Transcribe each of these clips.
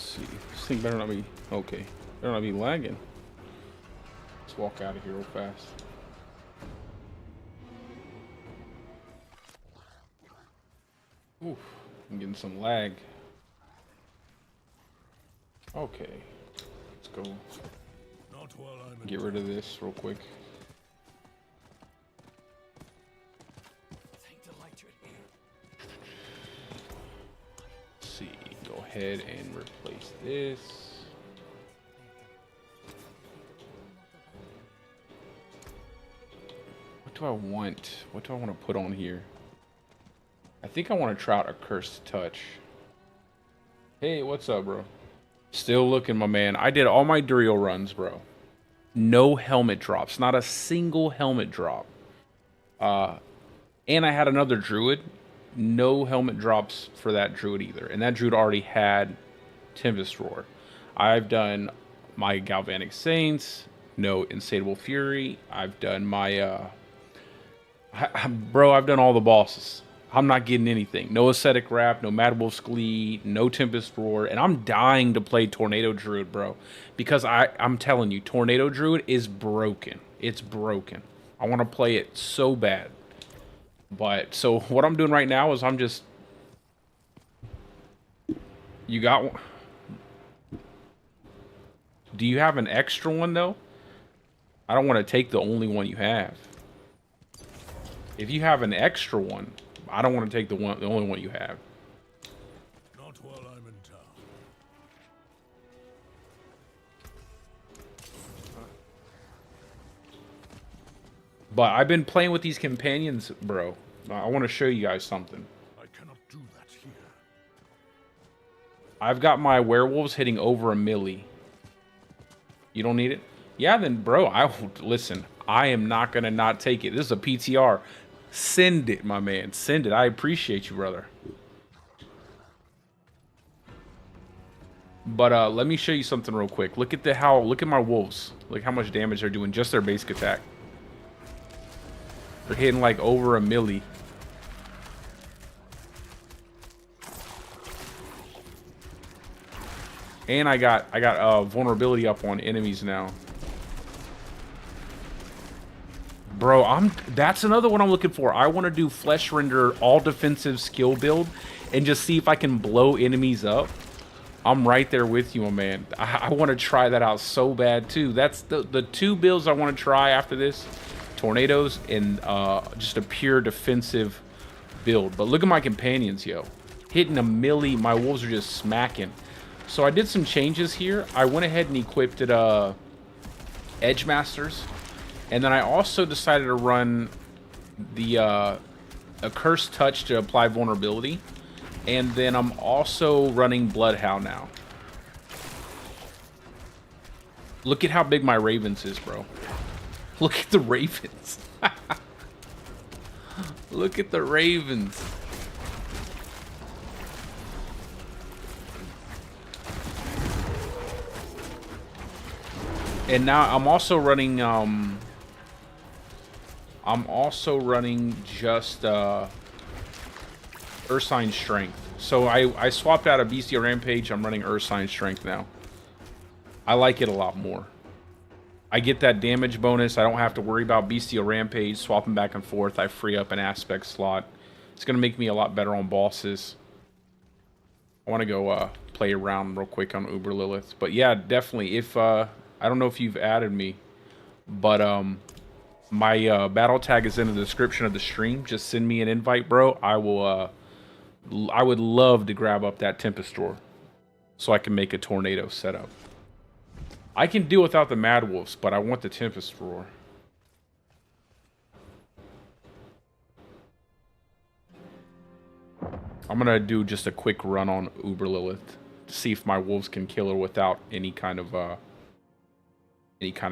see. This thing better not be okay. Better not be lagging. Let's walk out of here real fast. Oof, I'm getting some lag. Okay, let's go. Get rid of this real quick. Let's see, go ahead and replace this. What do I want? What do I want to put on here? I think I want to try out a Cursed Touch. Hey, what's up, bro? Still looking, my man. I did all my Durio runs, bro. No helmet drops. Not a single helmet drop. And I had another Druid. No helmet drops for that Druid either. And that Druid already had Tempest Roar. I've done my Galvanic Saints. No Insatiable Fury. I've done my... bro, I've done all the bosses. I'm not getting anything. No Ascetic Wrap, no Mad Wolf's Glee, no Tempest Roar, and I'm dying to play Tornado Druid, bro. Because I'm telling you, Tornado Druid is broken. It's broken. I want to play it so bad. But, so what I'm doing right now is I'm just... You got one? Do you have an extra one, though? I don't want to take the only one you have. If you have an extra one... I don't want to take the only one you have. Not while I'm in town. But I've been playing with these companions, bro. I want to show you guys something. I cannot do that here. I've got my werewolves hitting over a milli. You don't need it? Yeah, then, bro, listen. I am not gonna not take it. This is a PTR. Send it, my man. Send it. I appreciate you, brother. But let me show you something real quick. Look at look at my wolves. Look how much damage they're doing. Just their basic attack. They're hitting like over a milli. And I got vulnerability up on enemies now. Bro, that's another one I'm looking for. I want to do Flesh Render all defensive skill build and just see if I can blow enemies up. I'm right there with you, my man. I want to try that out so bad too. That's the two builds I want to try after this. Tornadoes and just a pure defensive build. But look at my companions, yo. Hitting a milli. My wolves are just smacking. So I did some changes here. I went ahead and equipped it Edge Masters. And then I also decided to run the a Cursed Touch to apply vulnerability. And then I'm also running Bloodhound now. Look at how big my Ravens is, bro. Look at the Ravens. Look at the Ravens. And now I'm also running just Ursine Strength. So I swapped out a Bestial Rampage. I'm running Ursine Strength now. I like it a lot more. I get that damage bonus. I don't have to worry about Bestial Rampage, swapping back and forth. I free up an aspect slot. It's going to make me a lot better on bosses. I want to go play around real quick on Uber Lilith. But yeah, definitely. If I don't know if you've added me, but my battle tag is in the description of the stream. Just send me an invite, bro. I will. I would love to grab up that Tempest Roar so I can make a tornado setup. I can deal without the Mad Wolves, but I want the Tempest Roar. I'm gonna do just a quick run on Uber Lilith to see if my wolves can kill her without any kind of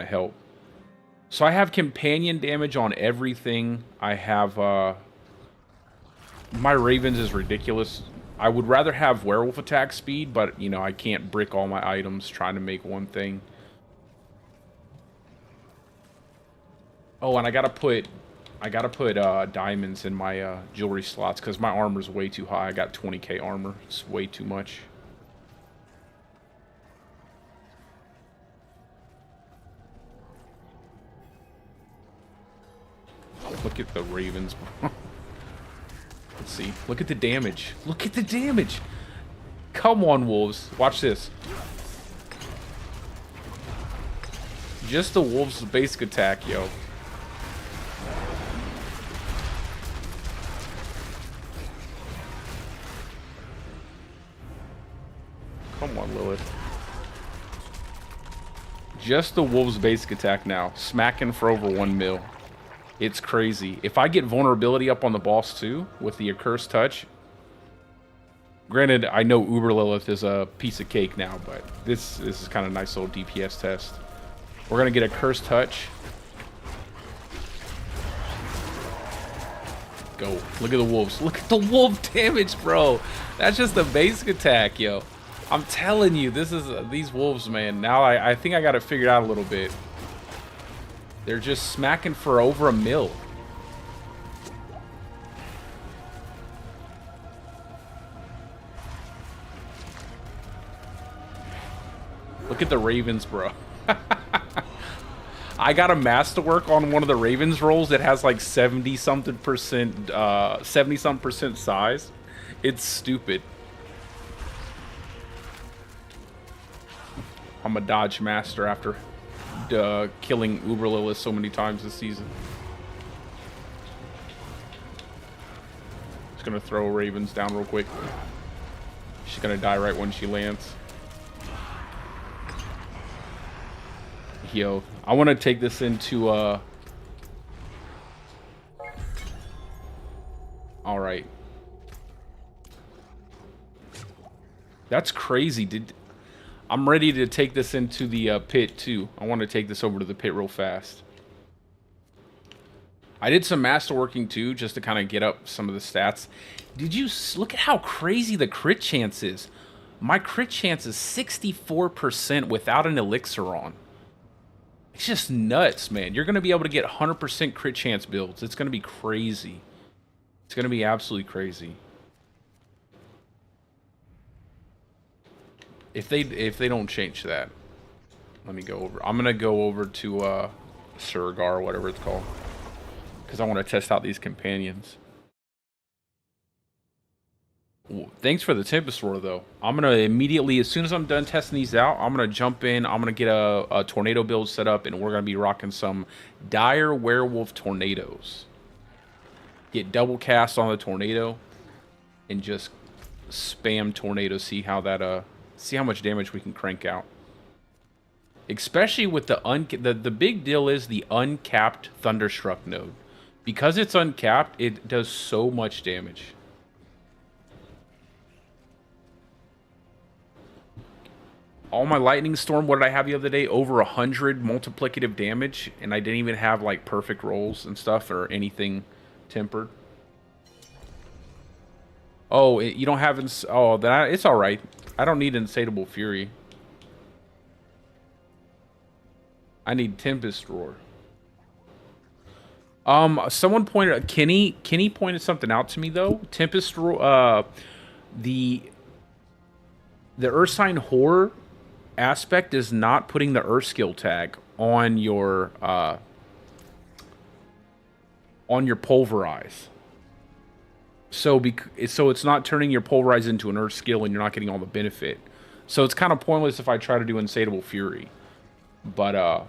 help. So I have companion damage on everything. I have my Ravens is ridiculous. I would rather have werewolf attack speed, but you know I can't brick all my items trying to make one thing. Oh, and I gotta put diamonds in my jewelry slots because my armor's way too high. I got 20k armor. It's way too much. Look at the ravens. Let's see. Look at the damage. Look at the damage. Come on, wolves. Watch this. Just the wolves' basic attack, yo. Come on, Lilith. Just the wolves' basic attack now. Smacking for over 1 mil. It's crazy. If I get vulnerability up on the boss too, with the accursed touch. Granted, I know Uber Lilith is a piece of cake now, but this is kind of a nice little DPS test. We're going to get a cursed touch. Go. Look at the wolves. Look at the wolf damage, bro. That's just the basic attack, yo. I'm telling you, this is these wolves, man. Now I think I got it figured out a little bit. They're just smacking for over 1 mil. Look at the ravens, bro. I got a masterwork on one of the ravens rolls that has like 70-something percent size. It's stupid. I'm a dodge master after killing Uber Lilith so many times this season. Just gonna throw ravens down real quick. She's gonna die right when she lands. Yo, I want to take this into all right. That's crazy. I'm ready to take this into the pit too. I want to take this over to the pit real fast. I did some masterworking too, just to kind of get up some of the stats. Did you look at how crazy the crit chance is? My crit chance is 64% without an elixir on. It's just nuts, man. You're going to be able to get 100% crit chance builds. It's going to be crazy. It's going to be absolutely crazy. If they don't change that, let me go over. I'm going to go over to Surgar, whatever it's called, because I want to test out these companions. Thanks for the Tempest Roar, though. I'm going to immediately, as soon as I'm done testing these out, I'm going to jump in. I'm going to get a tornado build set up, and we're going to be rocking some dire werewolf tornadoes. Get double cast on the tornado, and just spam tornado. See how that see how much damage we can crank out. Especially with the big deal is the uncapped Thunderstruck node. Because it's uncapped, it does so much damage. All my Lightning Storm, what did I have the other day? Over 100 multiplicative damage, and I didn't even have like perfect rolls and stuff or anything tempered. Oh, you don't have oh, then it's all right. I don't need Insatiable Fury. I need Tempest Roar. Someone pointed, Kenny pointed something out to me though. Tempest Roar, the Ursine Horror aspect is not putting the Earth skill tag on your Pulverize. So it's not turning your Pulverize into an Earth skill, and you're not getting all the benefit. So it's kind of pointless if I try to do Insatiable Fury. But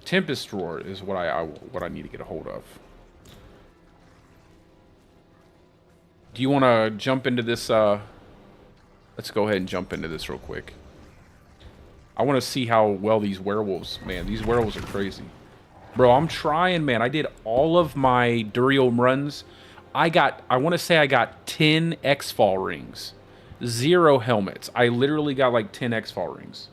Tempest Roar is what I need to get a hold of. Do you want to jump into this? Let's go ahead and jump into this real quick. I want to see how well these werewolves, man. These werewolves are crazy. Bro, I'm trying, man. I did all of my Durium runs. I want to say I got 10 X-Fall rings. 0 helmets. I literally got like 10 X-Fall rings.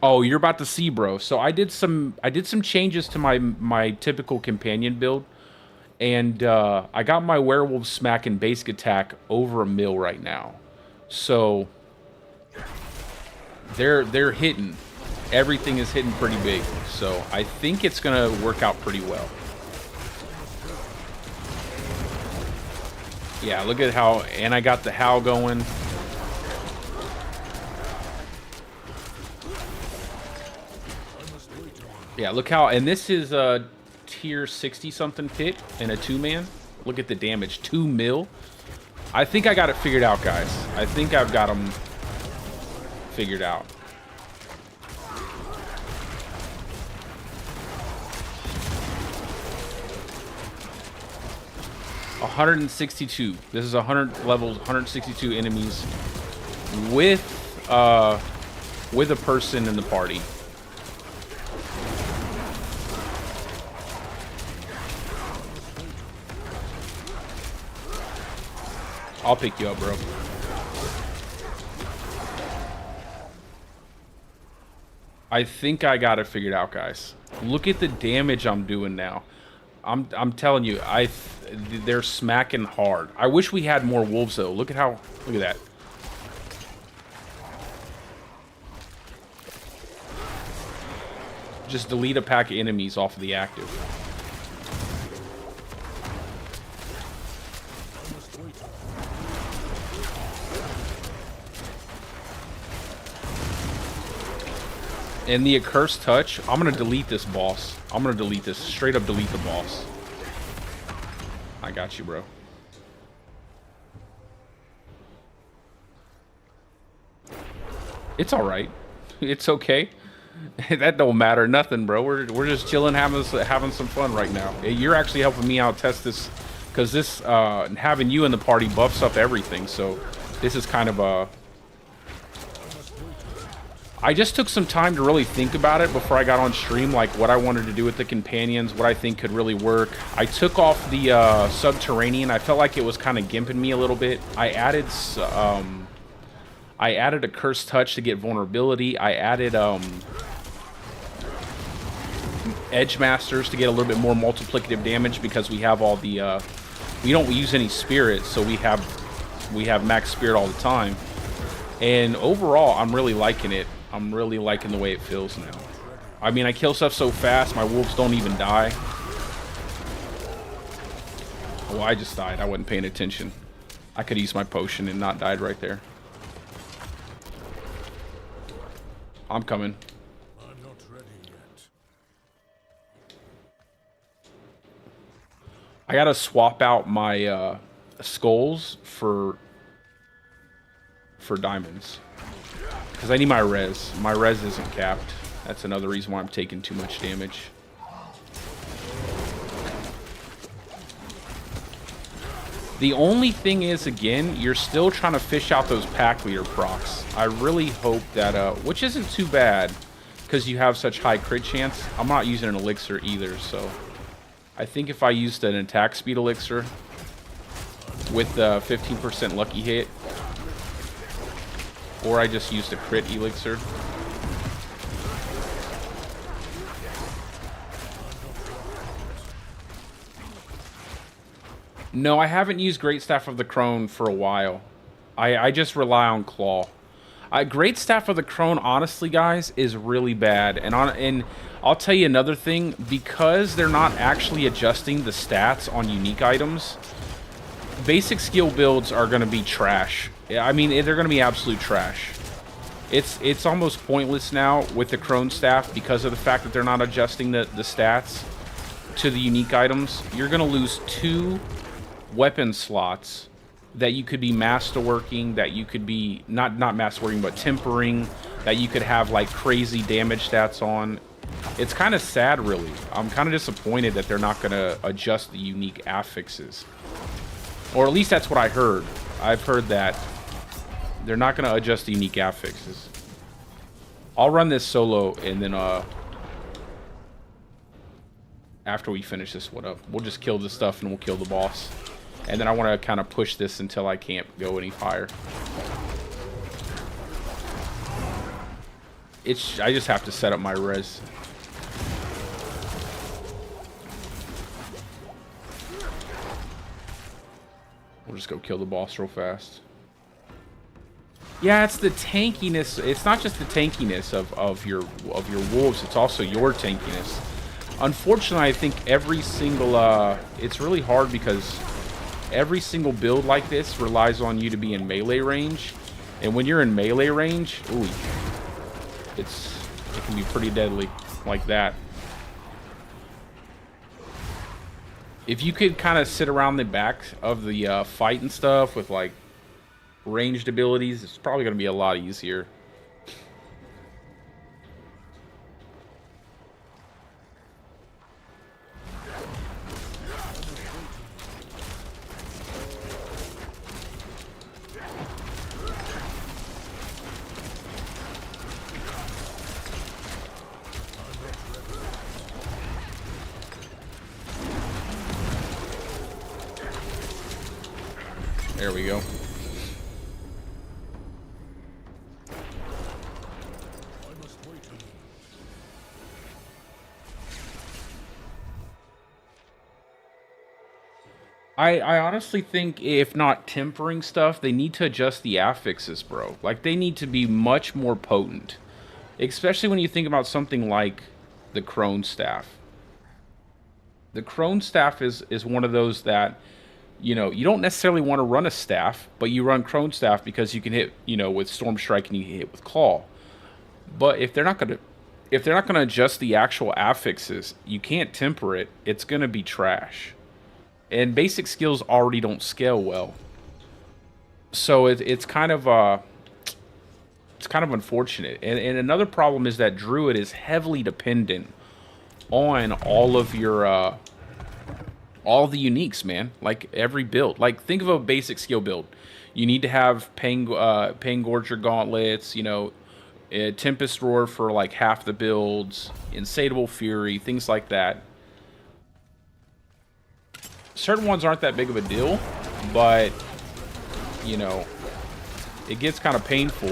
Oh, you're about to see, bro. So I did some changes to my typical companion build. And I got my werewolf smacking basic attack over 1 mil right now. So they're hitting. Everything is hitting pretty big. So I think it's gonna work out pretty well. Yeah, look at how, and I got the howl going. Yeah, look how, and this is a tier 60 something pit and a 2-man. Look at the damage, 2 mil. I think I got it figured out, guys. I think I've got them figured out. $162. This is 100 levels, 162 enemies with a person in the party. I'll pick you up, bro. I think I got it figured out, guys. Look at the damage I'm doing now. I'm telling you, they're smacking hard. I wish we had more wolves though. Look at that. Just delete a pack of enemies off of the active. And the accursed touch, I'm gonna delete this boss. I'm gonna delete this. Straight up delete the boss. I got you, bro. It's alright. It's okay. That don't matter. Nothing, bro. We're just chilling, having some fun right now. You're actually helping me out test this, because this having you in the party buffs up everything. So this is kind of a... I just took some time to really think about it before I got on stream, like what I wanted to do with the companions, what I think could really work. I took off the subterranean. I felt like it was kind of gimping me a little bit. I added a cursed touch to get vulnerability. I added edge masters to get a little bit more multiplicative damage, because we have all the we don't use any spirits, so we have max spirit all the time. And overall, I'm really liking it. I'm really liking the way it feels now. I mean, I kill stuff so fast, my wolves don't even die. Oh, I just died. I wasn't paying attention. I could use my potion and not died right there. I'm coming. I'm not ready yet. I gotta swap out my skulls for diamonds, because I need my res. My res isn't capped. That's another reason why I'm taking too much damage. The only thing is, again, you're still trying to fish out those pack leader procs. I really hope that, which isn't too bad, because you have such high crit chance. I'm not using an elixir either, so I think if I used an attack speed elixir with the 15% lucky hit, or I just used a crit elixir. No, I haven't used Great Staff of the Crone for a while. I just rely on Claw. Great Staff of the Crone, honestly, guys, is really bad. And I'll tell you another thing. Because they're not actually adjusting the stats on unique items, basic skill builds are going to be trash. I mean, they're going to be absolute trash. It's almost pointless now with the Crone Staff, because of the fact that they're not adjusting the stats to the unique items. You're going to lose 2 weapon slots that you could be masterworking, that you could be not masterworking, but tempering, that you could have like crazy damage stats on. It's kind of sad, really. I'm kind of disappointed that they're not going to adjust the unique affixes, or at least that's what I heard. I've heard that they're not going to adjust the unique affixes. I'll run this solo, and then after we finish this one up, we'll just kill this stuff and we'll kill the boss. And then I want to kind of push this until I can't go any higher. I just have to set up my res. We'll just go kill the boss real fast. Yeah, it's the tankiness. It's not just the tankiness of your wolves. It's also your tankiness. Unfortunately, I think every single it's really hard, because every single build like this relies on you to be in melee range, and when you're in melee range, ooh, it can be pretty deadly like that. If you could kind of sit around the back of the fight and stuff with like ranged abilities, it's probably going to be a lot easier. There we go. I honestly think if not tempering stuff, they need to adjust the affixes, bro. Like, they need to be much more potent. Especially when you think about something like the Crone Staff. The Crone Staff is one of those that, you know, you don't necessarily want to run a staff, but you run Crone Staff because you can hit, you know, with Storm Strike and you can hit with Claw. But if they're not gonna adjust the actual affixes, you can't temper it. It's gonna be trash. And basic skills already don't scale well. So it's kind of unfortunate. And another problem is that Druid is heavily dependent on all of your all the uniques, man. Like every build. Like think of a basic skill build. You need to have Pain Gorger gauntlets, you know, Tempest Roar for like half the builds, Insatiable Fury, things like that. Certain ones aren't that big of a deal, but, you know, it gets kind of painful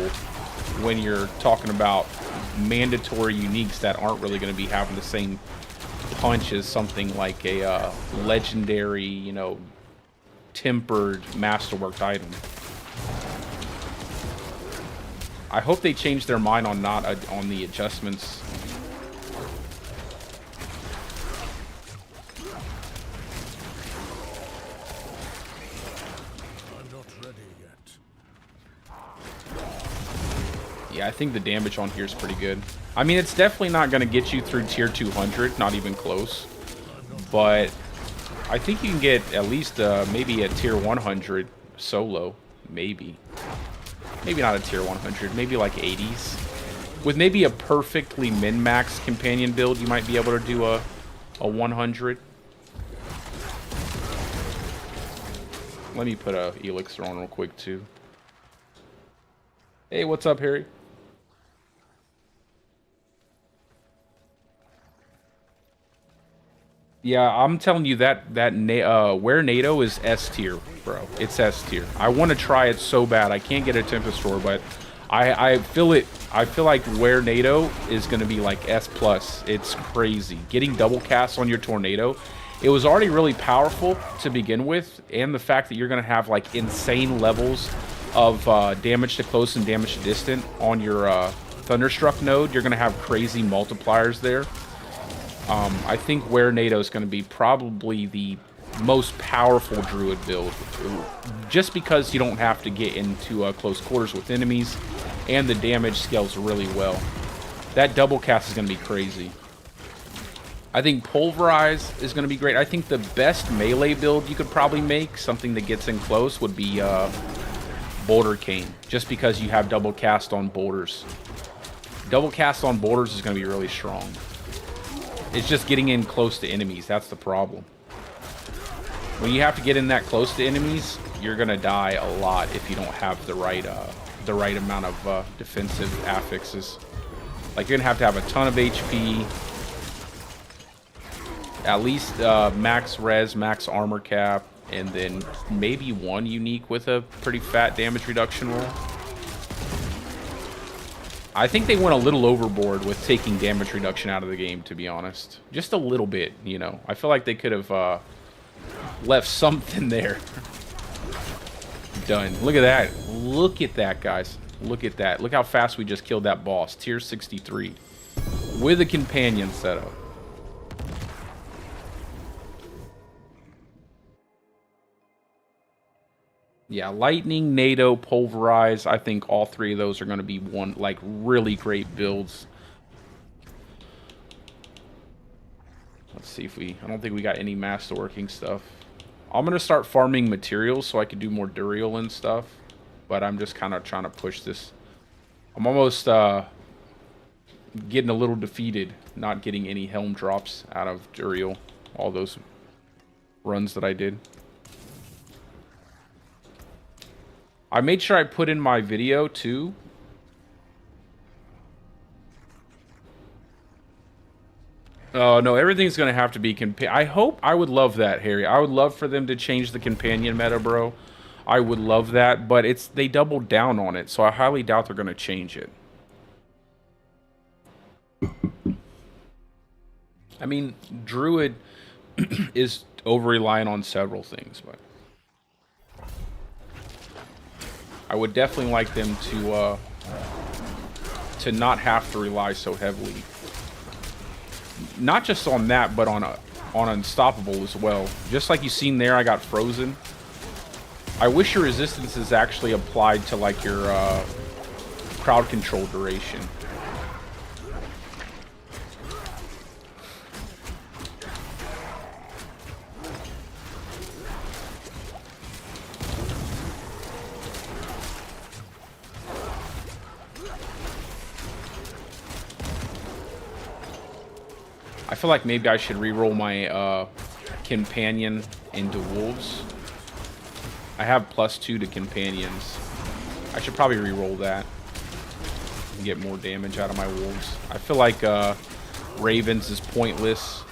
when you're talking about mandatory uniques that aren't really going to be having the same punch as something like a legendary, you know, tempered masterworked item. I hope they change their mind on on the adjustments. Yeah, I think the damage on here is pretty good. I mean, it's definitely not going to get you through tier 200, not even close. But I think you can get at least maybe a tier 100 solo. Maybe. Maybe not a tier 100, maybe like 80s. With maybe a perfectly min-max companion build, you might be able to do a 100. Let me put a elixir on real quick, too. Hey, what's up, Harry? Yeah, I'm telling you that where NATO is S tier, bro. It's S tier. I want to try it so bad. I can't get a Tempest Roar, but I feel it. I feel like where NATO is going to be like S plus. It's crazy. Getting double cast on your tornado. It was already really powerful to begin with, and the fact that you're going to have like insane levels of damage to close and damage to distant on your Thunderstruck node. You're going to have crazy multipliers there. I think where NATO is going to be probably the most powerful Druid build, just because you don't have to get into close quarters with enemies, and the damage scales really well. That double cast is going to be crazy. I think Pulverize is going to be great. I think the best melee build you could probably make, something that gets in close, would be Boulder Cane, just because you have double cast on boulders. Double cast on boulders is going to be really strong. It's just getting in close to enemies. That's the problem. When you have to get in that close to enemies, you're gonna die a lot if you don't have the right amount of defensive affixes. Like you're gonna have a ton of HP, at least max res, max armor cap, and then maybe one unique with a pretty fat damage reduction roll. I think they went a little overboard with taking damage reduction out of the game, to be honest. Just a little bit, you know. I feel like they could have left something there. Done. Look at that. Look at that, guys. Look at that. Look how fast we just killed that boss. Tier 63. With a companion setup. Yeah, Lightning, NATO, Pulverize. I think all three of those are going to be really great builds. Let's see if we... I don't think we got any masterworking stuff. I'm going to start farming materials so I can do more duriel and stuff. But I'm just kind of trying to push this. I'm almost getting a little defeated, not getting any helm drops out of duriel. All those runs that I did. I made sure I put in my video too. Oh, no, everything's going to have to be... I would love that, Harry. I would love for them to change the companion meta, bro. I would love that, but they doubled down on it, so I highly doubt they're going to change it. I mean, Druid is over-reliant on several things, but... I would definitely like them to not have to rely so heavily. Not just on that, but on Unstoppable as well. Just like you've seen there, I got frozen. I wish your resistance is actually applied to like your crowd control duration. I feel like maybe I should reroll my companion into wolves. I have +2 to companions. I should probably reroll that and get more damage out of my wolves. I feel like Ravens is pointless.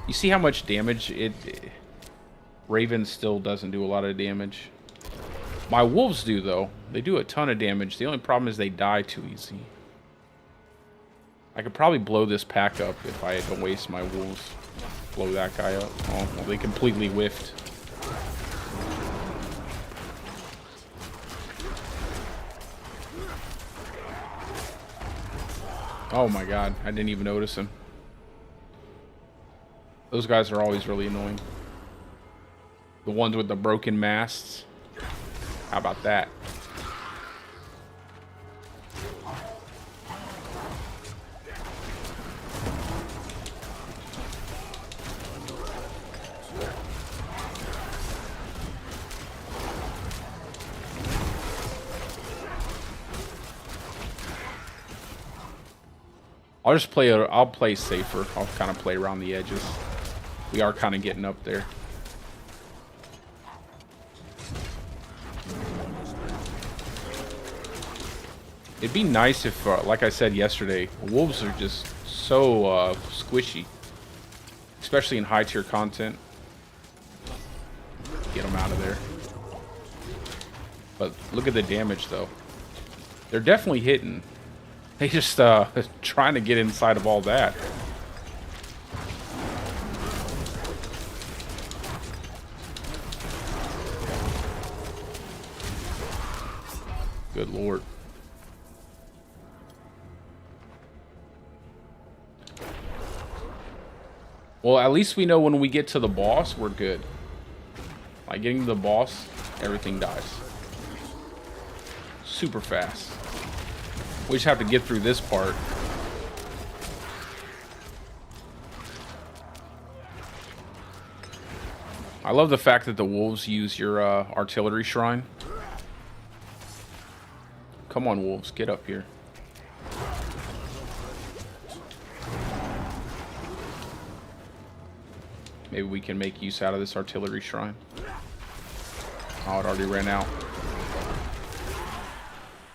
You see how much damage Ravens still doesn't do a lot of damage. My wolves do though. They do a ton of damage. The only problem is they die too easy. I could probably blow this pack up if I don't waste my wolves. Blow that guy up. Oh, well, they completely whiffed. Oh my god, I didn't even notice him. Those guys are always really annoying. The ones with the broken masts. How about that? I'll play safer. I'll kind of play around the edges. We are kind of getting up there. It'd be nice if, like I said yesterday, wolves are just so squishy. Especially in high tier content. Get them out of there. But look at the damage though. They're definitely hitting. They just trying to get inside of all that. Good lord. Well, at least we know when we get to the boss, we're good. Like getting to the boss, everything dies. Super fast. We just have to get through this part. I love the fact that the wolves use your artillery shrine. Come on, wolves, get up here. Maybe we can make use out of this artillery shrine. Oh, it already ran out.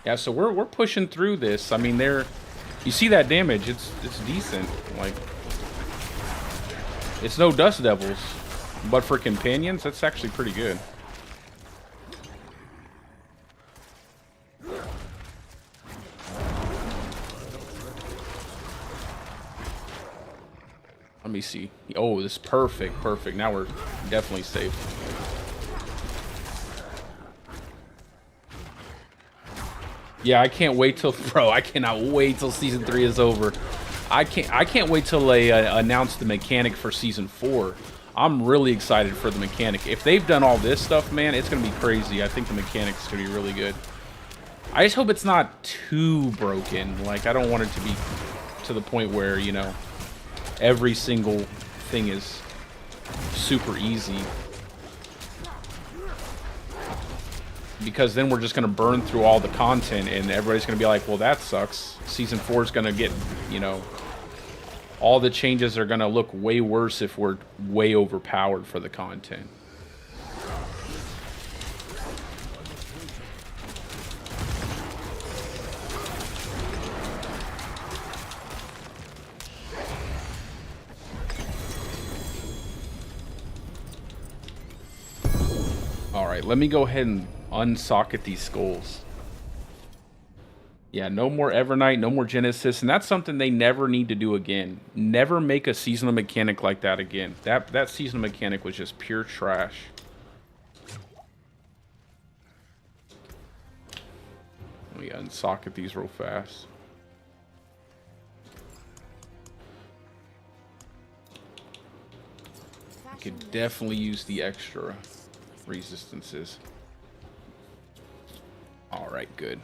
Yeah, so we're pushing through this. I mean, you see that damage? It's decent. Like, it's no Dust Devils, but for companions, that's actually pretty good. Let me see. Oh, this is perfect, perfect. Now we're definitely safe. Yeah, I can't wait till, bro, I cannot wait till season 3 is over. I can't wait till they announce the mechanic for season 4. I'm really excited for the mechanic. If they've done all this stuff, man, it's gonna be crazy. I think the mechanic's gonna be really good. I just hope it's not too broken. Like, I don't want it to be to the point where, you know, every single thing is super easy. Because then we're just going to burn through all the content and everybody's going to be like, well, that sucks. Season 4 is going to get, you know, all the changes are going to look way worse if we're way overpowered for the content. All right, let me go ahead and unsocket these skulls. Yeah, no more Evernight, no more Genesis, and that's something they never need to do again. Never make a seasonal mechanic like that again. That seasonal mechanic was just pure trash. Let me unsocket these real fast. I could definitely use the extra resistances. All right, good.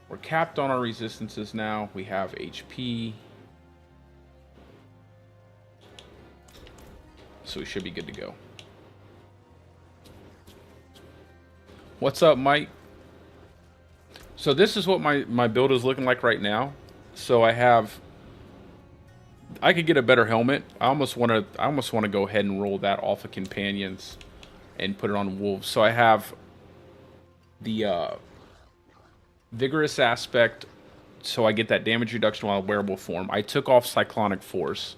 We're capped on our resistances now. We have HP. So we should be good to go. What's up, Mike? So this is what my build is looking like right now. So I could get a better helmet. I almost want to go ahead and roll that off of companions and put it on wolves. So I have the vigorous aspect, so I get that damage reduction while wearable form. I took off cyclonic force.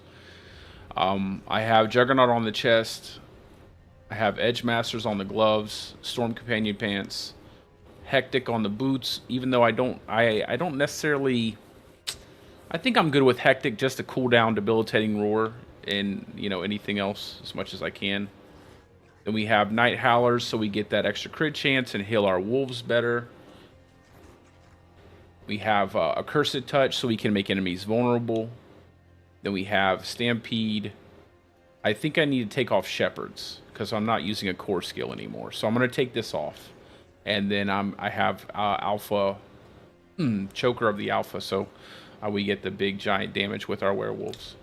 I have Juggernaut on the chest. I have Edge Masters on the gloves, Storm Companion pants, Hectic on the boots. Even though I don't necessarily. I think I'm good with Hectic just to cool down debilitating roar and, you know, anything else as much as I can. Then we have Night Howlers, so we get that extra crit chance and heal our wolves better. We have Accursed Touch, so we can make enemies vulnerable. Then we have Stampede. I think I need to take off Shepherds because I'm not using a core skill anymore. So I'm going to take this off. And then I have Alpha, Choker of the Alpha, so we get the big giant damage with our werewolves.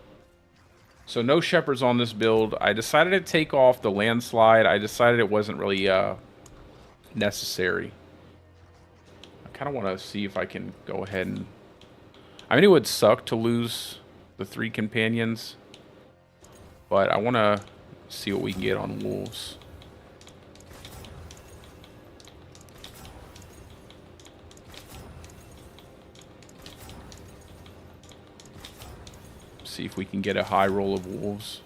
So no Shepherds on this build. I decided to take off the Landslide. I decided it wasn't really necessary. I kind of want to see if I can go ahead and... I mean, it would suck to lose the 3 companions, but I want to see what we can get on wolves. See if we can get a high roll of wolves.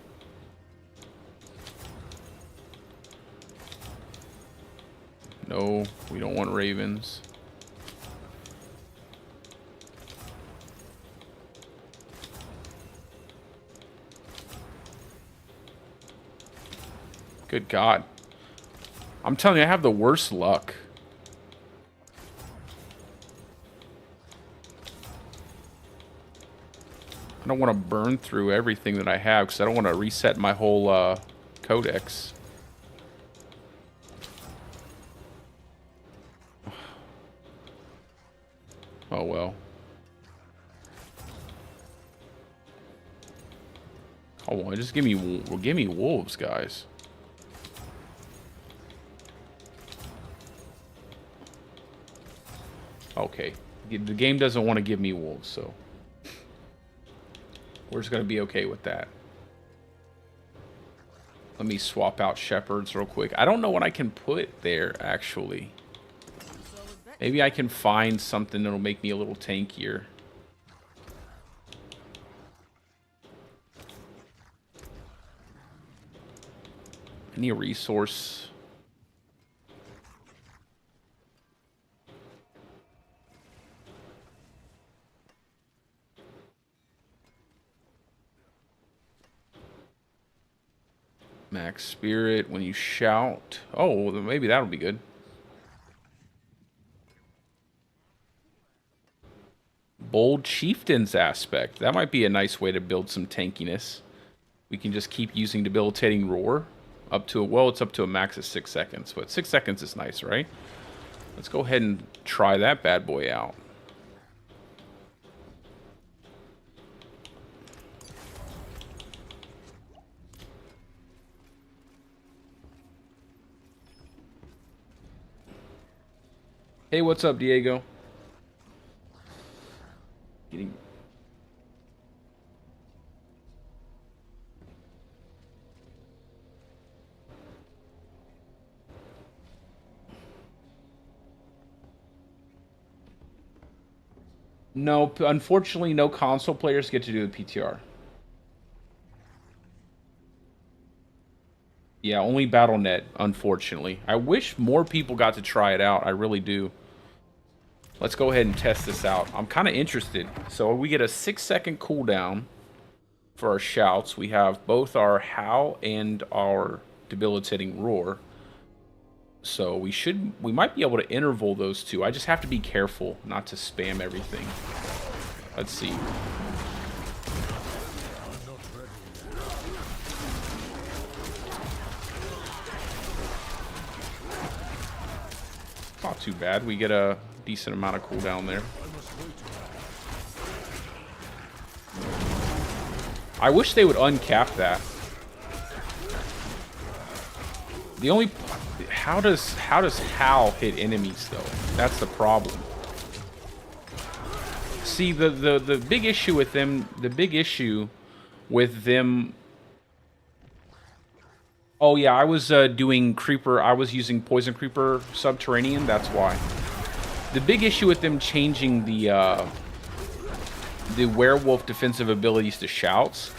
No, we don't want ravens. Good God. I'm telling you, I have the worst luck. I don't want to burn through everything that I have because I don't want to reset my whole codex. Oh well. Come on, just give me wolves, guys. Okay, the game doesn't want to give me wolves, so we're just going to be okay with that. Let me swap out shepherds real quick. I don't know what I can put there, actually. Maybe I can find something that'll make me a little tankier. Any resource... Max Spirit when you shout. Oh, well, then maybe that'll be good. Bold Chieftain's aspect. That might be a nice way to build some tankiness. We can just keep using debilitating roar up to a, well, it's up to a max of 6 seconds, but 6 seconds is nice, right? Let's go ahead and try that bad boy out. Hey, what's up, Diego? Getting... No, unfortunately, no console players get to do the PTR. Yeah, only Battle.net, unfortunately. I wish more people got to try it out. I really do. Let's go ahead and test this out. I'm kind of interested. So we get a 6-second cooldown for our shouts. We have both our howl and our debilitating roar. So we might be able to interval those two. I just have to be careful not to spam everything. Let's see. Not too bad. We get a decent amount of cooldown there. I wish they would uncap that. The only... How does Howl hit enemies, though? That's the problem. See, the big issue with them... The big issue with them... Oh, yeah, I was doing Creeper... I was using Poison Creeper Subterranean, that's why. The big issue with them changing the werewolf defensive abilities to shouts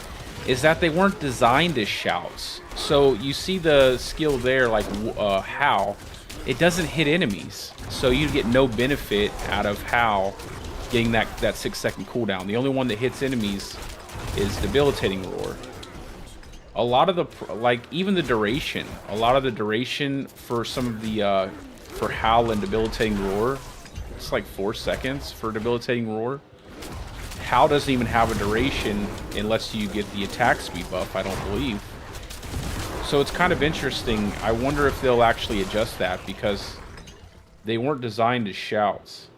is that they weren't designed as shouts. So you see the skill there, like Howl, it doesn't hit enemies. So you get no benefit out of Howl getting that 6-second cooldown. The only one that hits enemies is Debilitating Roar. A lot of the, like, even the duration, a lot of the duration for some of the, for Howl and Debilitating Roar, it's like 4 seconds for Debilitating Roar. Howl doesn't even have a duration unless you get the attack speed buff, I don't believe. So it's kind of interesting. I wonder if they'll actually adjust that because they weren't designed as shouts.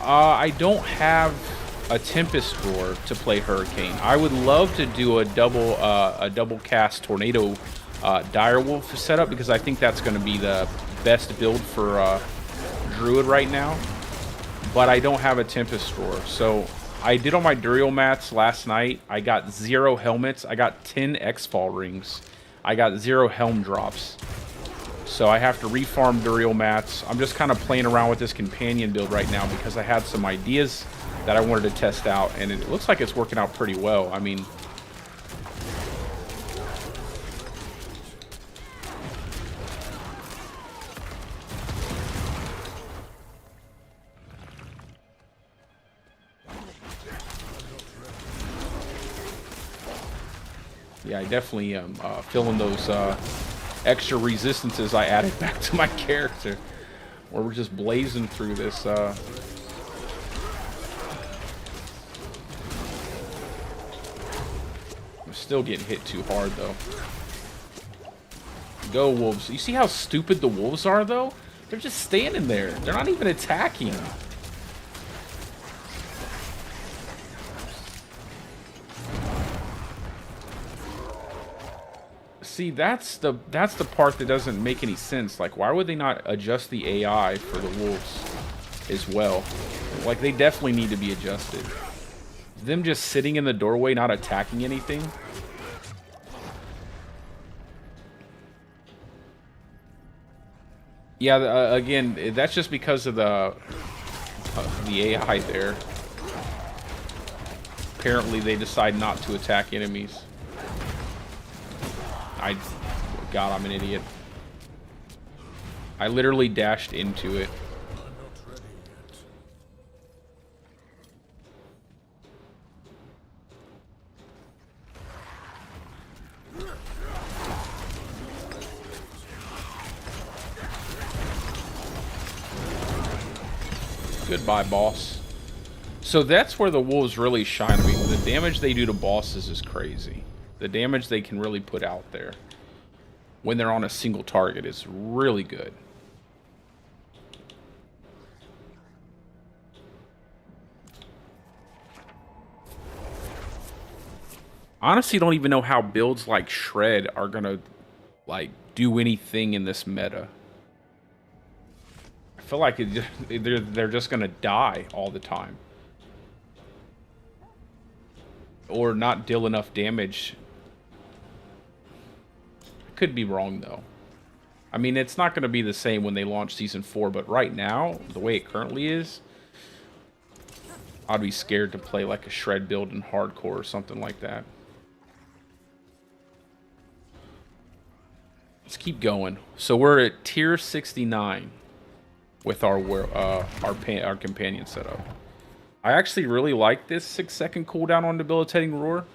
I don't have a Tempest Roar to play Hurricane. I would love to do a double cast Tornado Direwolf setup because I think that's going to be the best build for Druid right now. But I don't have a Tempest Roar. So I did on my Duriel mats last night. I got 0 helmets. I got 10 X-Fall rings. I got 0 helm drops. So I have to refarm Duriel mats. I'm just kind of playing around with this companion build right now because I had some ideas that I wanted to test out. And it looks like it's working out pretty well. I mean... Yeah, I definitely am feeling those extra resistances I added back to my character. Where we're just blazing through this. I'm still getting hit too hard, though. Go, wolves. You see how stupid the wolves are, though? They're just standing there. They're not even attacking. See, that's the part that doesn't make any sense. Like, why would they not adjust the AI for the wolves as well? Like, they definitely need to be adjusted. Them just sitting in the doorway, not attacking anything. Yeah, again, that's just because of the AI there. Apparently, they decide not to attack enemies. God, I'm an idiot. I literally dashed into it. Goodbye, boss. So that's where the wolves really shine. I mean, the damage they do to bosses is crazy. The damage they can really put out there when they're on a single target is really good. Honestly, don't even know how builds like Shred are gonna like do anything in this meta. feel like they're just gonna die all the time, or not deal enough damage. I could be wrong though. I mean, it's not going to be the same when they launch Season 4, but right now, the way it currently is, I'd be scared to play like a shred build in hardcore or something like that. Let's keep going. So we're at tier 69 with our companion setup. I actually really like this 6-second cooldown on Debilitating Roar.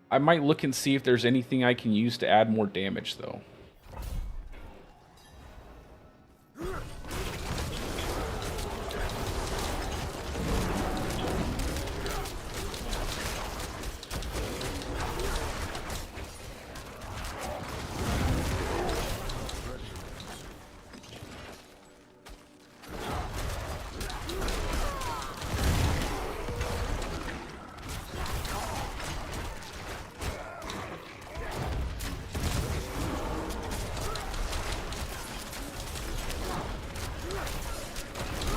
I might look and see if there's anything I can use to add more damage, though.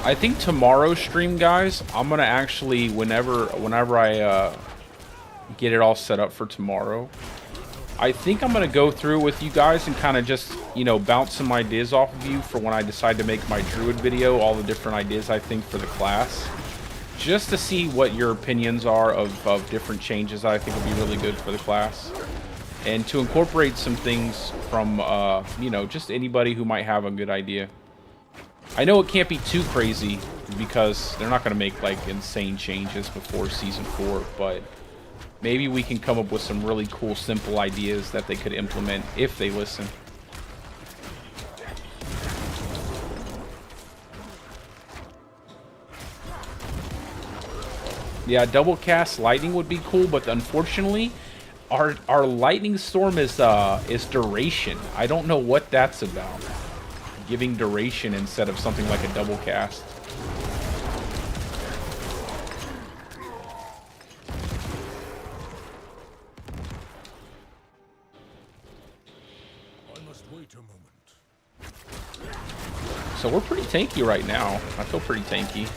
I think tomorrow's stream, guys, I'm gonna actually, whenever I get it all set up for tomorrow, I think I'm gonna go through with you guys and kind of just, you know, bounce some ideas off of you for when I decide to make my druid video, all the different ideas I think for the class, just to see what your opinions are of different changes that I think would be really good for the class, and to incorporate some things from, you know, just anybody who might have a good idea. I know it can't be too crazy because they're not going to make like insane changes before Season 4, but maybe we can come up with some really cool, simple ideas that they could implement if they listen. Yeah, double cast lightning would be cool, but unfortunately, our lightning storm is duration. I don't know what that's about. Giving duration instead of something like a double cast. I must wait a moment. So we're pretty tanky right now. I feel pretty tanky.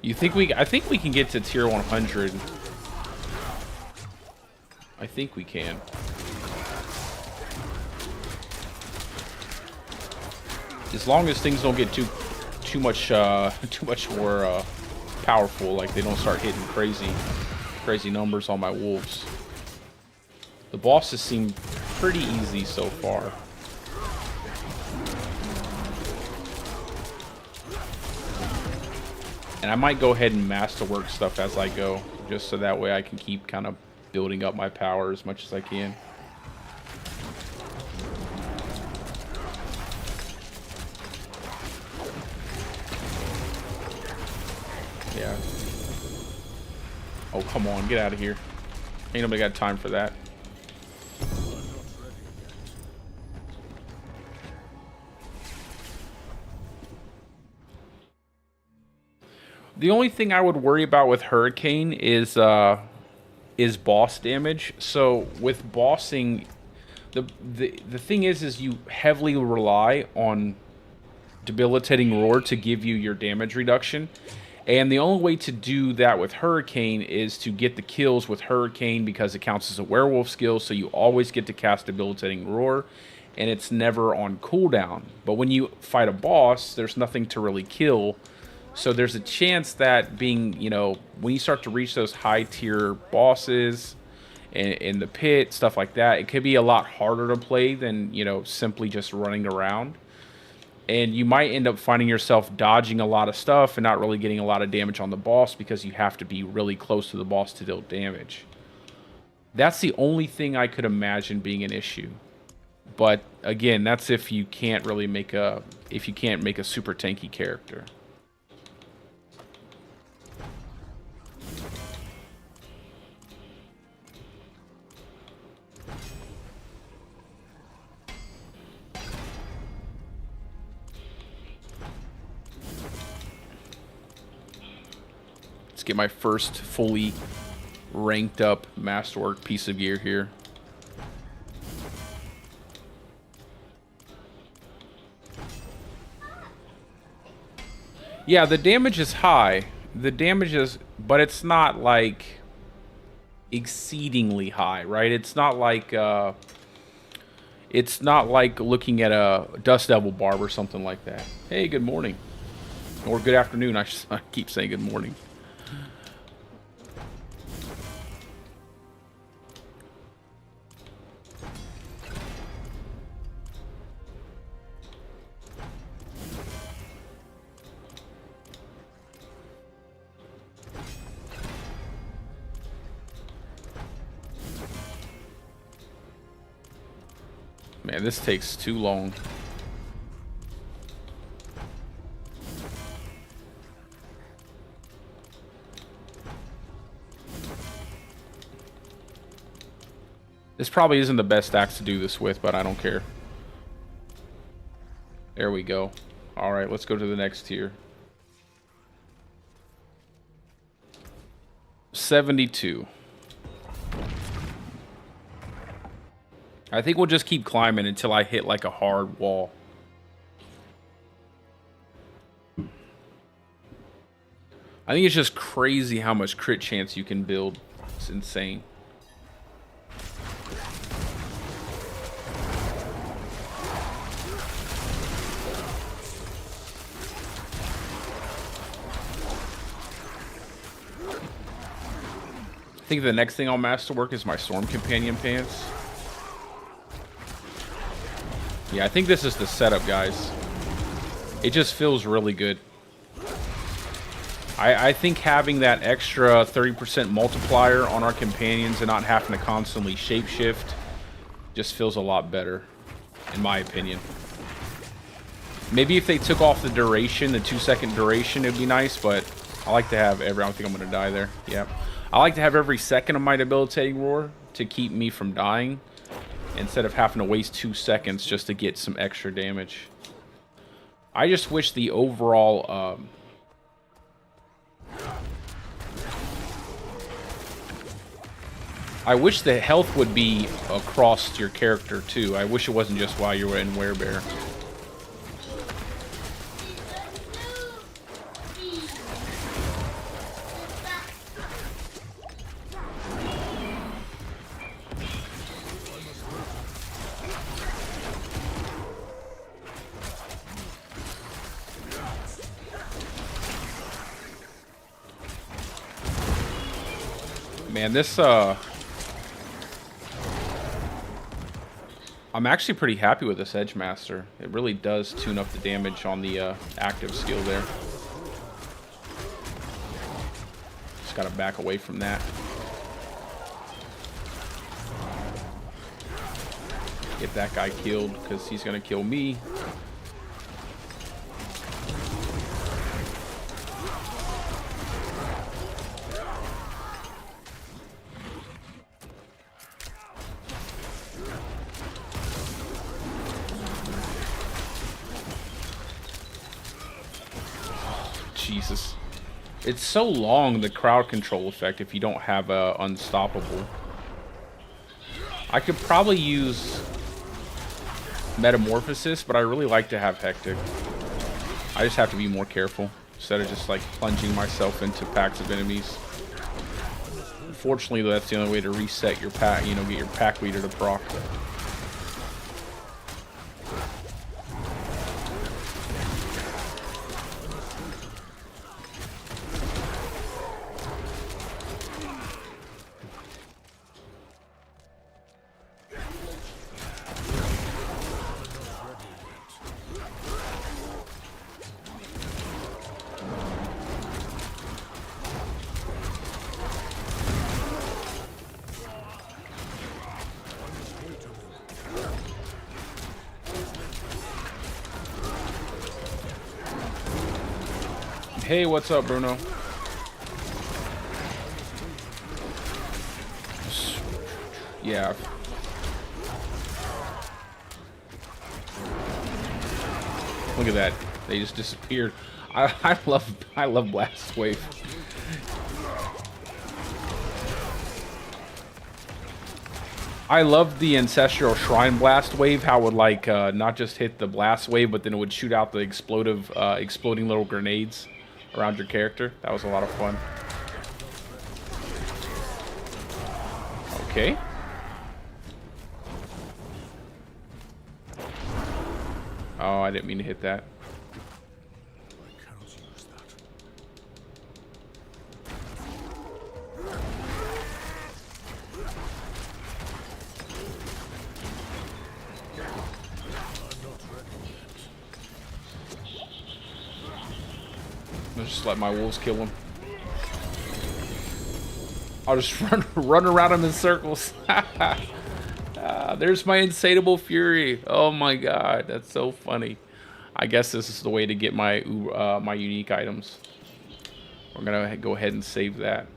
You think I think we can get to tier 100. I think we can. As long as things don't get too much more powerful, like they don't start hitting crazy numbers on my wolves. The bosses seem pretty easy so far. And I might go ahead and masterwork stuff as I go, just so that way I can keep kind of building up my power as much as I can. Yeah. Oh, come on, get out of here. Ain't nobody got time for that. The only thing I would worry about with Hurricane is boss damage. So with bossing, the thing is you heavily rely on Debilitating Roar to give you your damage reduction. And the only way to do that with Hurricane is to get the kills with Hurricane, because it counts as a werewolf skill, so you always get to cast Debilitating Roar, and it's never on cooldown. But when you fight a boss, there's nothing to really kill. So there's a chance that being, you know, when you start to reach those high tier bosses in the pit, stuff like that, it could be a lot harder to play than, you know, simply just running around. And you might end up finding yourself dodging a lot of stuff and not really getting a lot of damage on the boss because you have to be really close to the boss to deal damage. That's the only thing I could imagine being an issue. But again, that's if you can't really make a super tanky character. Let's get my first fully ranked up masterwork piece of gear here. Yeah, the damage is high. The damage is, but it's not like exceedingly high, right? It's not like looking at a Dust Devil Barb or something like that. Hey, good morning. Or good afternoon. I keep saying good morning. Man, this takes too long. This probably isn't the best axe to do this with, but I don't care. There we go. Alright, let's go to the next tier. 72. I think we'll just keep climbing until I hit like a hard wall. I think it's just crazy how much crit chance you can build. It's insane. I think the next thing I'll masterwork is my Storm Companion pants. Yeah, I think this is the setup, guys. It just feels really good. I think having that extra 30% multiplier on our companions and not having to constantly shapeshift just feels a lot better, in my opinion. Maybe if they took off the duration, the 2-second duration, it'd be nice, but I like to have every... I don't think I'm going to die there. Yep. I like to have every second of my debilitating roar to keep me from dying, instead of having to waste 2 seconds just to get some extra damage. I just wish the overall... I wish the health would be across your character, too. I wish it wasn't just while you were in Werebear. Man, this, I'm actually pretty happy with this Edge Master. It really does tune up the damage on the active skill there. Just gotta back away from that. Get that guy killed, because he's gonna kill me. Jesus. It's so long, the crowd control effect, if you don't have Unstoppable. I could probably use Metamorphosis, but I really like to have Hectic. I just have to be more careful, instead of just like plunging myself into packs of enemies. Unfortunately, though, that's the only way to reset your pack, you know, get your pack leader to proc. Hey, what's up, Bruno? Yeah. Look at that. They just disappeared. I love Blast Wave. I love the Ancestral Shrine Blast Wave, how it would like not just hit the blast wave, but then it would shoot out the exploding little grenades around your character. That was a lot of fun. Okay. Oh, I didn't mean to hit that. I cannot use that. I'm not ready yet. Let's just let my wolves kill him. I'll just run around him in circles. There's my insatiable fury. Oh my god, that's so funny. I guess this is the way to get my my unique items. We're gonna go ahead and save that.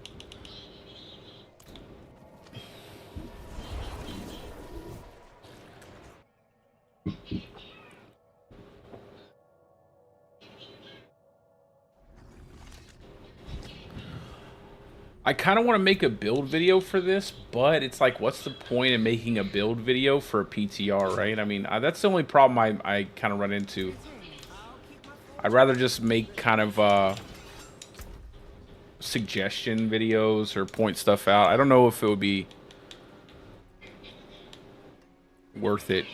I kind of want to make a build video for this, but it's like, what's the point in making a build video for a PTR, right? I mean, that's the only problem I kind of run into. I'd rather just make kind of suggestion videos or point stuff out. I don't know if it would be worth it.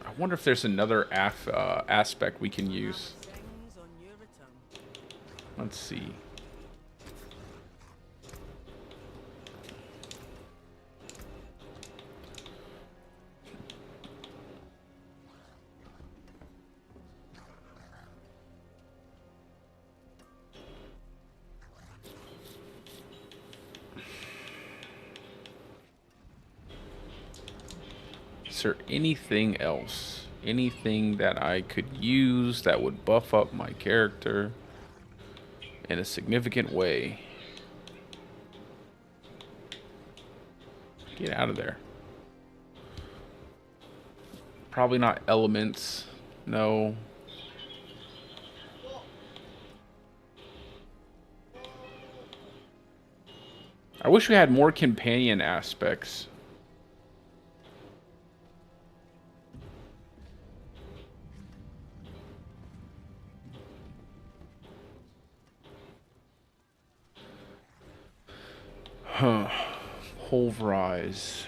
I wonder if there's another aspect we can use. Let's see. Is there anything else? Anything that I could use that would buff up my character in a significant way? Get out of there. Probably not elements. No. I wish we had more companion aspects. Huh. Pulverize.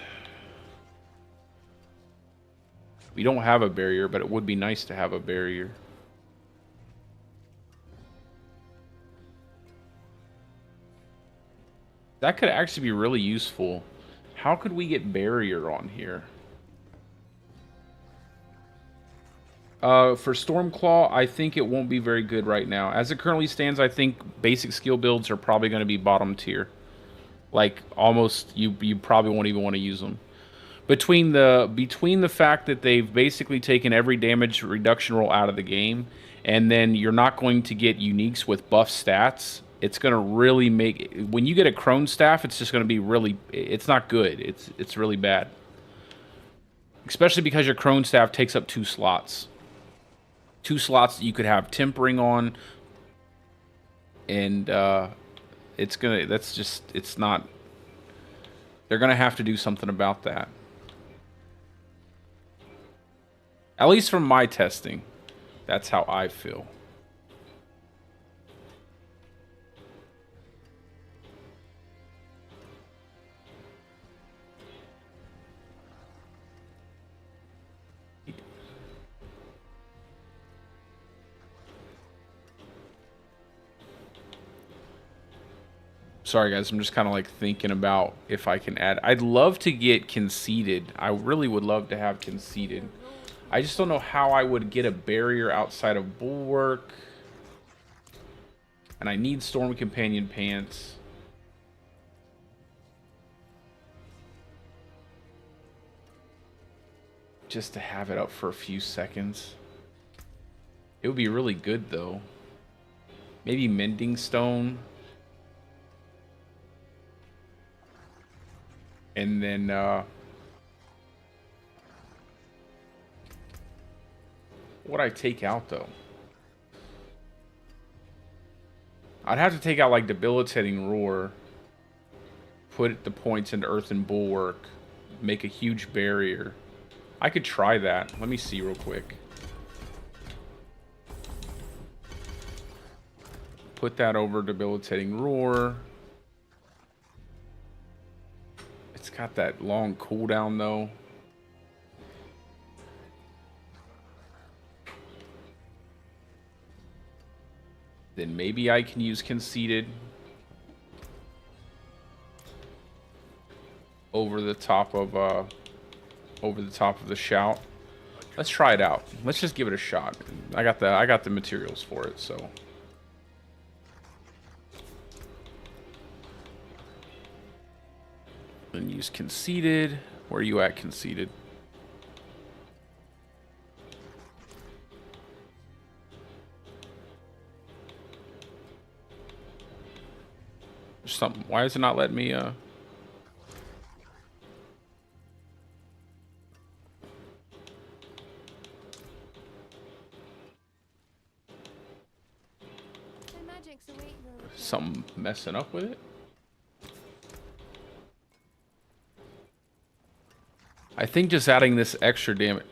We don't have a barrier, but it would be nice to have a barrier. That could actually be really useful. How could we get barrier on here? For Stormclaw, I think it won't be very good right now. As it currently stands, I think basic skill builds are probably going to be bottom tier. Like, almost, you probably won't even want to use them. Between the fact that they've basically taken every damage reduction roll out of the game, and then you're not going to get uniques with buff stats, it's going to really make... When you get a Crone Staff, it's just going to be really... It's not good. It's really bad. Especially because your Crone Staff takes up 2 slots. 2 slots that you could have Tempering on, and it's gonna... That's just... It's not... They're going to have to do something about that. At least from my testing. That's how I feel. Sorry guys, I'm just kind of like thinking about if I can add... I'd love to get Conceited. I really would love to have Conceited. I just don't know how I would get a barrier outside of Bulwark. And I need Storm Companion Pants. Just to have it up for a few seconds. It would be really good though. Maybe Mending Stone. And then what'd I take out though? I'd have to take out like Debilitating Roar, put the points into Earthen Bulwark, make a huge barrier. I could try that. Let me see real quick. Put that over Debilitating Roar. It's got that long cooldown though. Then maybe I can use Conceited over the top of the shout. Let's try it out. Let's just give it a shot. I got the materials for it, so. And use Conceited. Where are you at, Conceited? Something. Why is it not letting me something messing up with it? I think just adding this extra damage.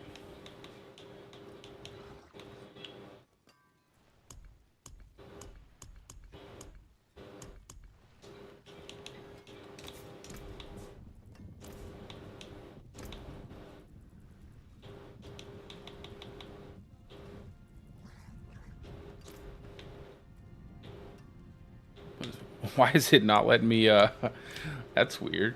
Why is it not letting me, that's weird.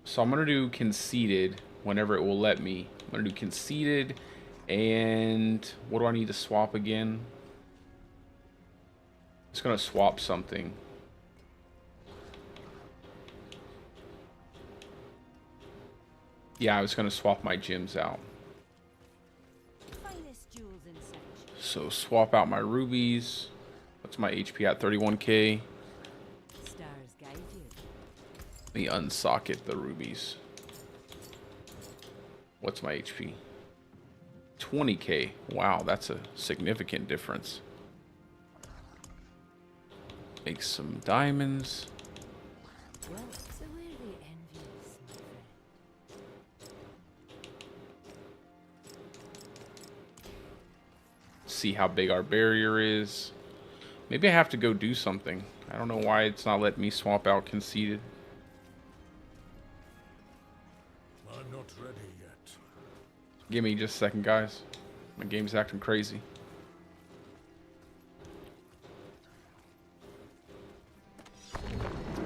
So I'm going to do Conceited whenever it will let me. I'm going to do Conceited, and what do I need to swap again? It's going to swap something. Yeah, I was going to swap my gems out. So swap out my rubies. What's my HP at? 31k. Let me unsocket the rubies. What's my HP? 20k. Wow, that's a significant difference. Make some diamonds. See how big our barrier is. Maybe I have to go do something. I don't know why it's not letting me swap out Conceited. I'm not ready yet. Give me just a second, guys. My game's acting crazy.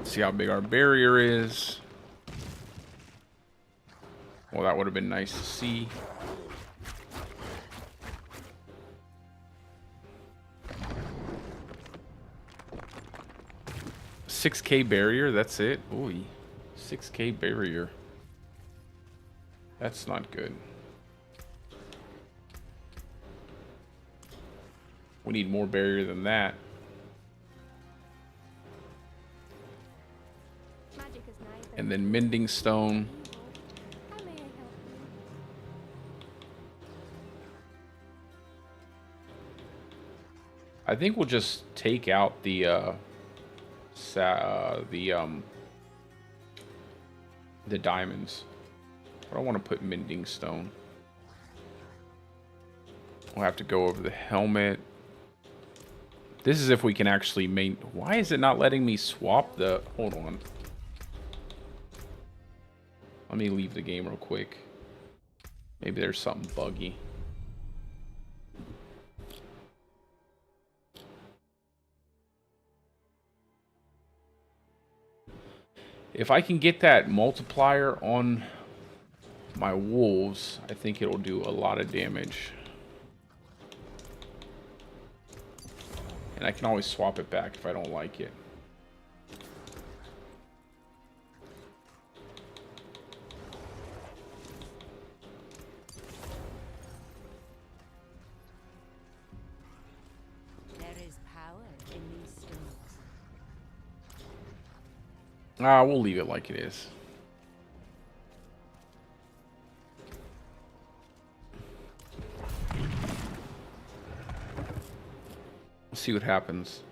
See how big our barrier is. Well, that would have been nice to see. 6k barrier, that's it? Ooh, 6k barrier. That's not good. We need more barrier than that. And then Mending Stone. I think we'll just take out the diamonds. I don't want to put Mending Stone. We'll have to go over the helmet. This is if we can actually main. Why is it not letting me swap the? Hold on. Let me leave the game real quick. Maybe there's something buggy. If I can get that multiplier on my wolves, I think it'll do a lot of damage. And I can always swap it back if I don't like it. We'll leave it like it is. Let's see what happens.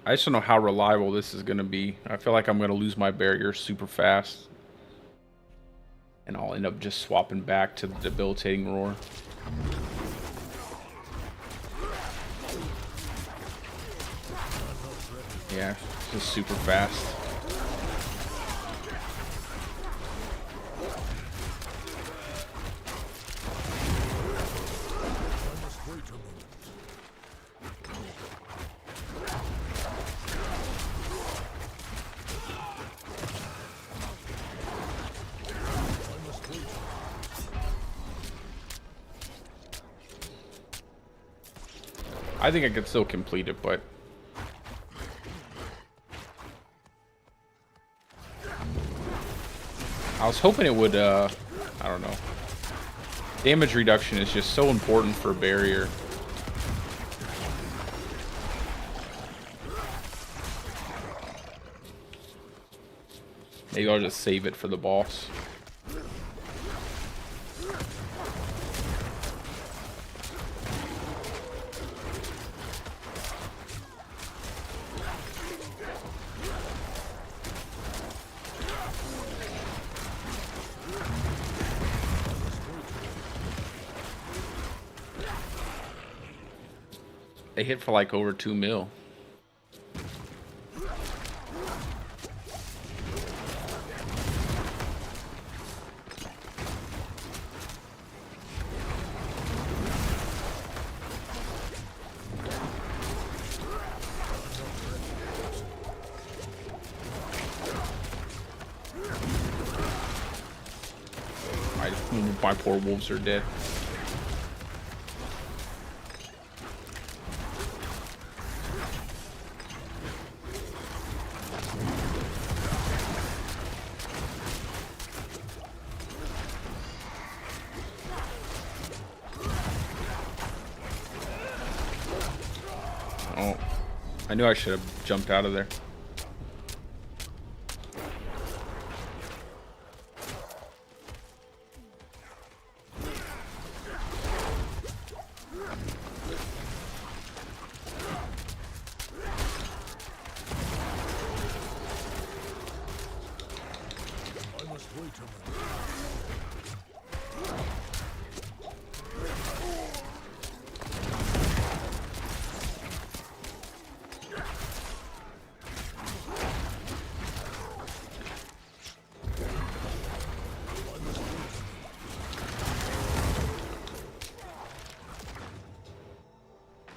I just don't know how reliable this is going to be. I feel like I'm going to lose my barrier super fast. And I'll end up just swapping back to the debilitating roar. Yeah, just super fast. I think I could still complete it, but I was hoping it would, I don't know. Damage reduction is just so important for a barrier. Maybe I'll just save it for the boss. They hit for like over 2 mil. My poor wolves are dead. Oh, I knew I should have jumped out of there.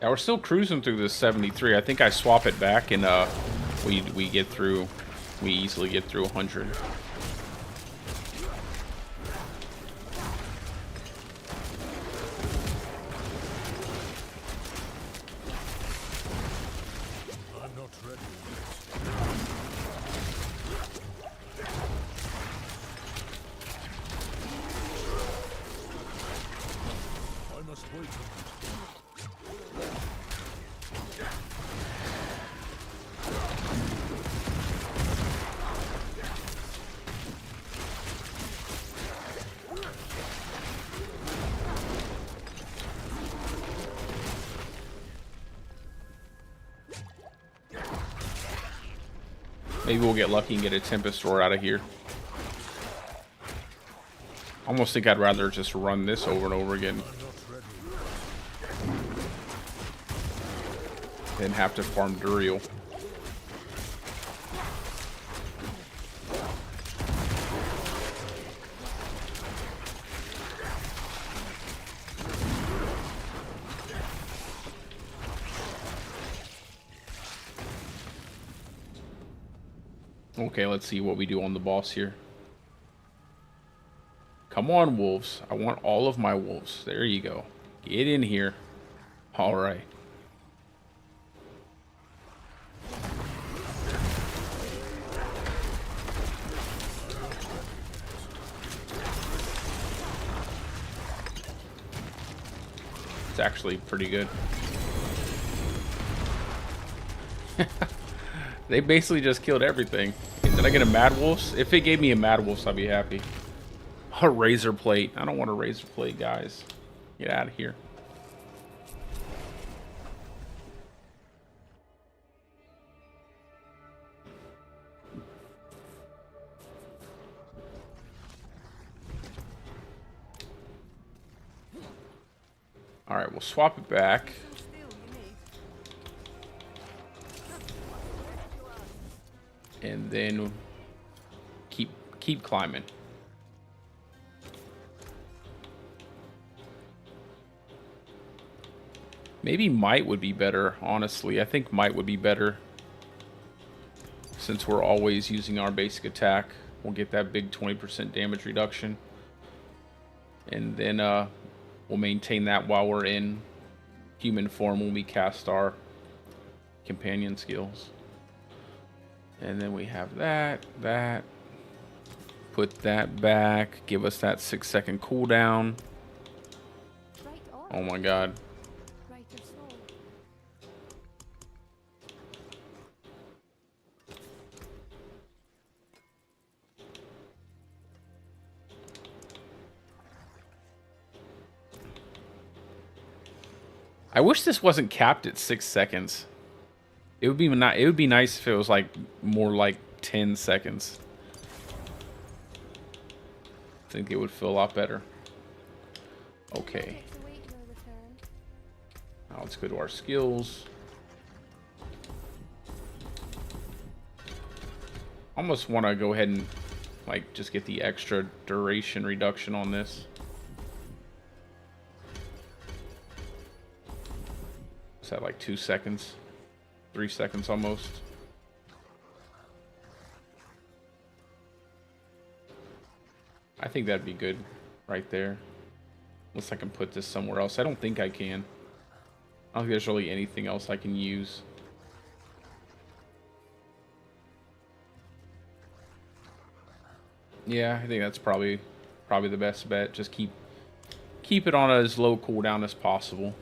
Yeah, we're still cruising through this 73. I think I swap it back and we easily get through 100. I'm not ready. I must wait. Maybe we'll get lucky and get a Tempest roar out of here. Almost think I'd rather just run this over and over again than have to farm Duriel. Okay, let's see what we do on the boss here. Come on, wolves. I want all of my wolves. There you go. Get in here. All right. It's actually pretty good. They basically just killed everything. Did I get a Mad Wolf's? If it gave me a Mad Wolf's, I'd be happy. A Razor Plate. I don't want a Razor Plate, guys. Get out of here. Alright, we'll swap it back. And then keep climbing. Maybe Might would be better, honestly. I think Might would be better. Since we're always using our basic attack. We'll get that big 20% damage reduction. And then we'll maintain that while we're in human form when we cast our companion skills. And then we have that. Put that back. Give us that 6-second cooldown. Oh my god. I wish this wasn't capped at 6 seconds. It would be not. It would be nice if it was like more like 10 seconds. I think it would feel a lot better. Okay. Now let's go to our skills. Almost want to go ahead and like just get the extra duration reduction on this. Is that like 2 seconds? 3 seconds almost. I think that'd be good right there. Unless I can put this somewhere else. I don't think I can. I don't think there's really anything else I can use. Yeah, I think that's probably the best bet. Just keep it on as low cooldown as possible.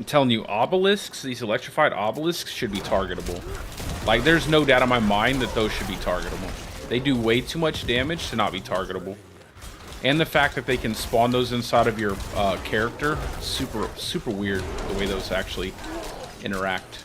Telling you, obelisks, these electrified obelisks should be targetable. Like, there's no doubt in my mind that those should be targetable. They do way too much damage to not be targetable. And the fact that they can spawn those inside of your character, super weird the way those actually interact.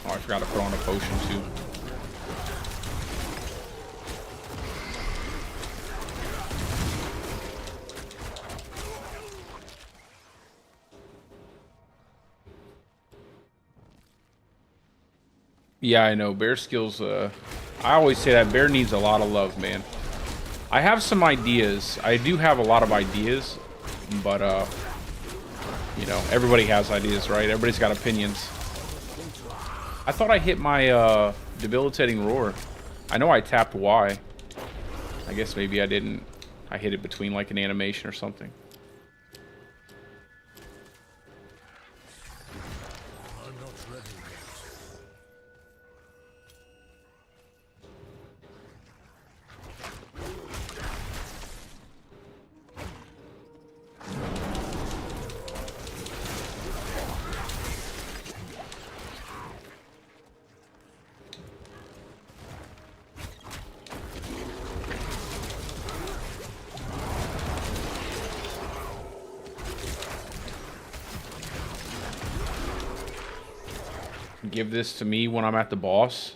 Oh, I forgot to put on a potion too. Yeah, I know. Bear skills, I always say that Bear needs a lot of love, man. I have some ideas. I do have a lot of ideas, but, you know, everybody has ideas, right? Everybody's got opinions. I thought I hit my, debilitating roar. I know I tapped Y. I guess maybe I didn't. I hit it between, like, an animation or something. give this to me when I'm at the boss.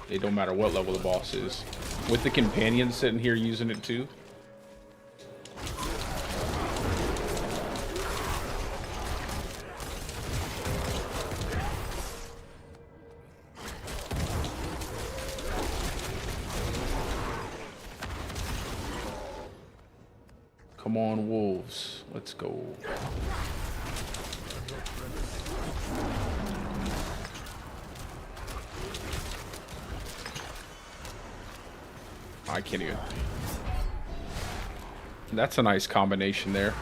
It don't matter what level the boss is. With the companion sitting here using it too. Come on, wolves. Let's go. I can't even. That's a nice combination there.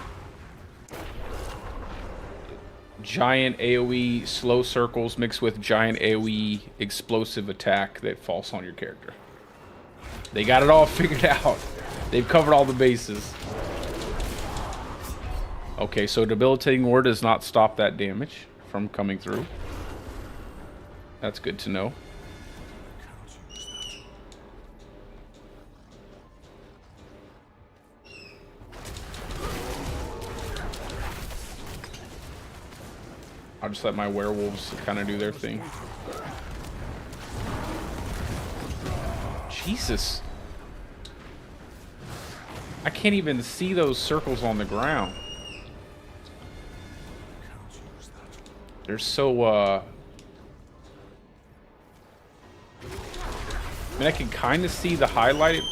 Giant AoE slow circles mixed with giant AoE explosive attack that falls on your character. They got it all figured out. They've covered all the bases. Okay, so debilitating ward does not stop that damage from coming through. That's good to know. I'll just let my werewolves kind of do their thing. Jesus. I can't even see those circles on the ground. They're so, I mean, I can kind of see the highlighted.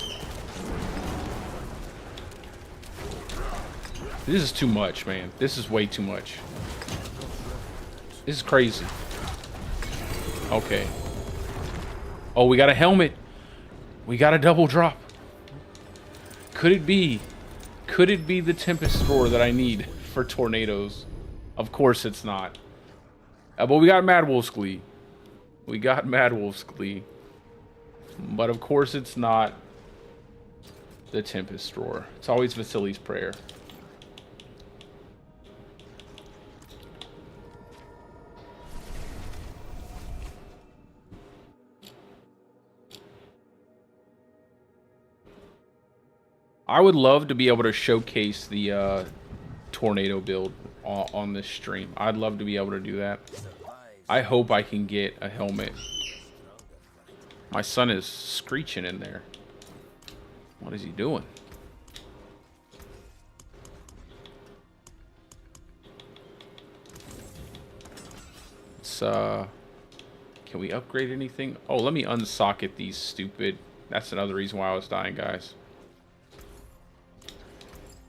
This is too much, man. This is way too much. This is crazy. Okay. Oh, we got a helmet. We got a double drop. Could it be? Could it be the Tempest roar that I need for tornadoes? Of course it's not. But we got Mad Wolf's Glee. We got Mad Wolf's Glee. But of course it's not the Tempest roar. It's always Vasily's prayer. I would love to be able to showcase the tornado build on this stream. I'd love to be able to do that. I hope I can get a helmet. My son is screeching in there. What is he doing? It's can we upgrade anything? Oh, let me unsocket these stupid. That's another reason why I was dying, guys.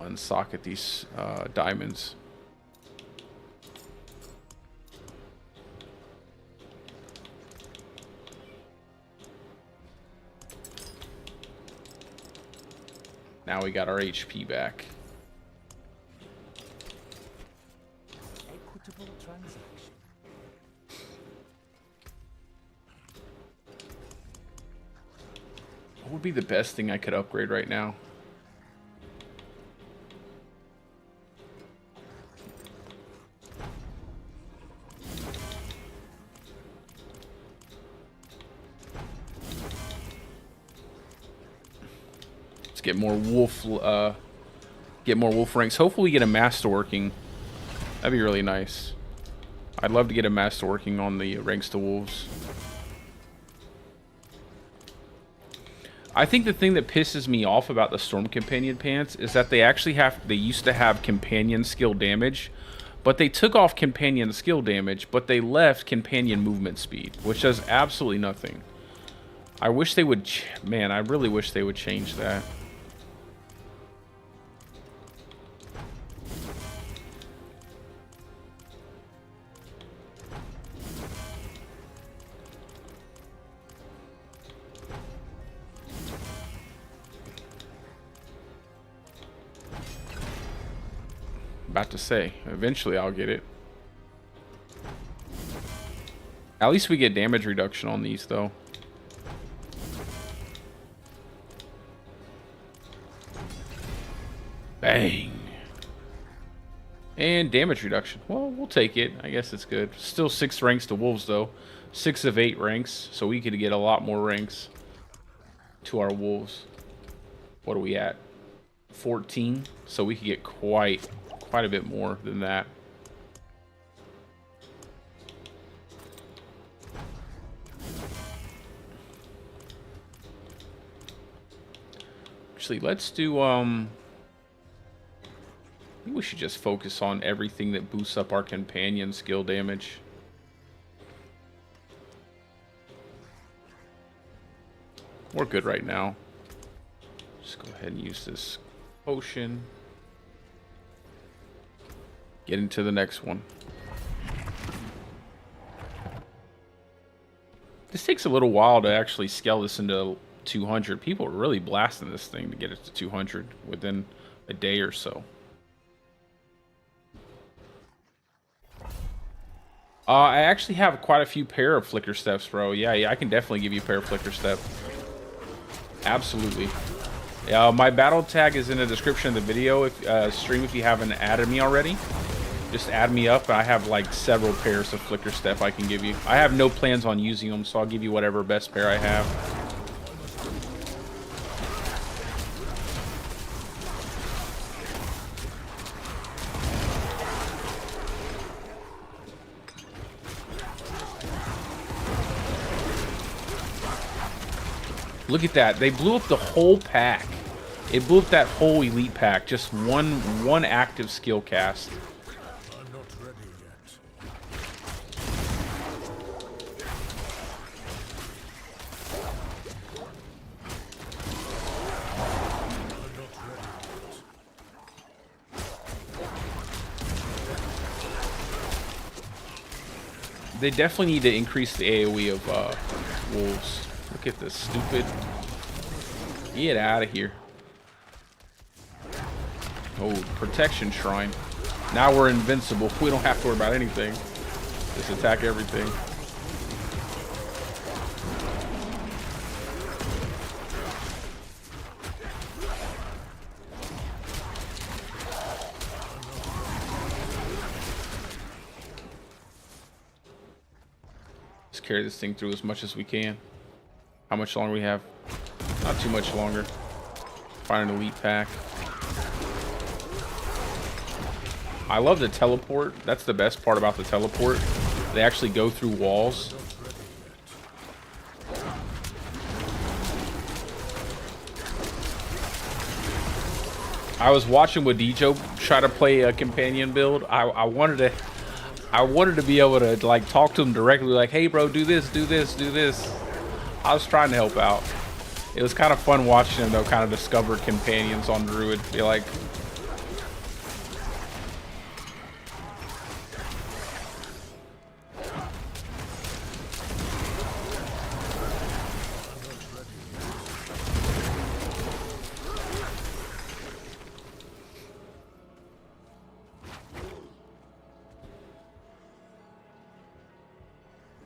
Unsocket these diamonds. Now we got our HP back. Equitable transaction. What would be the best thing I could upgrade right now? Get more wolf ranks. Hopefully we get a master working. That'd be really nice. I'd love to get a master working on the ranks to wolves. I think the thing that pisses me off about the Storm Companion pants is that they used to have companion skill damage, but they took off companion skill damage, but they left companion movement speed, which does absolutely nothing. I wish they would, man, I really wish they would change that. About to say, eventually I'll get it. At least we get damage reduction on these, though. Bang. And damage reduction. Well, we'll take it. I guess it's good. Still 6 ranks to wolves, though. 6 of 8 ranks, so we could get a lot more ranks to our wolves. What are we at? 14, so we could get quite a bit more than that. Actually, let's do, I think we should just focus on everything that boosts up our companion skill damage. We're good right now. Just go ahead and use this potion. Get into the next one. This takes a little while to actually scale this into 200. People are really blasting this thing to get it to 200 within a day or so. I actually have quite a few pair of Flicker Steps, bro. Yeah, I can definitely give you a pair of Flicker Step. Absolutely. My battle tag is in the description of the video. If stream, if you haven't added me already, just add me up. I have like several pairs of Flicker Step I can give you. I have no plans on using them, so I'll give you whatever best pair I have. Look at that. They blew up the whole pack. It blew up that whole elite pack. Just one active skill cast. I'm not ready yet. I'm not ready yet. They definitely need to increase the AoE of wolves. Look at this stupid. Get out of here. Oh, protection shrine. Now we're invincible. We don't have to worry about anything. Just attack everything. Let's carry this thing through as much as we can. How much longer we have? Not too much longer. Find an elite pack. I love the teleport. That's the best part about the teleport. They actually go through walls. I was watching Wadijo try to play a companion build. I wanted to be able to like talk to him directly, like, hey bro, do this, do this, do this. I was trying to help out. It was kind of fun watching him though, kind of discover companions on Druid. Be like,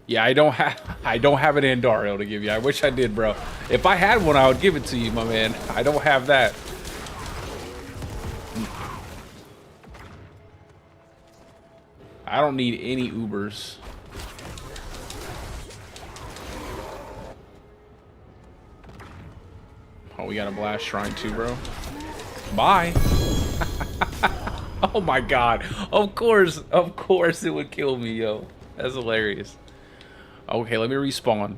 yeah, I don't have an Andario to give you. I wish I did, bro. If I had one, I would give it to you, my man. I don't have that. I don't need any Ubers. Oh, we got a blast shrine too, bro. Bye. Oh my god. Of course it would kill me, yo. That's hilarious. Okay, let me respawn.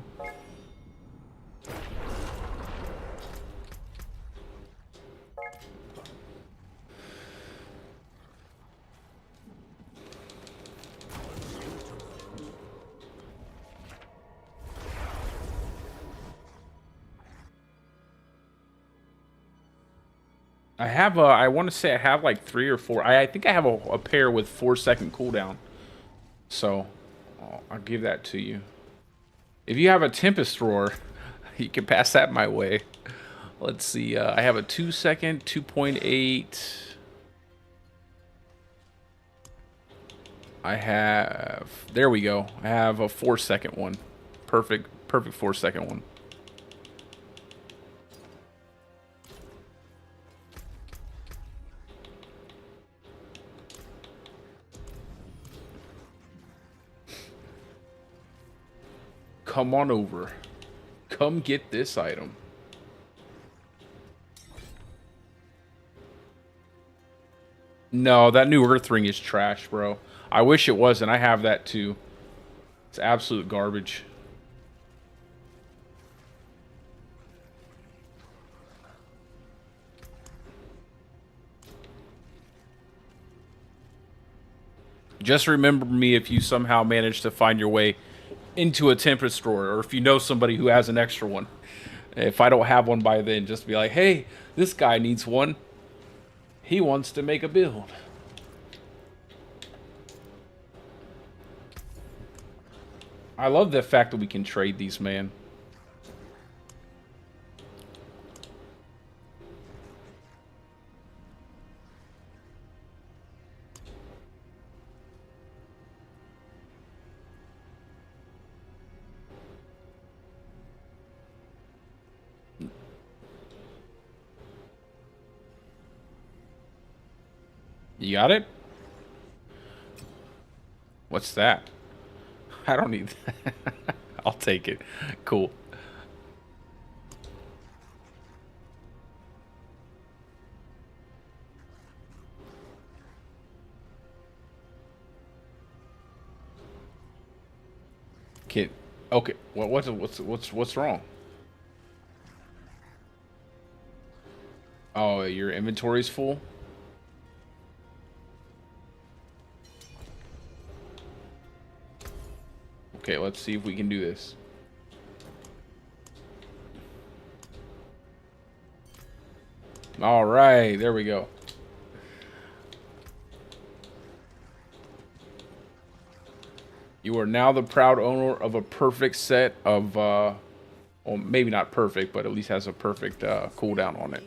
I have I want to say I have like 3 or 4. I think I have a pair with 4-second cooldown. So, I'll give that to you. If you have a Tempest Roar, you can pass that my way. Let's see. I have a 2-second, 2.8. I have... There we go. I have a 4-second one. Perfect 4-second one. Come on over. Come get this item. No, that new Earth Ring is trash, bro. I wish it wasn't. I have that too. It's absolute garbage. Just remember me if you somehow manage to find your way into a Tempest drawer, or if you know somebody who has an extra one. If I don't have one by then, just be like, hey, this guy needs one. He wants to make a build. I love the fact that we can trade these, man. You got it? What's that? I don't need that. I'll take it. Cool. Kid. Okay. What's wrong? Oh, your inventory's full? Okay, let's see if we can do this. All right, there we go. You are now the proud owner of a perfect set of, well, maybe not perfect, but at least has a perfect cooldown on it.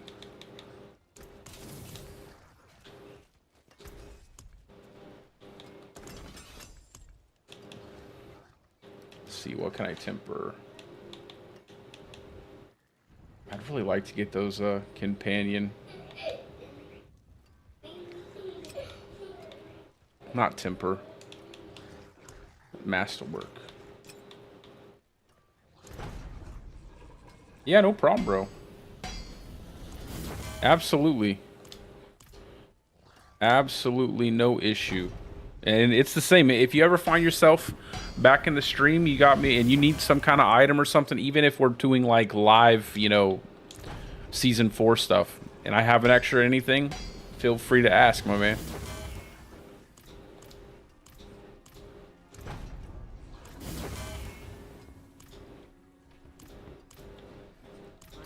See, what can I temper? I'd really like to get those companion. Not temper. Masterwork. Yeah, no problem, bro. Absolutely. Absolutely no issue. And it's the same. If you ever find yourself back in the stream, you got me, and you need some kind of item or something, even if we're doing like live, you know, season 4 stuff, and I have an extra anything, feel free to ask, my man.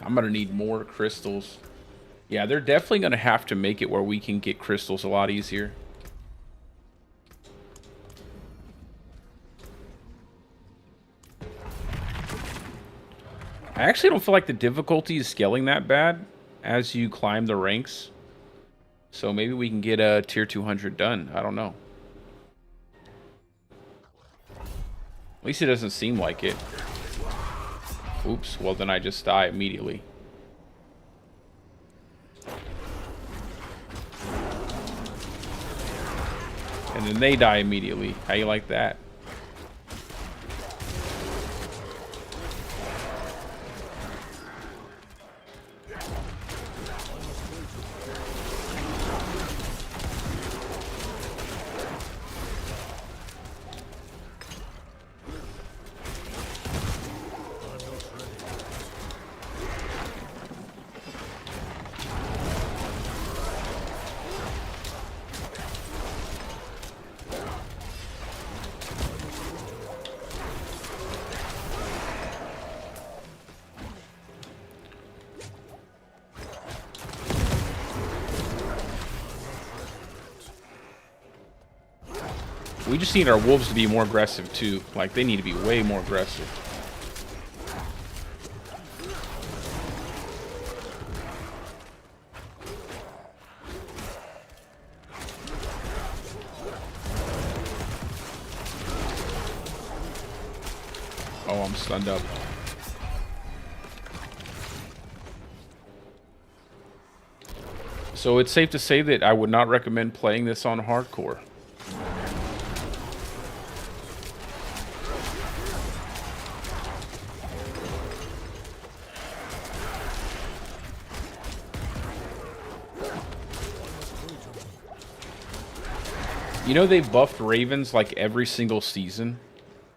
I'm gonna need more crystals. Yeah, they're definitely gonna have to make it where we can get crystals a lot easier. I actually don't feel like the difficulty is scaling that bad as you climb the ranks. So maybe we can get a tier 200 done. I don't know. At least it doesn't seem like it. Oops, well then I just die immediately. And then they die immediately. How you like that? We just need our wolves to be more aggressive too. Like, they need to be way more aggressive. Oh, I'm stunned up. So it's safe to say that I would not recommend playing this on hardcore. You know, they've buffed Ravens like every single season.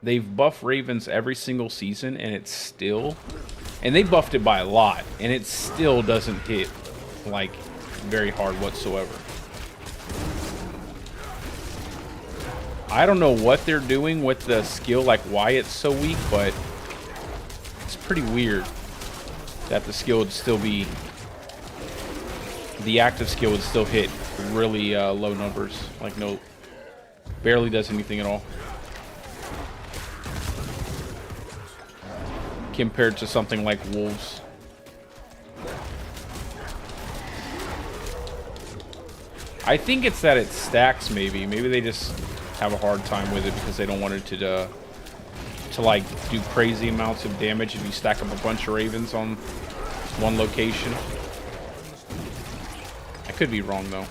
They've buffed Ravens every single season, and it's still... And they buffed it by a lot, and it still doesn't hit, like, very hard whatsoever. I don't know what they're doing with the skill, like why it's so weak, but it's pretty weird that the skill would still be, the active skill would still hit really low numbers. Like no, barely does anything at all. Compared to something like Wolves. I think it's that it stacks, maybe. Maybe they just have a hard time with it because they don't want it to like do crazy amounts of damage if you stack up a bunch of ravens on one location. I could be wrong though.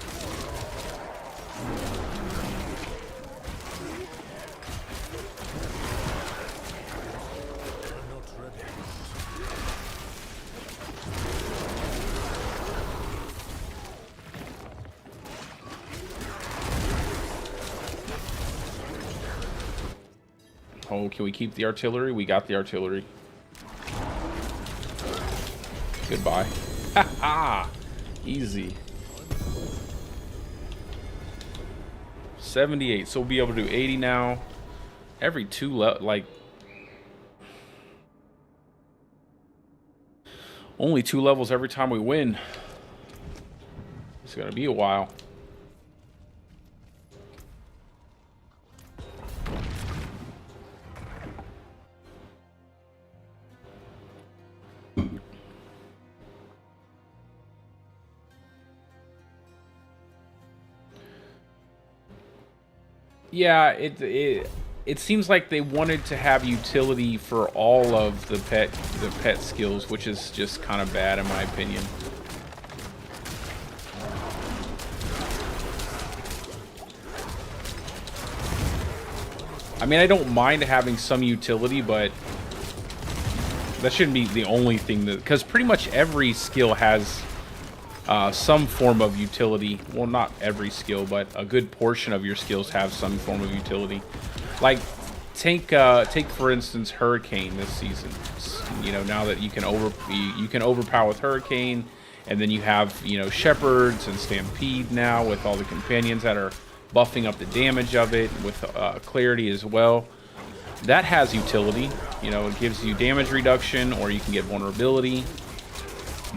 Oh, can we keep the artillery? We got the artillery. Goodbye. Ha! Easy. 78. So we'll be able to do 80 now. Every 2 like only 2 levels every time we win. It's gonna be a while. Yeah, it seems like they wanted to have utility for all of the pet skills, which is just kind of bad in my opinion. I mean, I don't mind having some utility, but that shouldn't be the only thing that, because pretty much every skill has some form of utility. Well, not every skill, but a good portion of your skills have some form of utility. Like, take for instance Hurricane this season. You know, now that you can overpower with Hurricane, and then you have, you know, Shepherds and Stampede now with all the companions that are buffing up the damage of it with Clarity as well. That has utility. You know, it gives you damage reduction, or you can get vulnerability.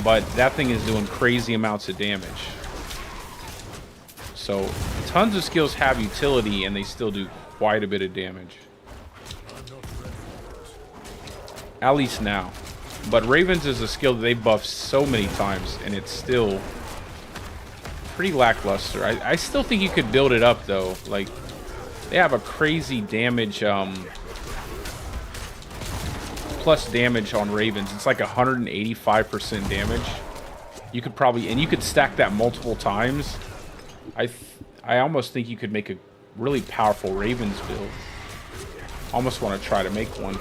But that thing is doing crazy amounts of damage. So tons of skills have utility, and they still do quite a bit of damage. At least now. But Ravens is a skill that they buff so many times, and it's still pretty lackluster. I still think you could build it up, though. Like, they have a crazy damage, plus damage on Ravens. It's like 185% damage. You could probably, and you could stack that multiple times. I almost think you could make a really powerful Ravens build. Almost want to try to make one.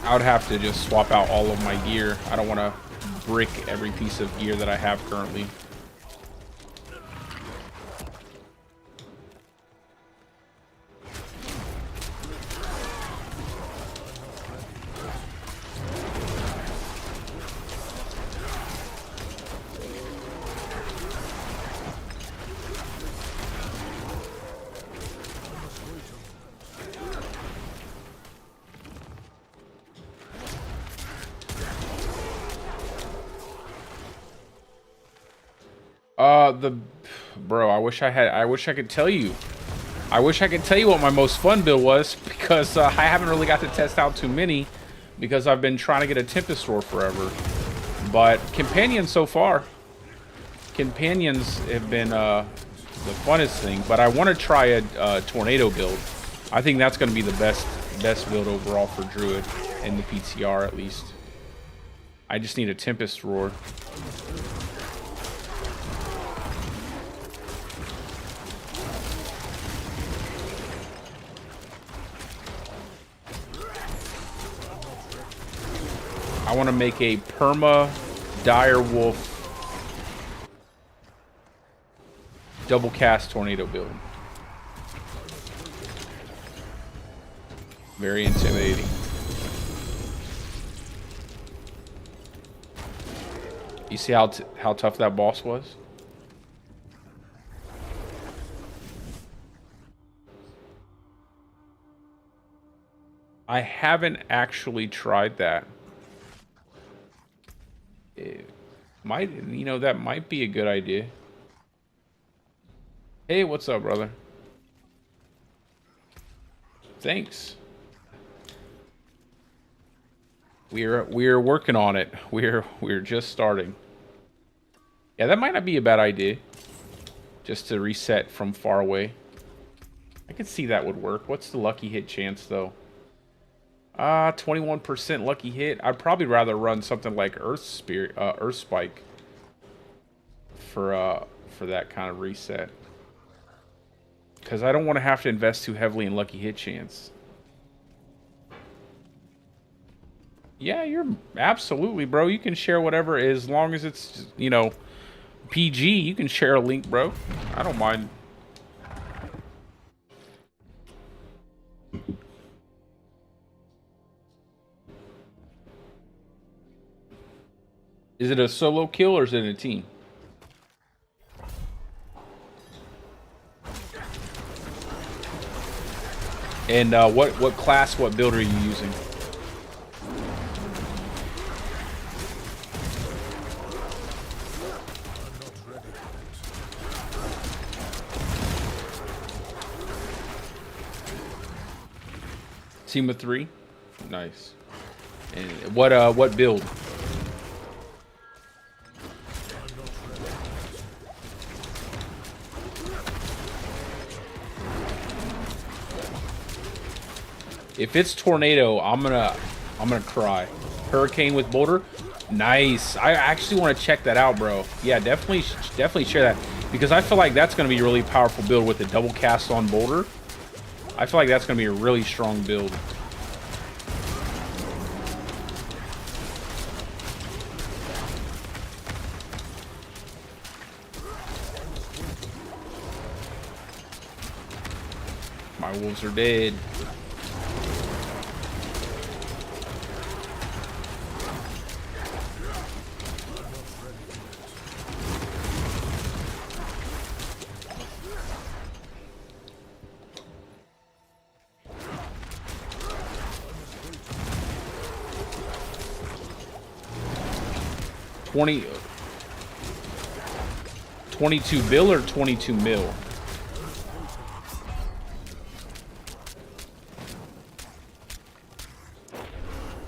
I would have to just swap out all of my gear. I don't want to brick every piece of gear that I have currently. Bro, I wish I could tell you. I wish I could tell you what my most fun build was, because I haven't really got to test out too many, because I've been trying to get a Tempest Roar forever. But companions so far, companions have been the funnest thing. But I want to try a tornado build. I think that's going to be the best build overall for Druid in the PTR at least. I just need a Tempest Roar. I want to make a perma dire wolf double cast tornado build. Very intimidating. You see how tough that boss was? I haven't actually tried that. It might, you know, that might be a good idea. Hey, what's up, brother? Thanks. We're working on it. We're just starting. Yeah, that might not be a bad idea. Just to reset from far away. I could see that would work. What's the lucky hit chance though? 21% lucky hit. I'd probably rather run something like Earth Spike for that kind of reset. Because I don't want to have to invest too heavily in lucky hit chance. Yeah, you're absolutely, bro. You can share whatever as long as it's, you know, PG. You can share a link, bro. I don't mind. Is it a solo kill or is it a team? And what class, what build are you using? Team of 3? Nice. And what build? If it's tornado, I'm gonna cry. Hurricane with boulder, nice. I actually want to check that out, bro. Yeah, definitely share that because I feel like that's gonna be a really powerful build with the double cast on boulder. I feel like that's gonna be a really strong build. My wolves are dead. $22 bill or 22 mil?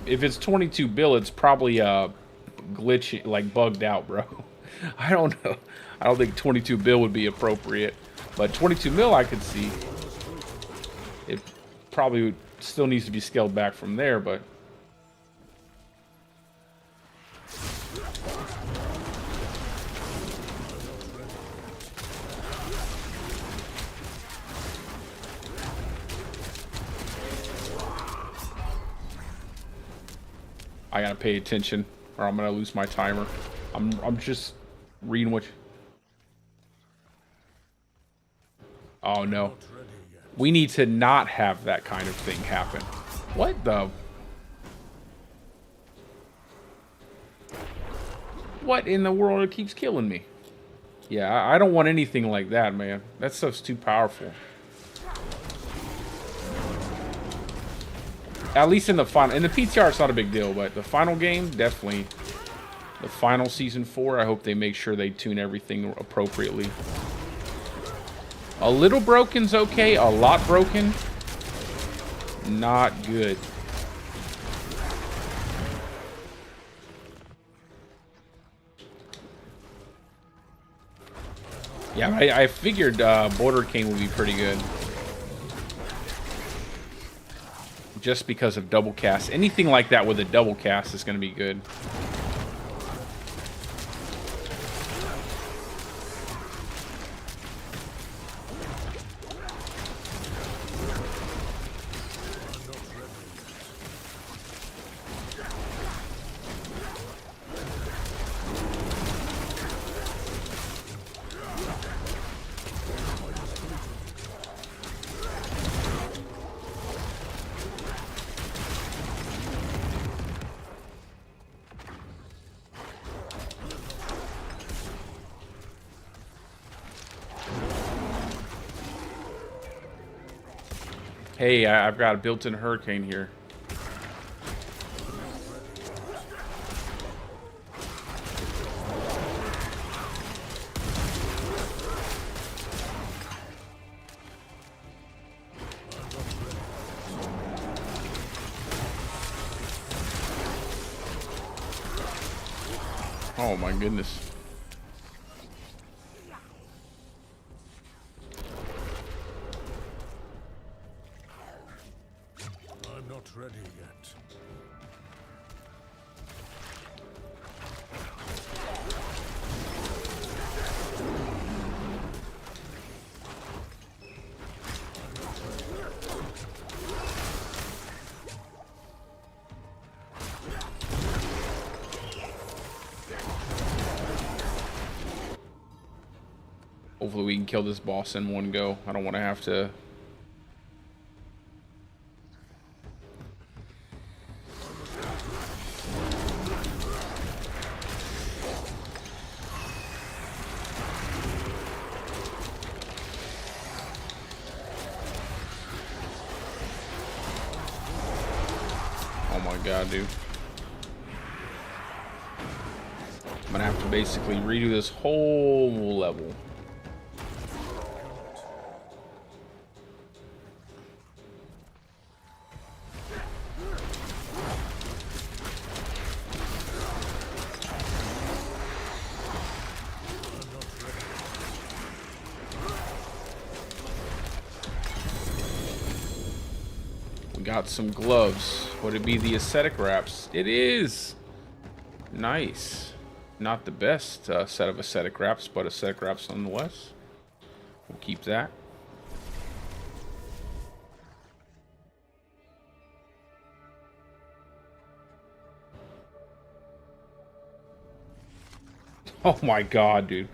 If it's 22 bill, it's probably glitchy, like bugged out, bro. I don't know. I don't think 22 bill would be appropriate, but 22 mil I could see. It probably still needs to be scaled back from there, but. I gotta pay attention, or I'm gonna lose my timer. I'm just reading what. Oh no, we need to not have that kind of thing happen. What the? What in the world? It keeps killing me. Yeah, I don't want anything like that, man. That stuff's too powerful. At least in the final, in the PTR, it's not a big deal, but the final game, definitely. The final season 4, I hope they make sure they tune everything appropriately. A little broken's okay. A lot broken, not good. Yeah, I figured Border King would be pretty good. Just because of double cast. Anything like that with a double cast is going to be good. Hey, I've got a built-in hurricane here. Oh my goodness. I'm not ready yet. Hopefully we can kill this boss in one go. I don't want to have to... Oh my god, dude. I'm gonna have to basically redo this whole level. We got some gloves. Would it be the ascetic wraps? It is! Nice. Not the best set of ascetic wraps, but ascetic wraps nonetheless. We'll keep that. Oh my god, dude.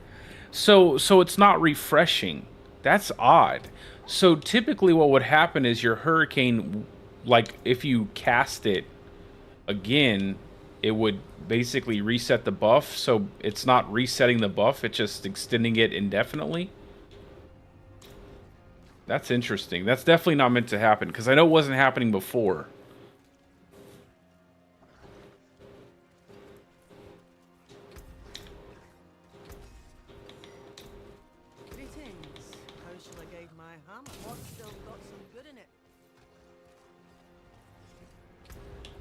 So it's not refreshing. That's odd. So typically what would happen is your hurricane, like if you cast it again, it would basically reset the buff. So it's not resetting the buff, it's just extending it indefinitely. That's interesting. That's definitely not meant to happen, because I know it wasn't happening before. Greetings. How shall I guide my hammer? What's still got some good in it?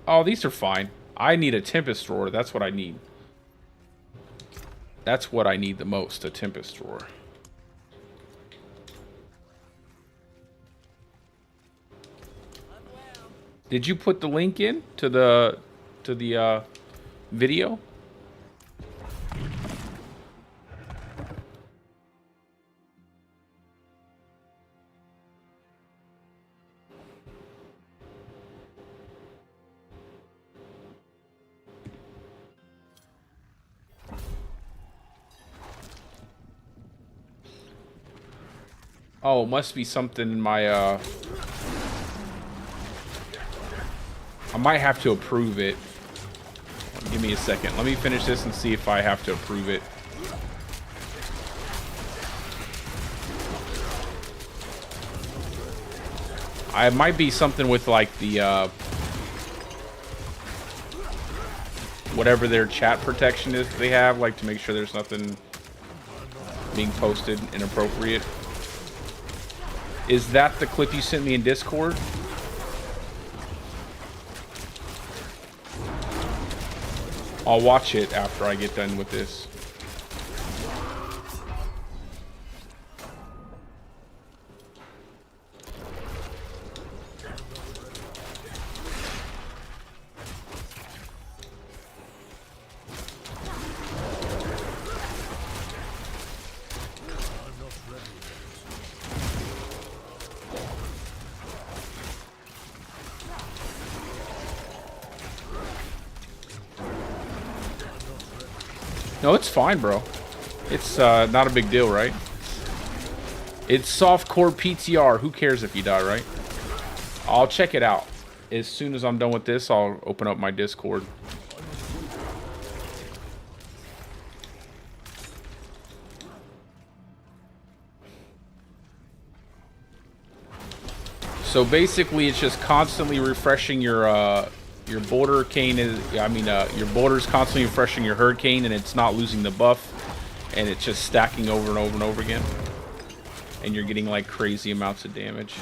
Oh, these are fine. I need a Tempest roar. That's what I need. That's what I need the most, a Tempest roar. Did you put the link in to the video? Oh, it must be something in my I might have to approve it. Give me a second. Let me finish this and see if I have to approve it. I might be something with like the whatever their chat protection is that they have, like to make sure there's nothing being posted inappropriate. Is that the clip you sent me in Discord? I'll watch it after I get done with this. No, it's fine, bro. It's not a big deal, right? It's softcore PTR. Who cares if you die, right? I'll check it out. As soon as I'm done with this, I'll open up my Discord. So basically, it's just constantly refreshing your border cane is. I mean, your border's constantly refreshing your hurricane, and it's not losing the buff, and it's just stacking over and over and over again, and you're getting like crazy amounts of damage.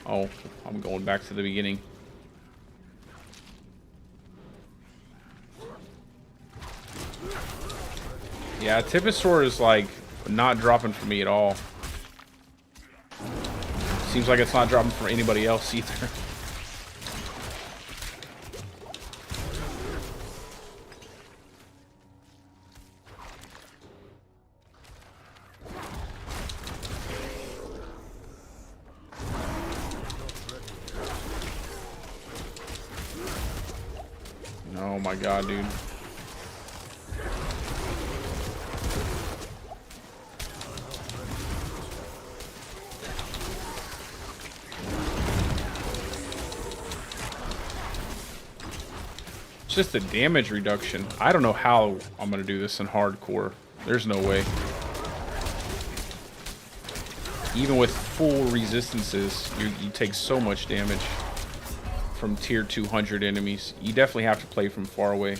Oh, I'm going back to the beginning. Yeah, Tempest is like not dropping for me at all. Seems like it's not dropping for anybody else either. Oh my god, dude. It's just the damage reduction. I don't know how I'm gonna do this in hardcore. There's no way. Even with full resistances, you take so much damage from tier 200 enemies. You definitely have to play from far away.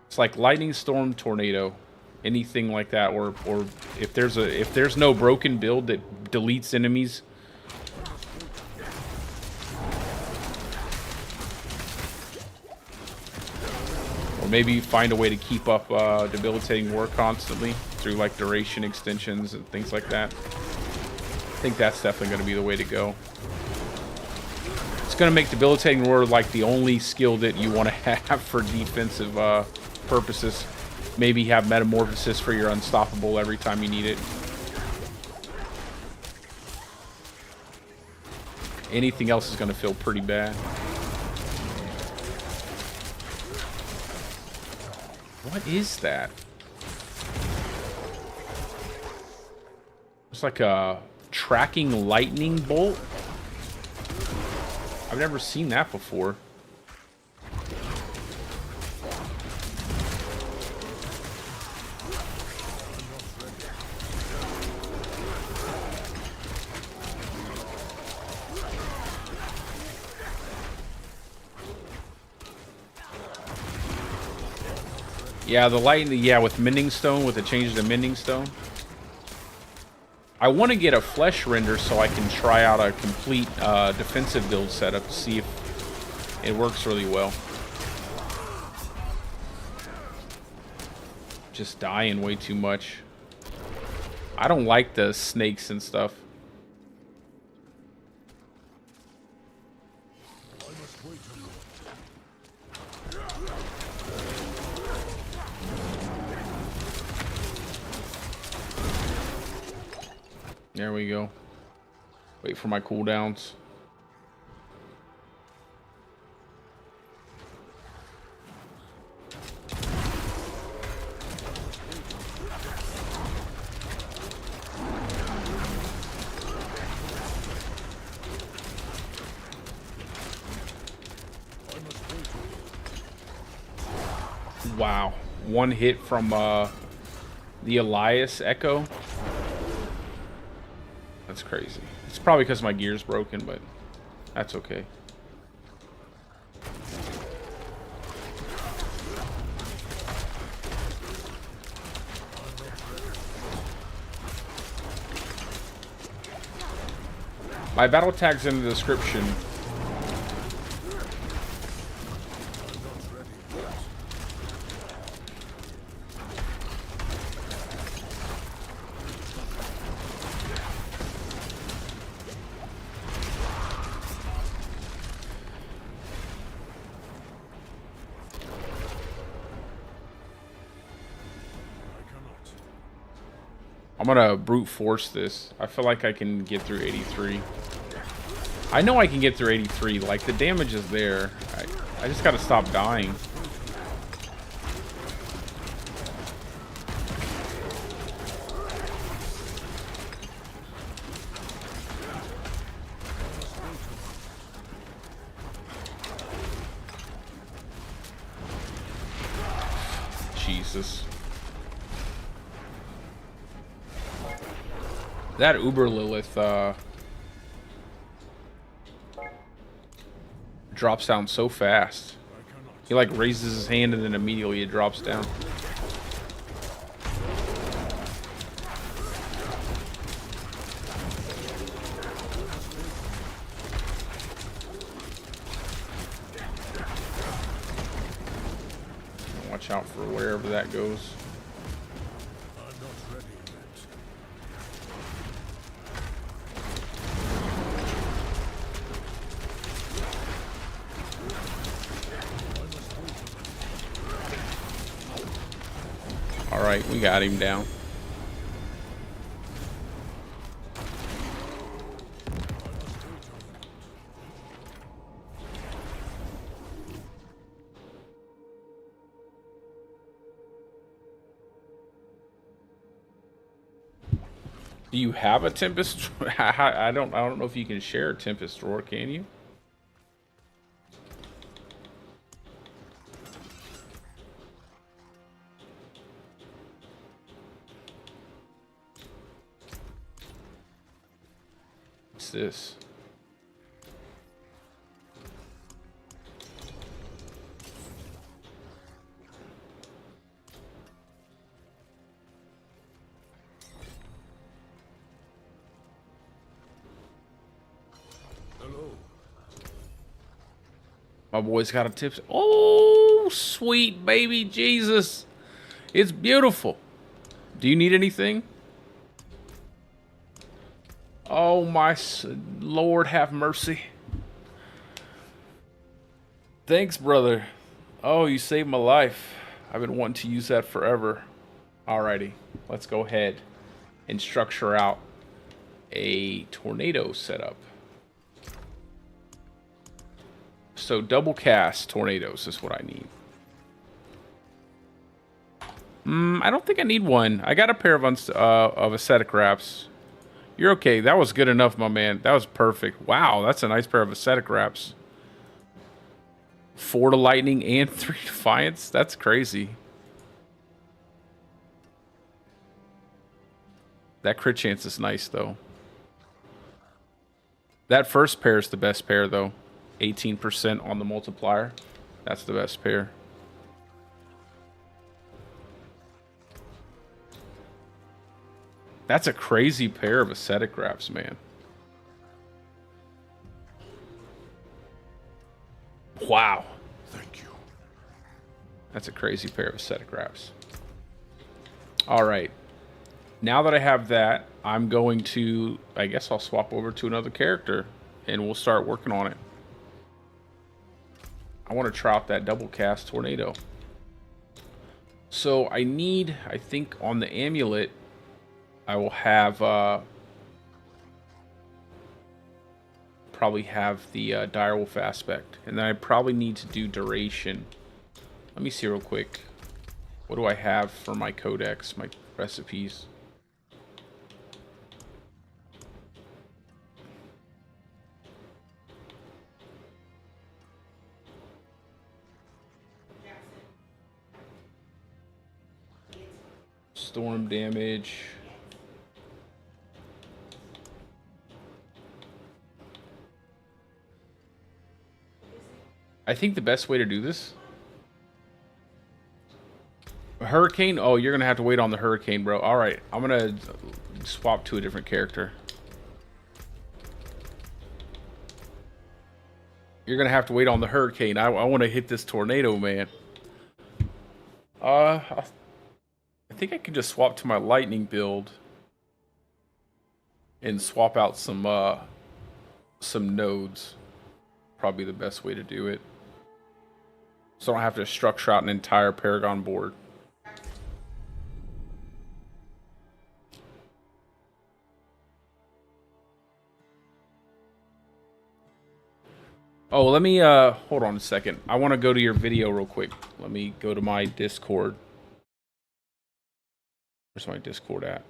It's like lightning storm, tornado, anything like that, or if there's no broken build that deletes enemies. Or maybe find a way to keep up debilitating war constantly through like duration extensions and things like that. I think that's definitely going to be the way to go. It's going to make debilitating war like the only skill that you want to have for defensive purposes. Maybe have metamorphosis for your unstoppable every time you need it. Anything else is going to feel pretty bad. What is that? It's like a tracking lightning bolt. I've never seen that before. Yeah, the lightning, yeah, with Mending Stone, with the change to Mending Stone. I want to get a flesh render so I can try out a complete defensive build setup to see if it works really well. Just dying way too much. I don't like the snakes and stuff. There we go. Wait for my cooldowns. Wow. One hit from the Elias Echo. That's crazy. It's probably because my gear's broken, but that's okay. My battle tag's in the description. I'm gonna brute force this. I feel like I can get through 83. I know I can get through 83. Like, the damage is there. I just gotta stop dying. Jesus. That Uber Lilith drops down so fast. He like raises his hand and then immediately it drops down. Watch out for wherever that goes. I'm not ready yet. All right, we got him down. Do you have a Tempest? I don't know if you can share a Tempest drawer, can you? What's this? Hello. My boy's got a tip. Oh, sweet baby Jesus. It's beautiful. Do you need anything? Oh, my Lord, have mercy. Thanks, brother. Oh, you saved my life. I've been wanting to use that forever. Alrighty, let's go ahead and structure out a tornado setup. So double cast tornadoes is what I need. I don't think I need one. I got a pair of ascetic wraps. You're okay. That was good enough, my man. That was perfect. Wow, that's a nice pair of ascetic wraps. 4 to lightning and 3 defiance. That's crazy. That crit chance is nice, though. That first pair is the best pair, though. 18% on the multiplier. That's the best pair. That's a crazy pair of ascetic wraps, man. Wow. Thank you. That's a crazy pair of ascetic wraps. All right. Now that I have that, I'm going to, I guess I'll swap over to another character and we'll start working on it. I want to try out that double cast tornado. So I need, I think on the amulet, I will have, probably have the direwolf aspect. And then I probably need to do duration. Let me see real quick. What do I have for my codex, my recipes? Storm damage. I think the best way to do this. A hurricane? Oh, you're gonna have to wait on the hurricane, bro. All right, I'm gonna swap to a different character. You're gonna have to wait on the hurricane. I want to hit this tornado, man. I think I can just swap to my lightning build and swap out some nodes. Probably the best way to do it. So I don't have to structure out an entire Paragon board. Oh, let me, hold on a second. I want to go to your video real quick. Let me go to my Discord. Where's my Discord at?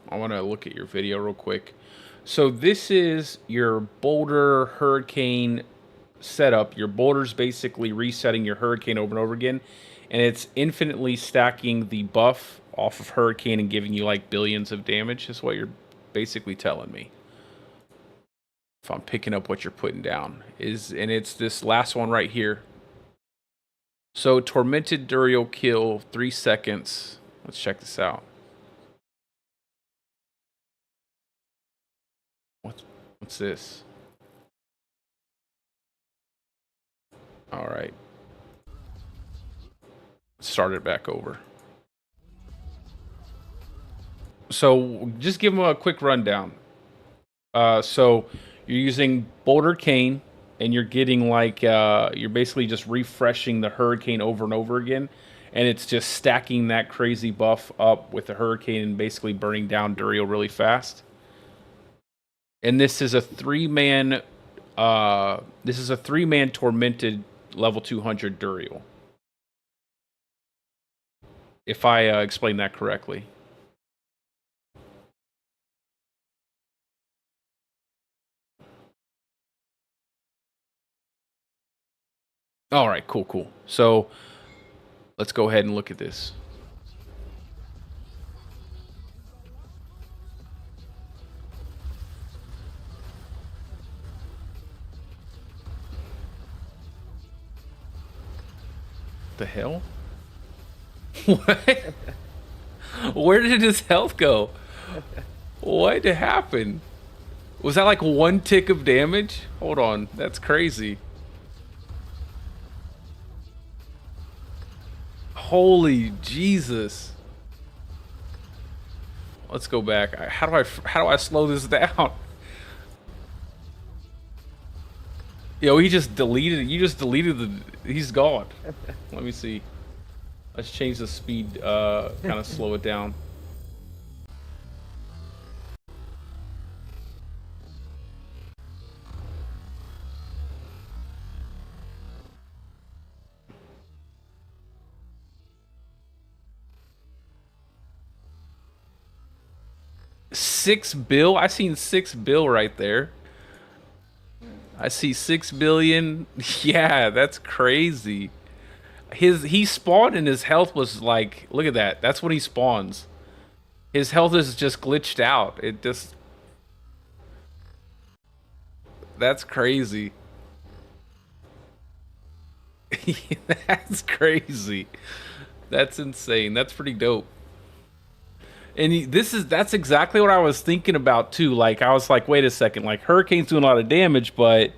I want to look at your video real quick. So this is your boulder hurricane setup. Your boulder's basically resetting your hurricane over and over again, and it's infinitely stacking the buff off of hurricane and giving you like billions of damage. Is what you're basically telling me. If I'm picking up what you're putting down, and it's this last one right here. So tormented Duriel kill 3 seconds. Let's check this out. What's this? All right. Start it back over. So just give them a quick rundown. So you're using Boulder Cane, and you're getting like you're basically just refreshing the Hurricane over and over again, and it's just stacking that crazy buff up with the Hurricane and basically burning down Duriel really fast. And this is a three-man tormented level 200 Duriel. If I explain that correctly. All right, cool. So let's go ahead and look at this. The hell? What? Where did his health go? What happened? Was that like 1 tick of damage? Hold on, that's crazy. Holy Jesus. Let's go back. How do I slow this down? Yo, he just deleted it. You just deleted the... He's gone. Let me see. Let's change the speed, kind of slow it down. $6 billion? I seen $6 billion right there. I see 6 billion. Yeah, that's crazy. He spawned and his health was like, look at that. That's when he spawns. His health is just glitched out. It just, that's crazy. That's crazy. That's insane. That's pretty dope. And that's exactly what I was thinking about too. Like I was like, wait a second, like Hurricane's doing a lot of damage, but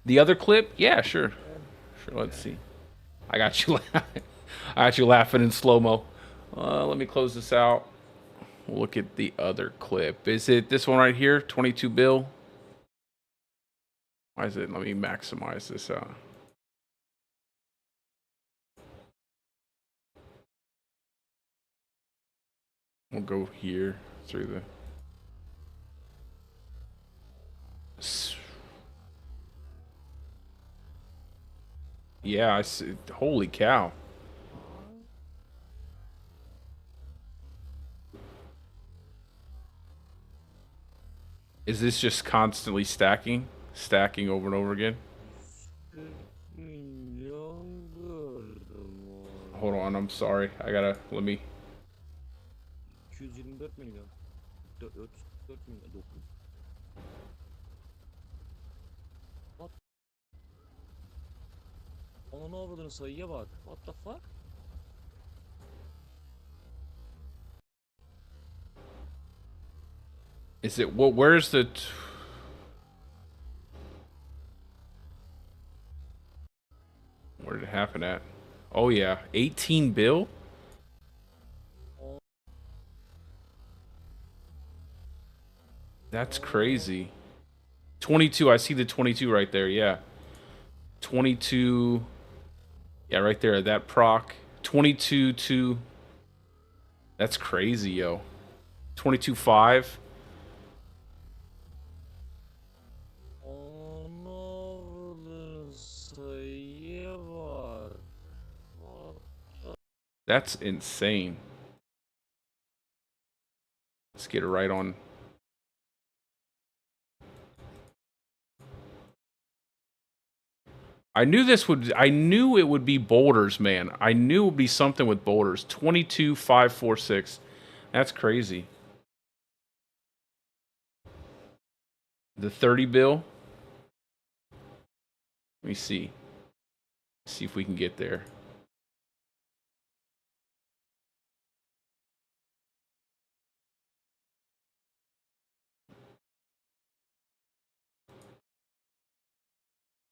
the other clip, yeah, sure. Let's see. I got you. I got you laughing in slow mo. Let me close this out. We'll look at the other clip. Is it this one right here? 22 bill. Why is it? Let me maximize this out. We'll go here through the. Yeah, I see. Holy cow. Is this just constantly stacking? Stacking over and over again? Hold on, I'm sorry. Let me. 224 milyon. 404 milyon. 9. What? Ananı avradını sayıya bak. What the fuck? Is it what? Where's the? Where did it happen at? Oh yeah, 18 bill. That's crazy. 22. I see the 22 right there. Yeah, 22. Yeah, right there. That proc. 22 2. That's crazy, yo. 22 5. Ananı avradını sayıya bak. That's insane. Let's get it right on I knew this would. I knew it would be boulders, man. I knew it would be something with boulders. 22,546. That's crazy. The 30 bill. Let me see. See if we can get there.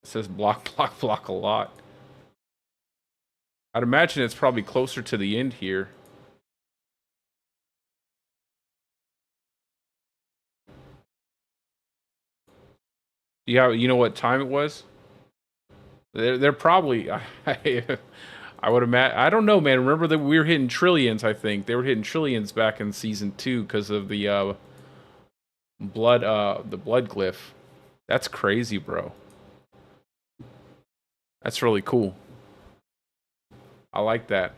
It says block, block, block a lot. I'd imagine it's probably closer to the end here. Yeah, you know what time it was? They're probably. I would imagine. I don't know, man. Remember that we were hitting trillions. I think they were hitting trillions back in season 2 because of the blood glyph. That's crazy, bro. That's really cool. I like that.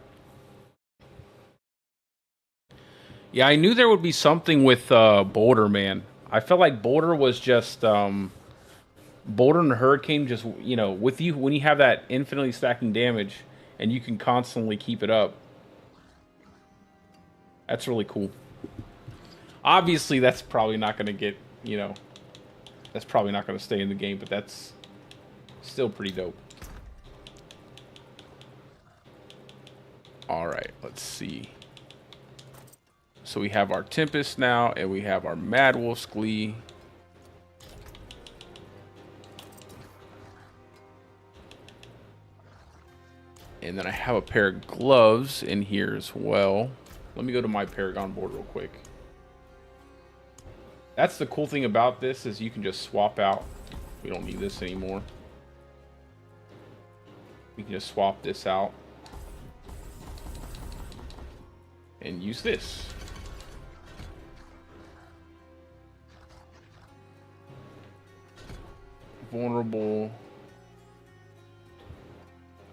Yeah, I knew there would be something with Boulder, man. I felt like Boulder was just Boulder and Hurricane just, you know, with you when you have that infinitely stacking damage and you can constantly keep it up. That's really cool. Obviously, that's probably not going to get, you know, that's probably not going to stay in the game, but that's still pretty dope. All right, let's see. So we have our Tempest now, and we have our Mad Wolf's Glee. And then I have a pair of gloves in here as well. Let me go to my Paragon board real quick. That's the cool thing about this is you can just swap out. We don't need this anymore. We can just swap this out. And use this. Vulnerable.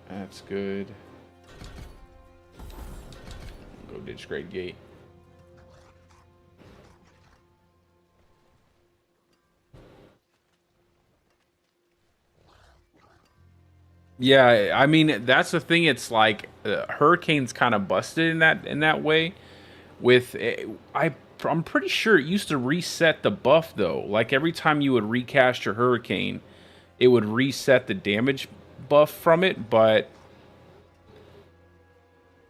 That's good. Go ditch grade gate. Yeah, I mean that's the thing. It's like Hurricane's kind of busted in that way. With I'm pretty sure it used to reset the buff though. Like every time you would recast your Hurricane, it would reset the damage buff from it. But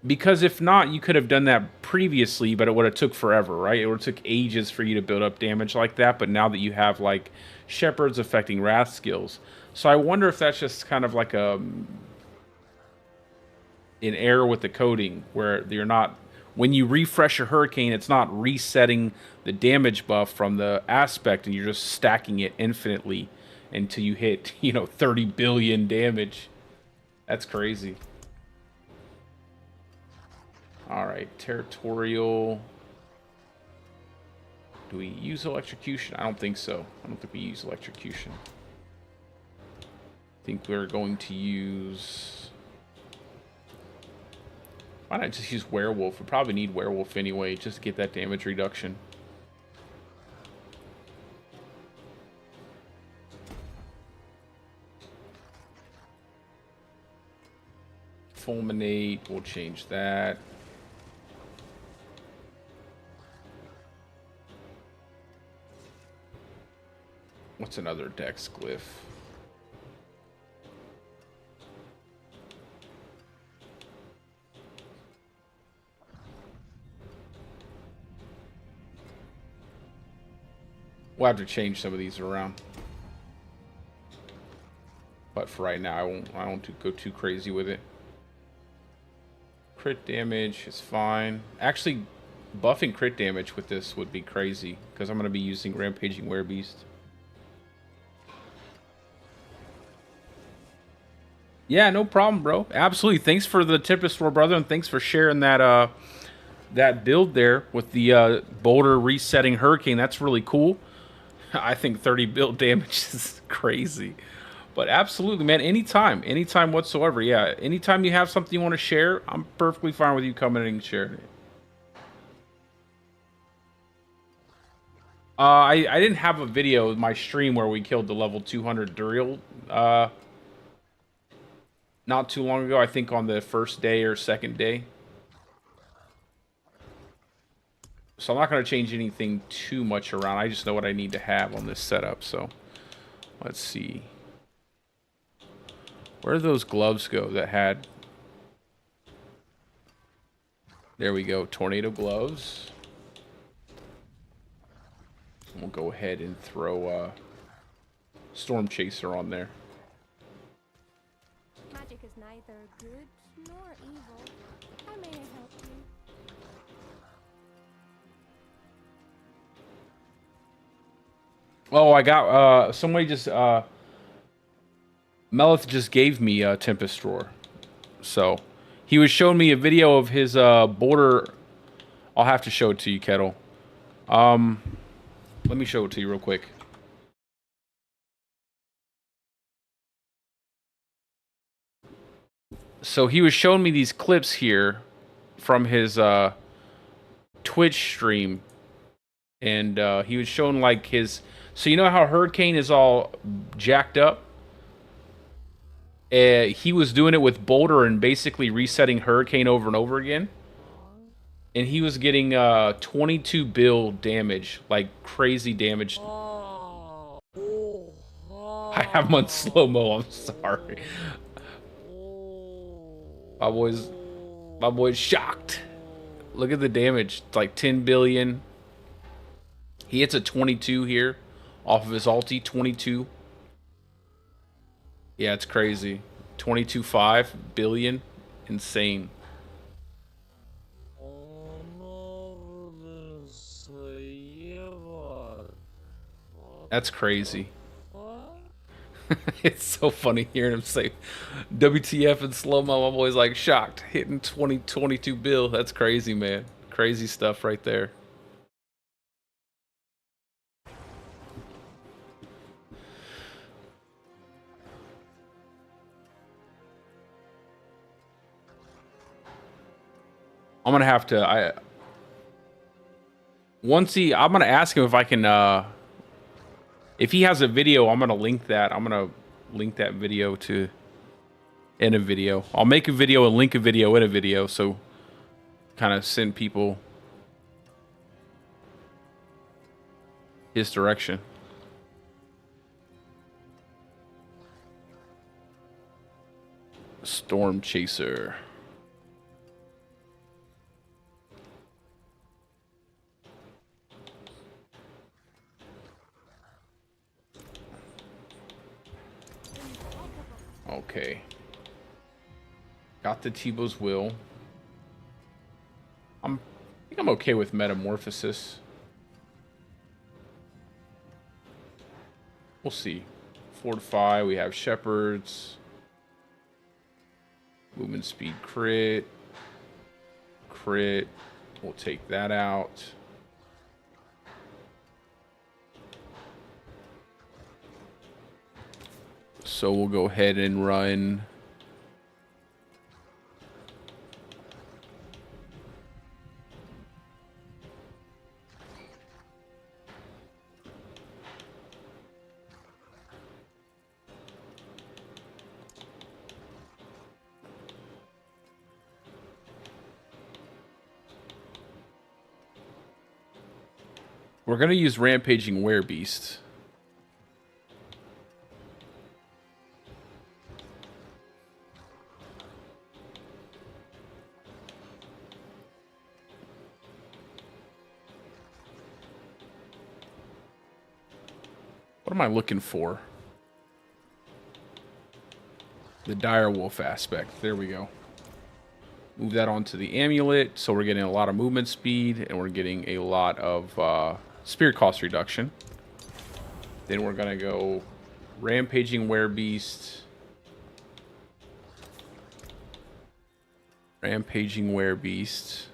because if not, you could have done that previously, but it would have took forever, right? It would have took ages for you to build up damage like that. But now that you have like Shepherd's affecting Wrath skills. So I wonder if that's just kind of like an error with the coding where you're not, when you refresh your Hurricane, it's not resetting the damage buff from the aspect and you're just stacking it infinitely until you hit, you know, 30 billion damage. That's crazy. All right, territorial. Do we use electrocution? I don't think so. I don't think we use electrocution. I think we're going to use... Why not just use werewolf? We probably need werewolf anyway, just to get that damage reduction. Fulminate, we'll change that. What's another dex glyph? We'll have to change some of these around. But for right now, I won't go too crazy with it. Crit damage is fine. Actually, buffing crit damage with this would be crazy because I'm going to be using Rampaging Werebeast. Yeah, no problem, bro. Absolutely. Thanks for the Tempest War, brother, and thanks for sharing that that build there with the Boulder resetting Hurricane. That's really cool. I think 30 build damage is crazy. But absolutely, man, anytime whatsoever. Yeah, anytime you have something you want to share, I'm perfectly fine with you coming in and sharing it. I didn't have a video of my stream where we killed the level 200 Duriel not too long ago. I think on the first day or second day. So I'm not going to change anything too much around. I just know what I need to have on this setup. So let's see. Where did those gloves go that had... There we go. Tornado gloves. And we'll go ahead and throw Storm Chaser on there. Magic is neither good nor evil. How may I help you? Oh, I got somebody just Melith just gave me a Tempest drawer. So he was showing me a video of his border. I'll have to show it to you, Kettle. Let me show it to you real quick. So he was showing me these clips here from his Twitch stream, and he was showing like his. So you know how Hurricane is all jacked up? He was doing it with Boulder and basically resetting Hurricane over and over again. And he was getting 22 bill damage, like crazy damage. I have him on slow-mo, I'm sorry. My boy's shocked. Look at the damage. It's like 10 billion. He hits a 22 here off of his ulti, 22. Yeah, it's crazy. 22.5 billion. Insane. That's crazy. It's so funny hearing him say WTF in slow-mo. I'm always like shocked. Hitting 22 bill. That's crazy, man. Crazy stuff right there. I'm gonna have to. I'm gonna ask him if I can. If he has a video, I'm gonna link that. I'm gonna link that video to in a video. I'll make a video and link a video in a video, so kind of send people his direction. Storm Chaser. Okay. Got the Tebow's Will. I think I'm okay with Metamorphosis. We'll see. Fortify, we have Shepherds. Movement speed crit. Crit. We'll take that out. So we'll go ahead and run we're gonna use Rampaging Werebeast. What am I looking for? The Dire Wolf aspect. There we go. Move that onto the amulet. So we're getting a lot of movement speed and we're getting a lot of spirit cost reduction. Then we're going to go Rampaging Werebeast. Rampaging Werebeast.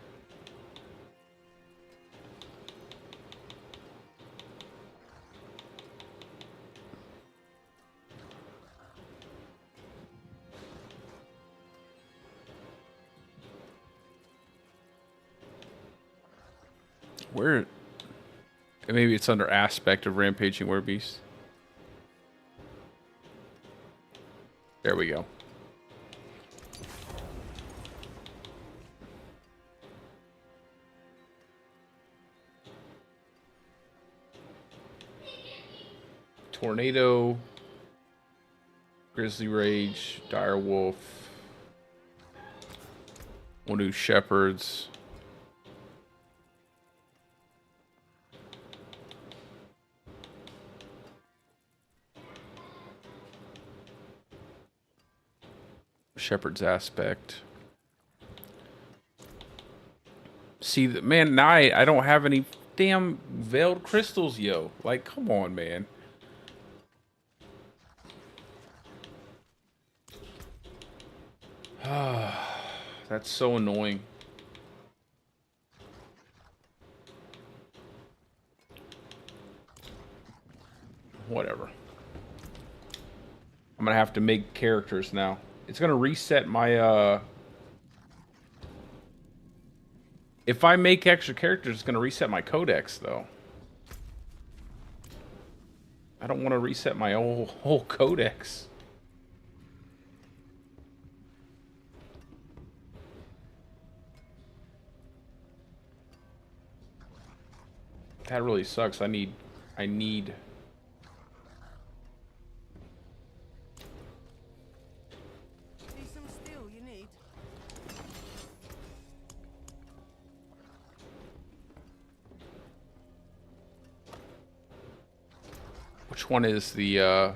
Where? Maybe it's under aspect of Rampaging Werebeast. There we go. Tornado, Grizzly Rage, Dire Wolf. We'll do Shepherds. Shepherd's Aspect. See, man, now I don't have any damn veiled crystals, yo. Like, come on, man. That's so annoying. Whatever. I'm gonna have to make characters now. It's gonna reset my, if I make extra characters, it's gonna reset my codex, though. I don't want to reset my whole codex. That really sucks. I need... See some steel you need. Which one is the,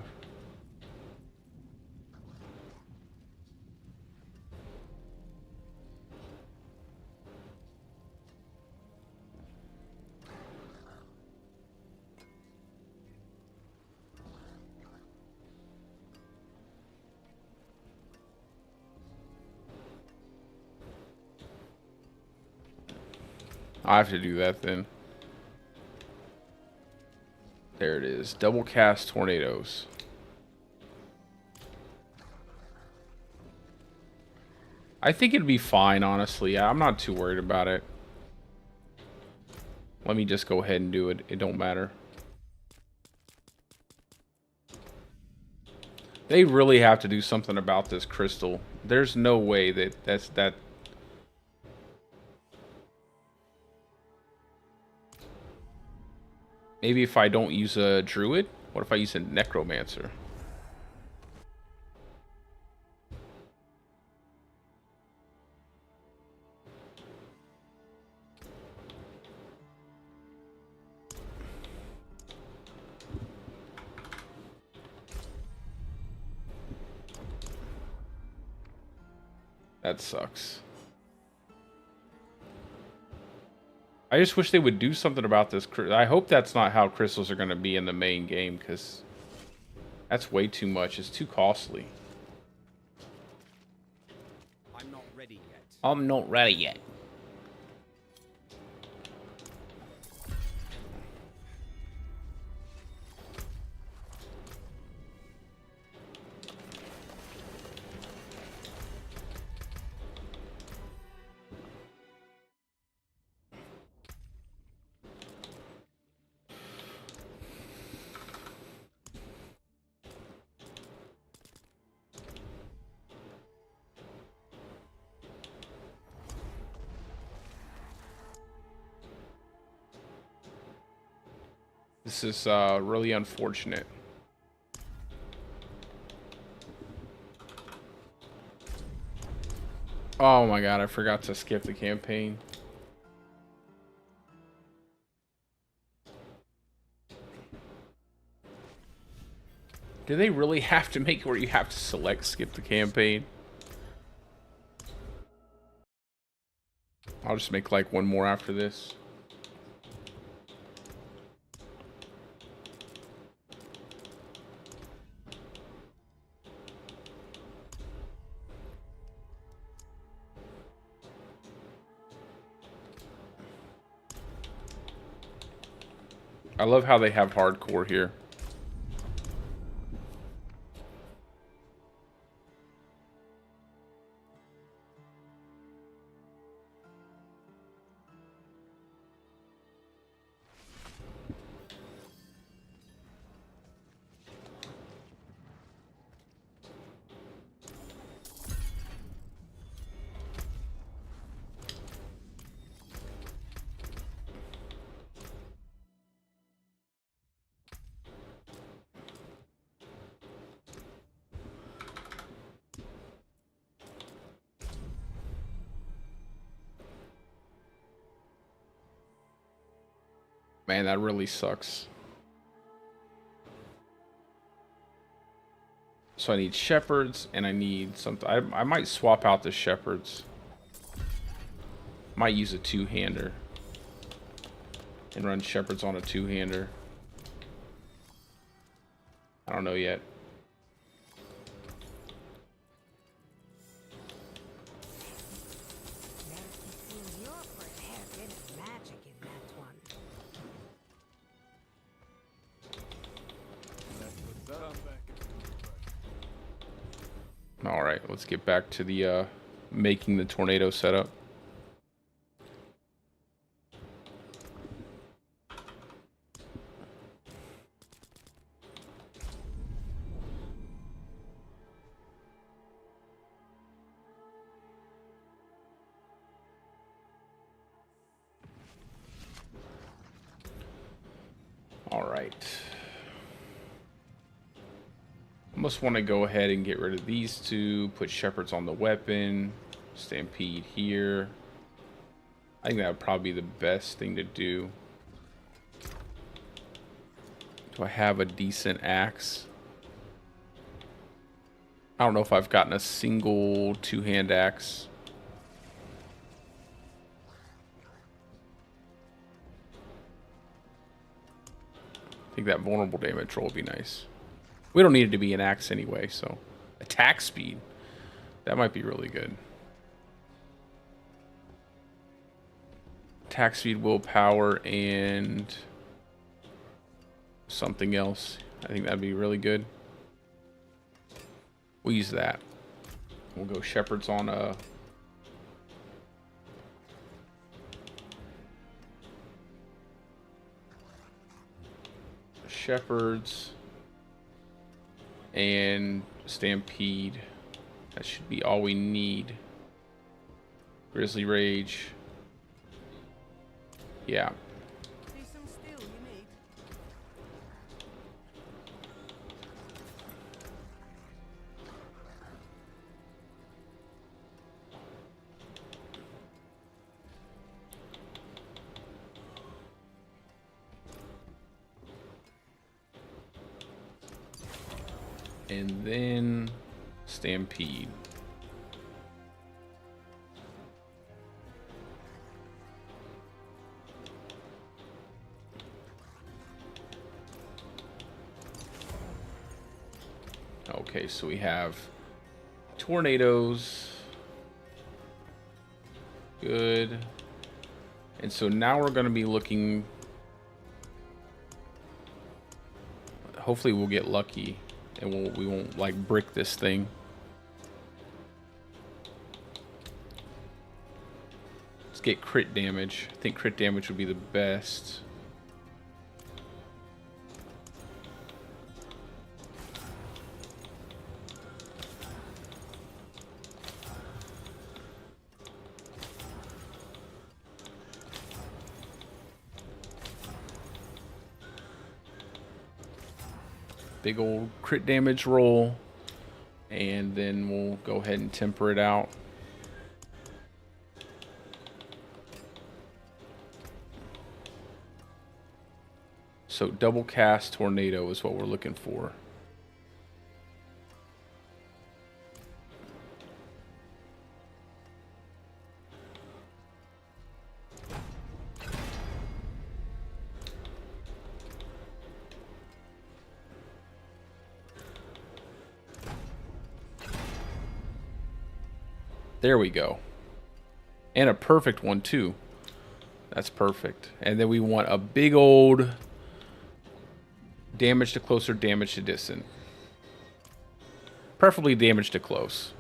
I have to do that then. There it is. Double cast tornadoes. I think it'd be fine, honestly. I'm not too worried about it. Let me just go ahead and do it. It don't matter. They really have to do something about this crystal. There's no way that maybe if I don't use a druid? What if I use a necromancer? That sucks. I just wish they would do something about this. I hope that's not how crystals are going to be in the main game, because that's way too much. It's too costly. I'm not ready yet. I'm not ready yet. This is really unfortunate. Oh my god, I forgot to skip the campaign. Do they really have to make it where you have to select skip the campaign? I'll just make like one more after this. I love how they have hardcore here. Man, that really sucks. So I need shepherds, and I need something. I might swap out the shepherds. Might use a two-hander. And run shepherds on a two-hander. I don't know yet. You're for a hair bit of magic in that one. All right, let's get back to the making the tornado setup. All right. Almost want to go ahead and get rid of these two, put shepherds on the weapon, stampede here. I think that would probably be the best thing to do. Do I have a decent axe? I don't know if I've gotten a single two-hand axe. I think that vulnerable damage roll would be nice. We don't need it to be an axe anyway, so attack speed. That might be really good. Attack speed, willpower, and something else. I think that'd be really good. We'll use that. We'll go shepherds on a shepherds and stampede. That should be all we need. Grizzly rage. Yeah. See some steel you need. And then stampede. Okay, so we have tornadoes. Good. And so now we're going to be looking. Hopefully we'll get lucky and we won't like brick this thing. Let's get crit damage. I think crit damage would be the best. Big old crit damage roll, and then we'll go ahead and temper it out. So double cast tornado is what we're looking for. There we go. And a perfect one too. That's perfect. And then we want a big old damage to close or damage to distant. Preferably damage to close.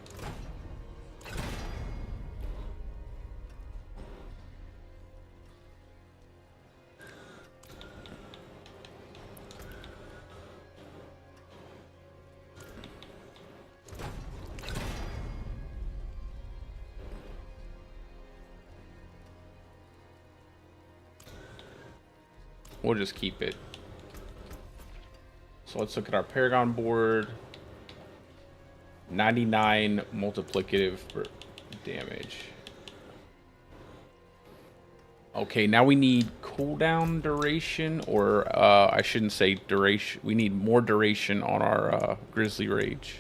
We'll just keep it. So let's look at our Paragon board. 99 multiplicative for damage. Okay, now we need cooldown duration, or I shouldn't say duration. We need more duration on our Grizzly Rage.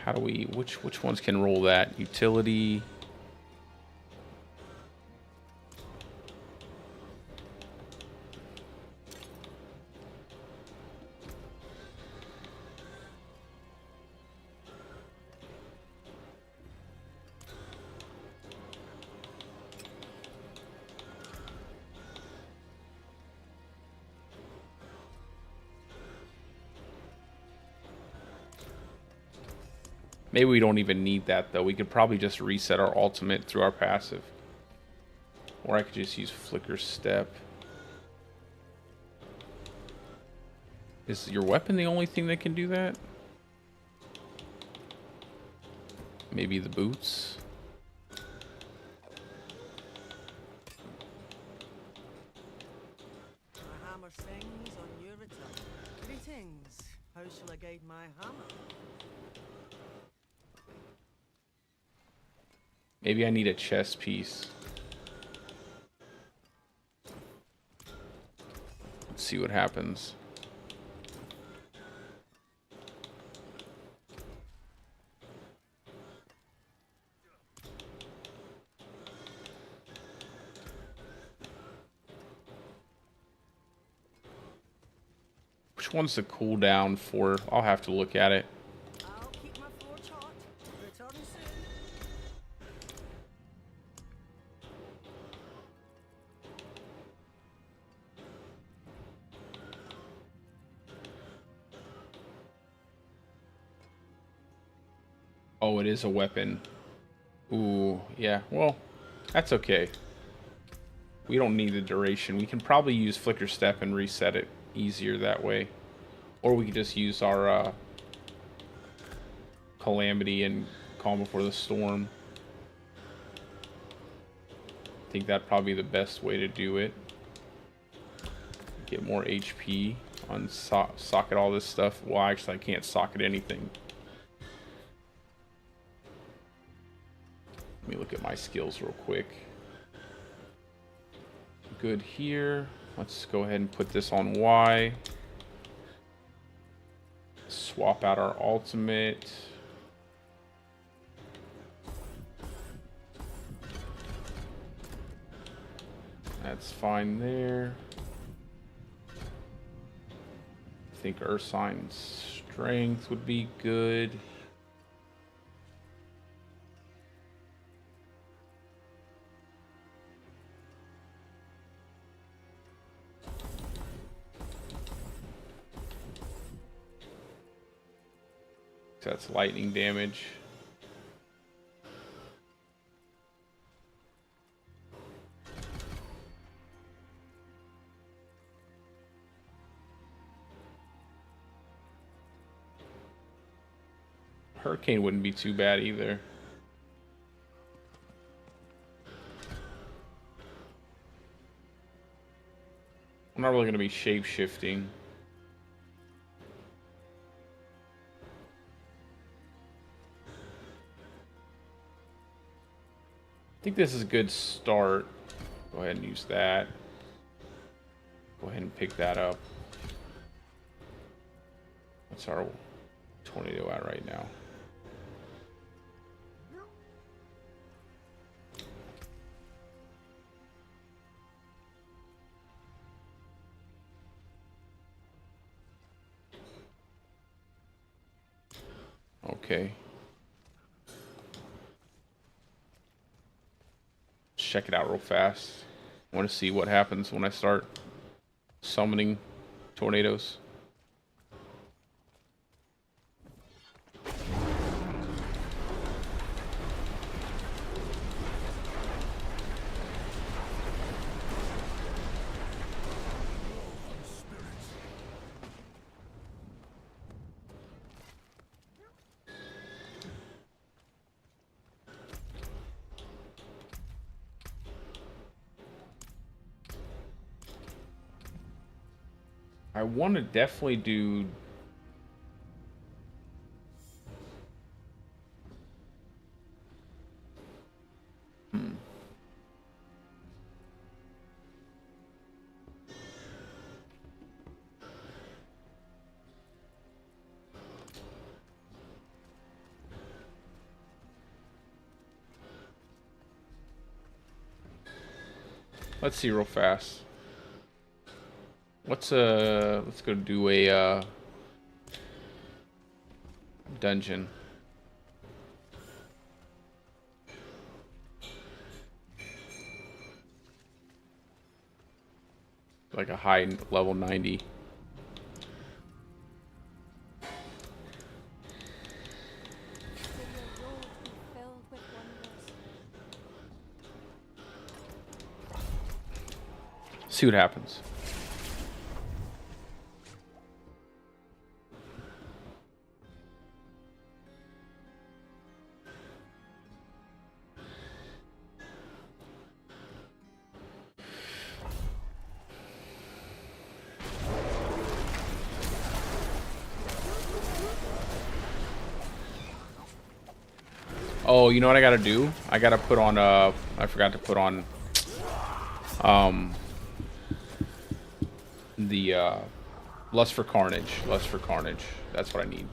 How do we? Which ones can roll that? Utility. Maybe we don't even need that, though. We could probably just reset our ultimate through our passive. Or I could just use Flicker Step. Is your weapon the only thing that can do that? Maybe the boots? My hammer sings on your return. Greetings. How shall I guide my hammer? Maybe I need a chest piece. Let's see what happens. Which one's the cooldown for? I'll have to look at it. I'll keep my floor taut. Return soon. Oh, it is a weapon. Ooh, yeah. Well, that's okay. We don't need the duration. We can probably use Flicker Step and reset it easier that way. Or we could just use our Calamity and Calm Before the Storm. I think that'd probably be the best way to do it. Get more HP on socket all this stuff. Well, actually, I can't socket anything. Let me look at my skills real quick. Good here. Let's go ahead and put this on Y. Swap out our ultimate. That's fine there. I think Ursign's strength would be good. That's lightning damage. Hurricane wouldn't be too bad either. I'm not really going to be shape-shifting. I think this is a good start. Go ahead and use that. Go ahead and pick that up. What's our tornado at right now? Okay. Check it out real fast. I want to see what happens when I start summoning tornadoes. I want to definitely do... Let's see real fast. Let's go do a dungeon. Like a high level 90. See what happens. Oh, you know what I gotta do? I gotta put on I forgot to put on the Lust for Carnage. Lust for Carnage. That's what I need.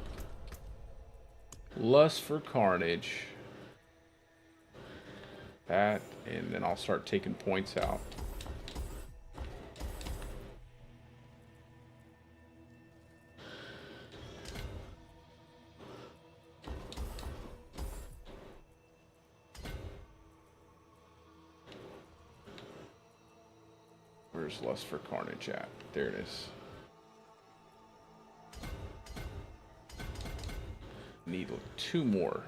Lust for Carnage. That, and then I'll start taking points out. Where's Lust for Carnage at? There it is. Need 2 more.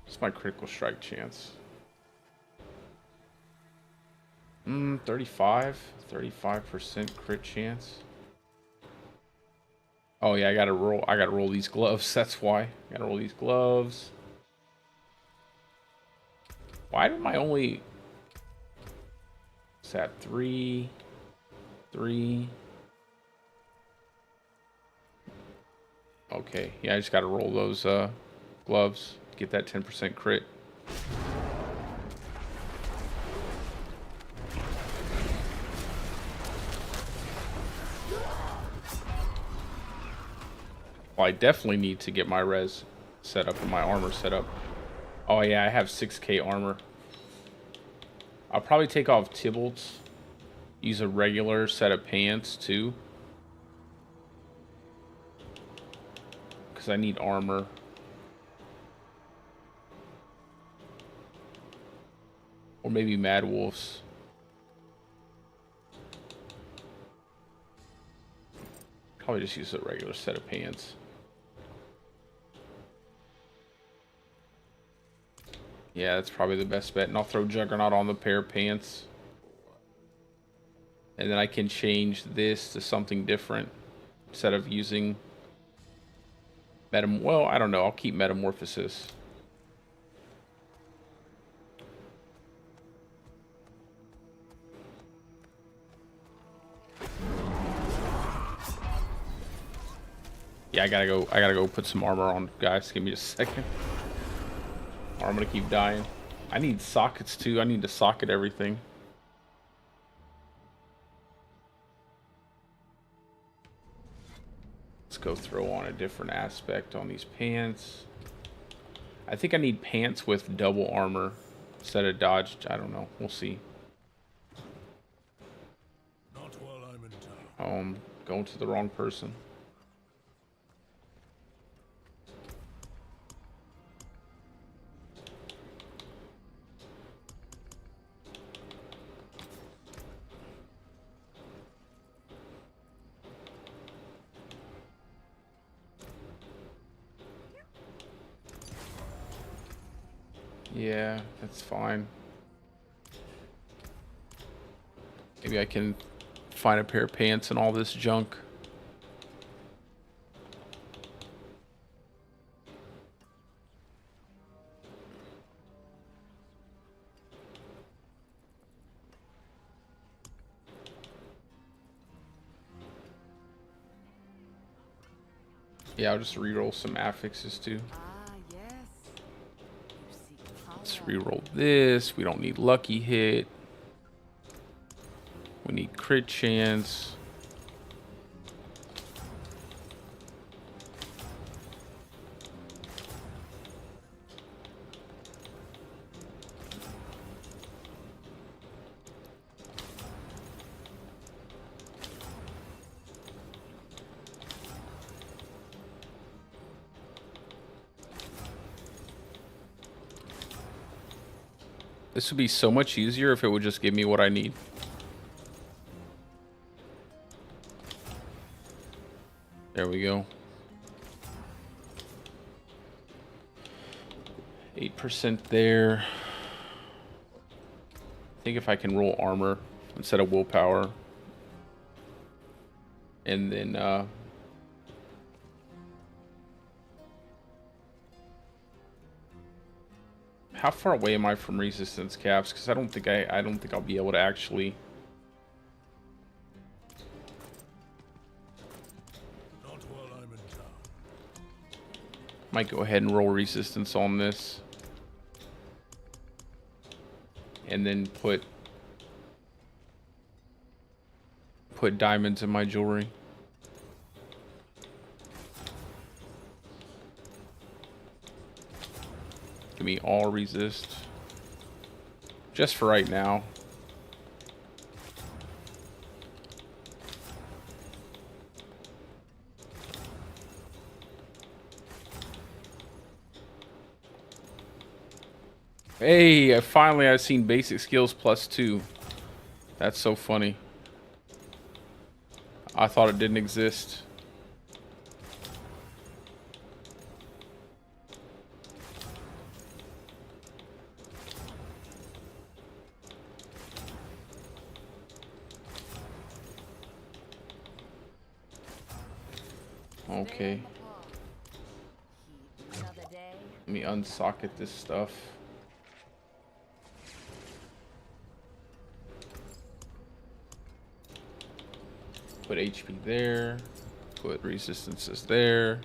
What's my critical strike chance? 35% crit chance. Oh yeah, I gotta roll these gloves. That's why. I gotta roll these gloves. Why did my only... What's that? 3. Okay, yeah, I just gotta roll those gloves to get that 10% crit. Well, I definitely need to get my res set up and my armor set up. Oh yeah, I have 6k armor. I'll probably take off Tybalt's. Use a regular set of pants too. Because I need armor. Or maybe Mad Wolf's. Probably just use a regular set of pants. Yeah, that's probably the best bet. And I'll throw Juggernaut on the pair of pants. And then I can change this to something different. Instead of using... Well, I don't know. I'll keep Metamorphosis. Yeah, I gotta go put some armor on, guys. Give me just a second. Or I'm gonna keep dying. I need sockets too. I need to socket everything. Let's go throw on a different aspect on these pants. I think I need pants with double armor instead of dodge. I don't know. We'll see. Not while I'm in town. Oh, I'm going to the wrong person. Yeah, that's fine. Maybe I can find a pair of pants and all this junk. Yeah, I'll just reroll some affixes too. Ah, yes. You seek Let's power. reroll this. We don't need lucky hit. We need crit chance. This would be so much easier if it would just give me what I need. There we go. 8% there. I think if I can roll armor instead of willpower. And then how far away am I from resistance caps? Because I don't think I'll be able to actually. Not while I'm in town. Might go ahead and roll resistance on this. And then put diamonds in my jewelry. Give me all resist. Just for right now. Hey, finally I've seen basic skills +2. That's so funny. I thought it didn't exist. Okay. Let me unsocket this stuff. Put HP there. Put resistances there.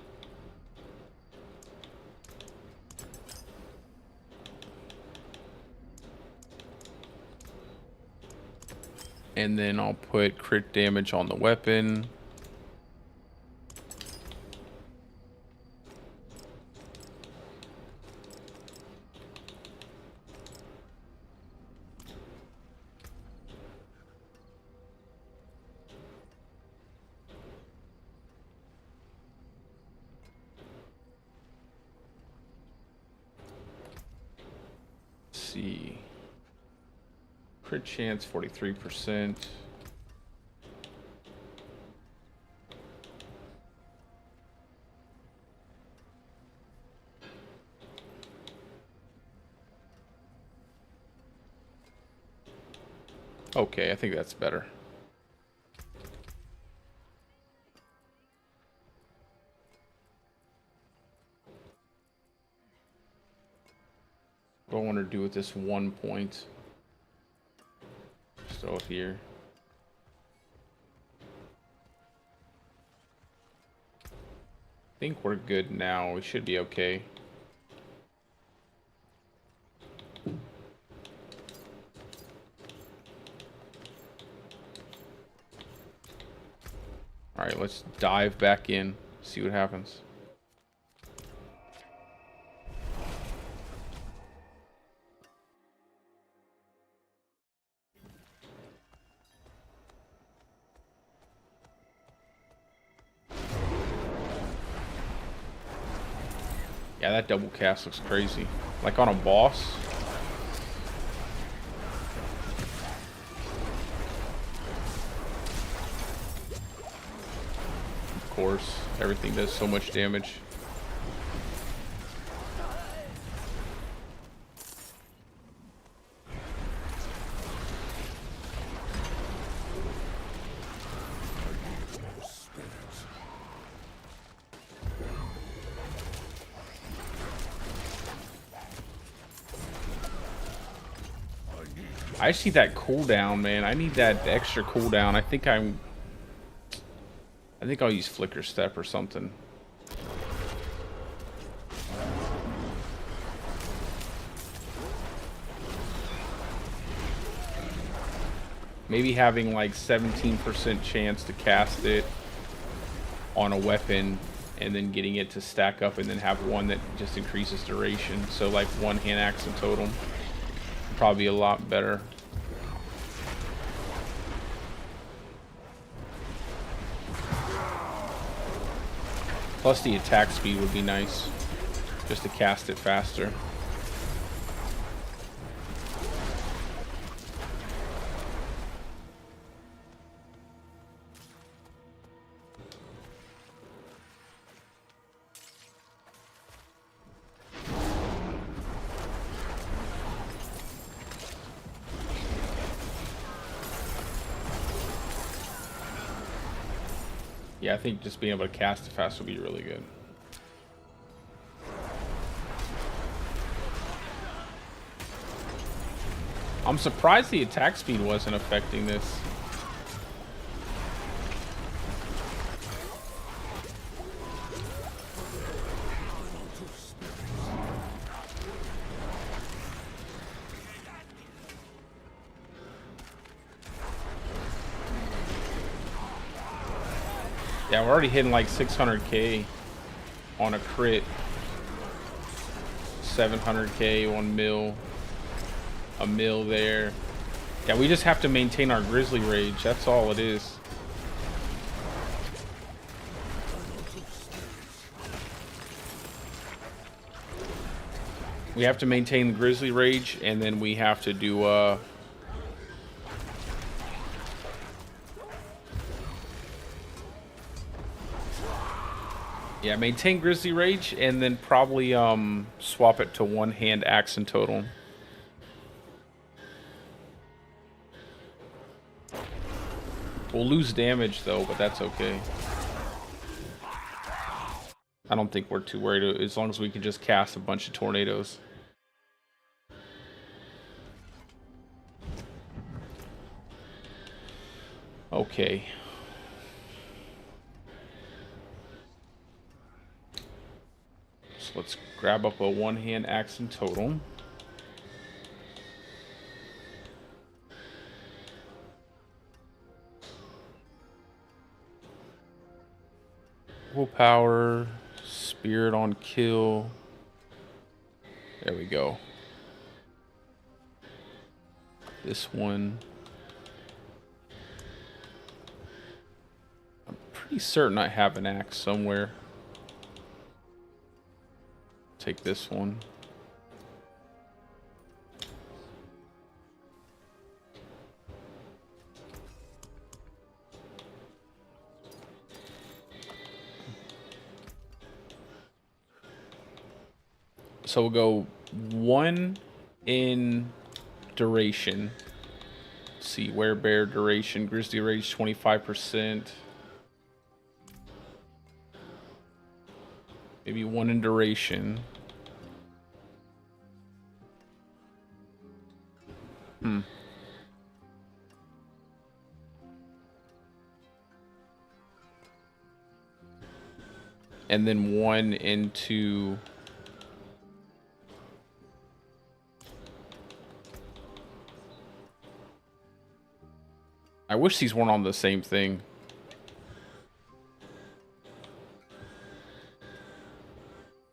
And then I'll put crit damage on the weapon. See, crit chance 43%. Okay, I think that's better. What do I want to do with this 1 point? Just throw it here. I think we're good now. We should be okay. Alright, let's dive back in, see what happens. Yeah, that double cast looks crazy. Like on a boss. Of course, everything does so much damage. I just need that cooldown, man. I need that extra cooldown. I think I'll use Flicker Step or something. Maybe having like 17% chance to cast it on a weapon and then getting it to stack up and then have one that just increases duration. So like one hand axe in total. Probably a lot better. Plus the attack speed would be nice. Just to cast it faster. Yeah, I think just being able to cast it fast would be really good. I'm surprised the attack speed wasn't affecting this. Yeah, we're already hitting like 600k on a crit. 700k, 1 mil. A mil there. Yeah, we just have to maintain our Grizzly Rage. That's all it is. We have to maintain the Grizzly Rage, and then we have to do yeah, maintain Grizzly Rage, and then probably swap it to one hand axe in total. We'll lose damage though, but that's okay. I don't think we're too worried as long as we can just cast a bunch of tornadoes. Okay. So let's grab up a one-hand axe in total. Willpower, spirit on kill. There we go. This one. I'm pretty certain I have an axe somewhere. Take this one. So we'll go 1 in duration. Let's see, werebear duration, Grizzly Rage 25%. Maybe 1 in duration. And then 1 into... I wish these weren't on the same thing.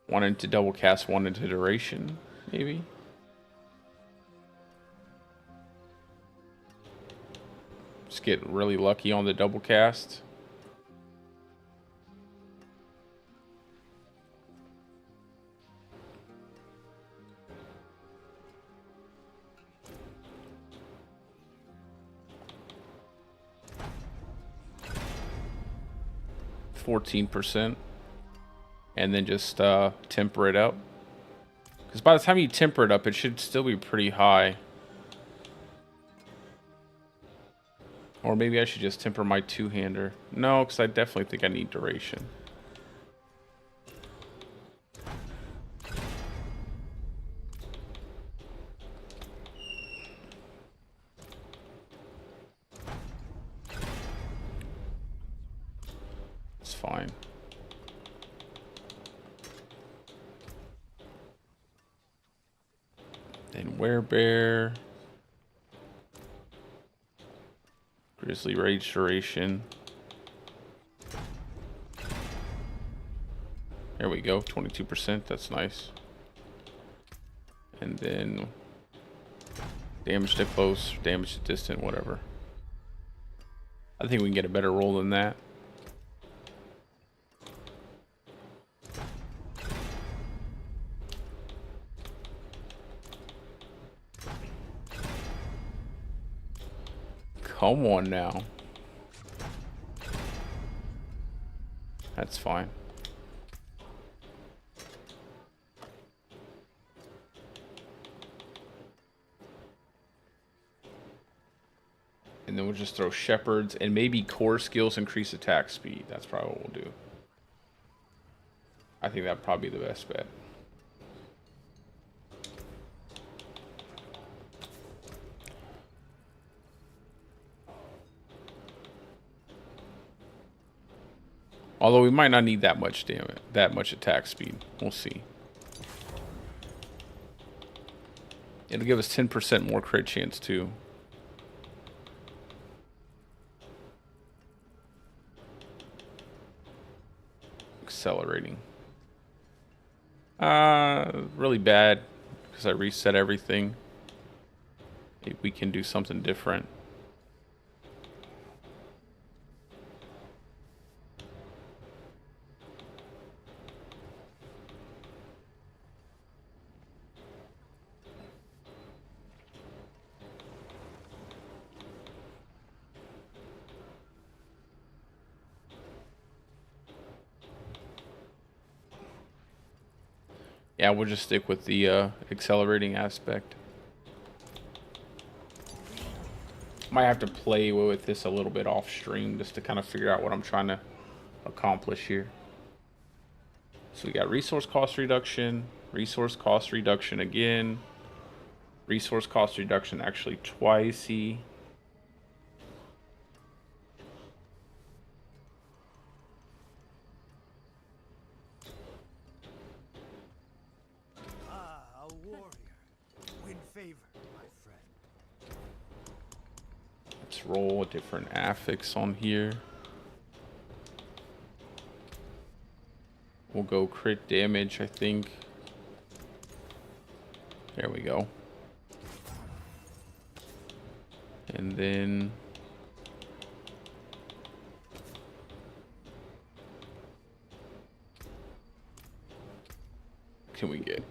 One into double cast, 1 into duration, maybe. Just get really lucky on the double cast. %, and then just temper it up, because by the time you temper it up it should still be pretty high. Or maybe I should just temper my two-hander. No, because I definitely think I need duration. It's fine. Then werebear. Grizzly Rage duration. There we go, 22%. That's nice. And then damage to close, damage to distant, whatever. I think we can get a better roll than that. Come on now. That's fine. And then we'll just throw shepherds and maybe core skills increase attack speed. That's probably what we'll do. I think that'd probably be the best bet. Although we might not need that much damage, that much attack speed. We'll see. It'll give us 10% more crit chance too. Accelerating. Really bad because I reset everything. Maybe we can do something different. Yeah, we'll just stick with the accelerating aspect. Might have to play with this a little bit off stream just to kind of figure out what I'm trying to accomplish here. So we got resource cost reduction again, resource cost reduction actually twice. A warrior. Win favor, my friend. Let's roll a different affix on here. We'll go crit damage, I think. There we go. And then what can we get?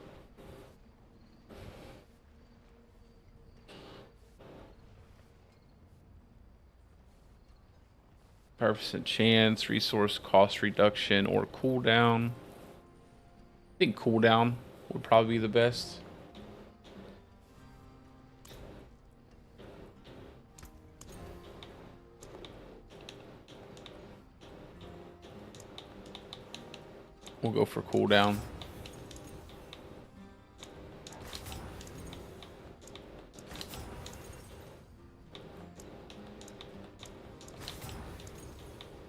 5% chance, resource cost reduction, or cooldown. I think cooldown would probably be the best. We'll go for cooldown.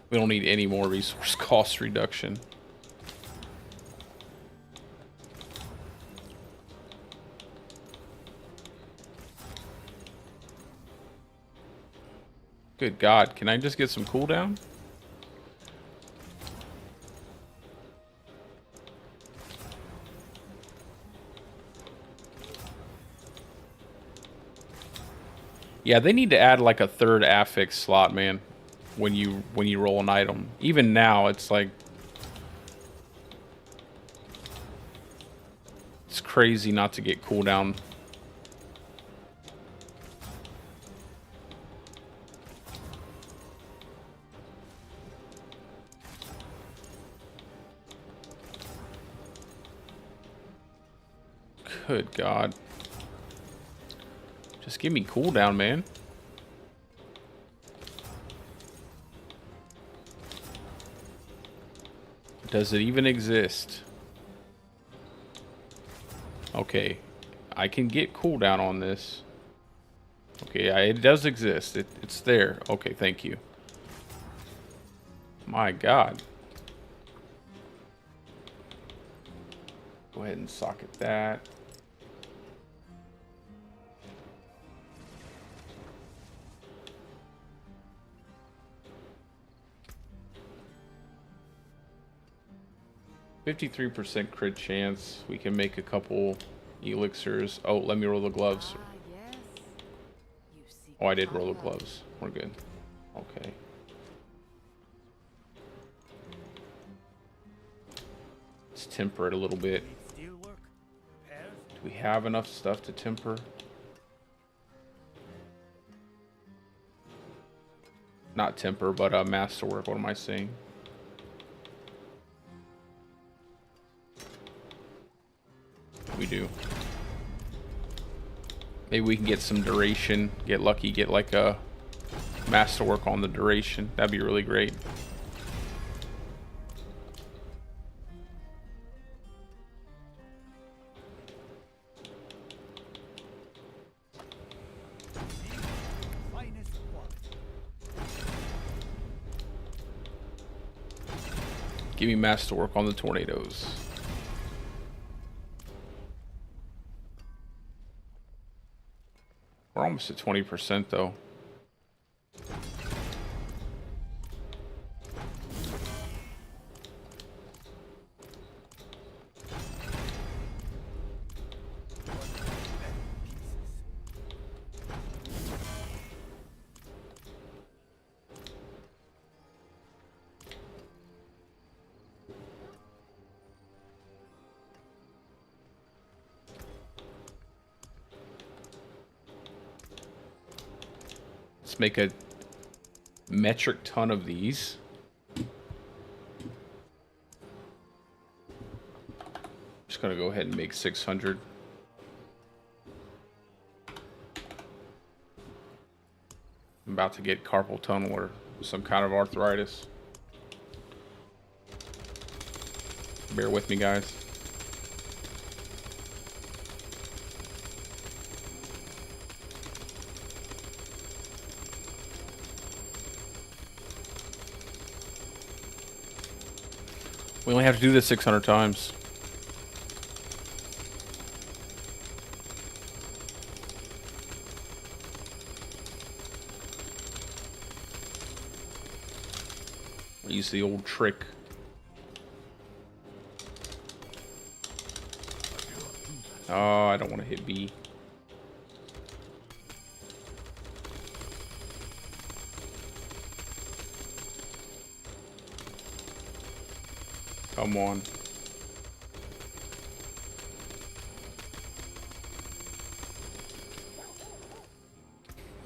We don't need any more resource cost reduction. Good God, can I just get some cooldown? Yeah, they need to add like a third affix slot, man. When you roll an item. Even now, it's like it's crazy not to get cooldown. Good God. Just give me cooldown, man. Does it even exist? Okay, I can get cooldown on this. Okay, it does exist. It's there. Okay, thank you. My God. Go ahead and socket that. 53% crit chance. We can make a couple elixirs. Oh, let me roll the gloves. Ah, yes. You seek Oh, I did roll the power. gloves. We're good. Okay. Let's temper it a little bit. Need steel work, repairs. Do we have enough stuff to temper? Not temper, but masterwork. What am I saying? We do. Maybe we can get some duration. Get lucky. Get like a masterwork on the duration. That'd be really great. Finest quality. Give me masterwork on the tornadoes. We're almost at 20% though. Let's make a metric ton of these. Just gonna go ahead and make 600. I'm about to get carpal tunnel or some kind of arthritis. Bear with me, guys. We only have to do this 600 times. Use the old trick. Oh, I don't want to hit B. Come on.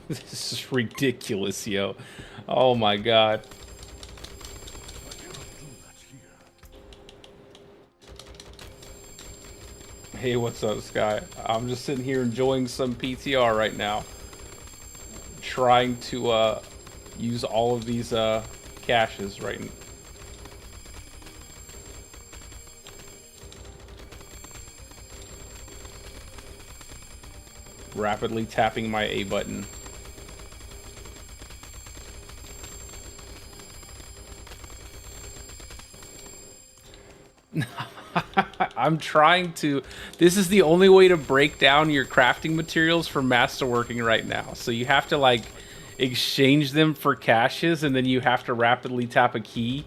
This is ridiculous, yo. Oh my god. Hey, what's up, Sky? I'm just sitting here enjoying some PTR right now. Trying to use all of these caches right now. Rapidly tapping my A button. I'm trying to... This is the only way to break down your crafting materials for masterworking right now. So you have to, like, exchange them for caches, and then you have to rapidly tap a key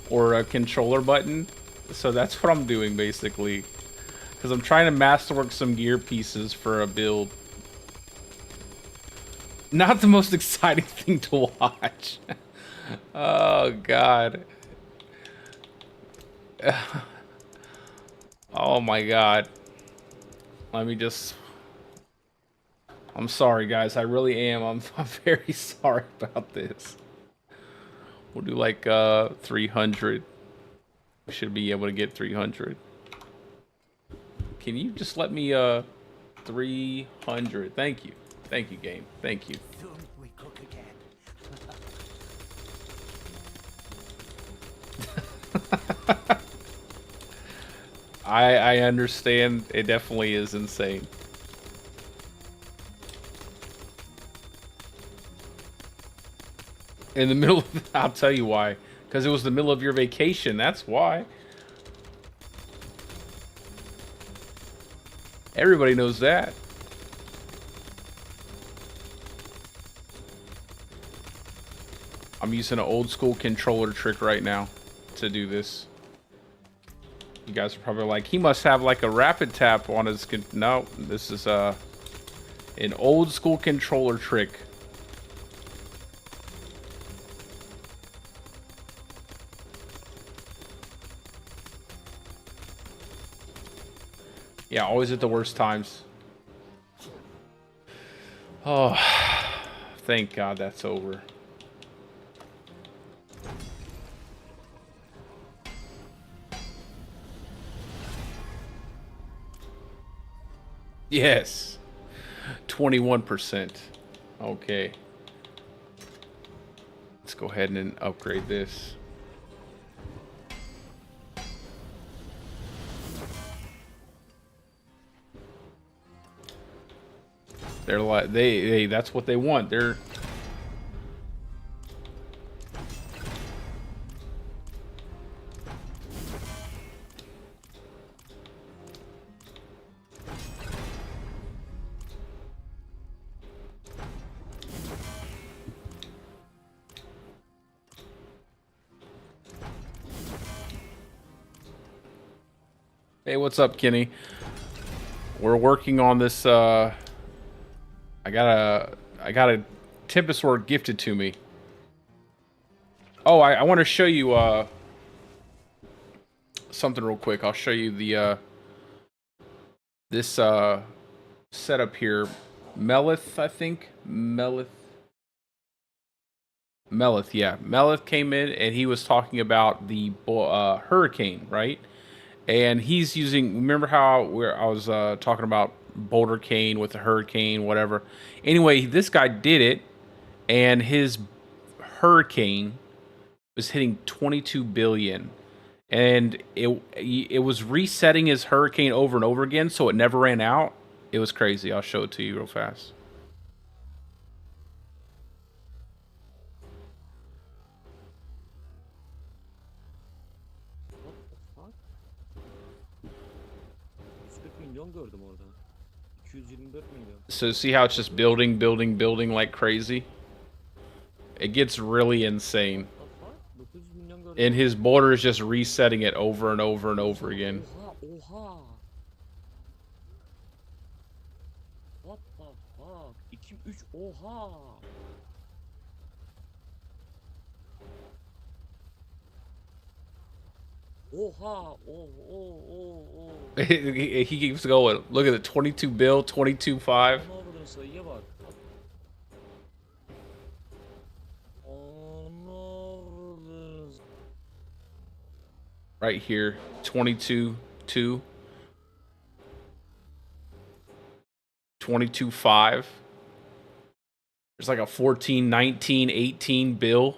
or a controller button. So that's what I'm doing, basically. Because I'm trying to masterwork some gear pieces for a build. Not the most exciting thing to watch. Oh, God. Oh, my God. Let me just... I'm sorry, guys. I really am. I'm very sorry about this. We'll do like 300. We should be able to get 300. Can you just let me 300? Thank you. Thank you, game. Thank you. Soon we cook again. I understand. It definitely is insane. In the middle of, I'll tell you why. Because it was the middle of your vacation. That's why. Everybody knows that. I'm using an old school controller trick right now to do this. You guys are probably like, he must have like a rapid tap on his. No, this is an old school controller trick. Yeah, always at the worst times. Oh, thank God that's over. Yes. 21%. Okay. Let's go ahead and upgrade this. They're like they that's what they want. They're Hey, what's up, Kenny? We're working on this I got a Tempest sword gifted to me. Oh, I want to show you something real quick. I'll show you the this setup here. Melith, I think. Melith, yeah. Melith came in and he was talking about the hurricane, right? And he's using, remember how I was talking about Boulder Cane with the hurricane, whatever. Anyway, this guy did it, and his hurricane was hitting 22 billion. And it was resetting his hurricane over and over again, so it never ran out. It was crazy. I'll show it to you real fast. What the fuck? 140 milyon gördüm orada. 224 milyon. So see how it's just building, building, building like crazy? It gets really insane. What the fuck? 900 milyon gördüm. And his border is just resetting it over and over and over again. Oha. What the fuck? 2, 3, oha. Oha. Oh. He keeps going. Look at the 22 bill, 22.5. Ne oldu sayıya bak. Anladın. Right here, 22.2, 22.5. There's like a 14, 19, 18 bill.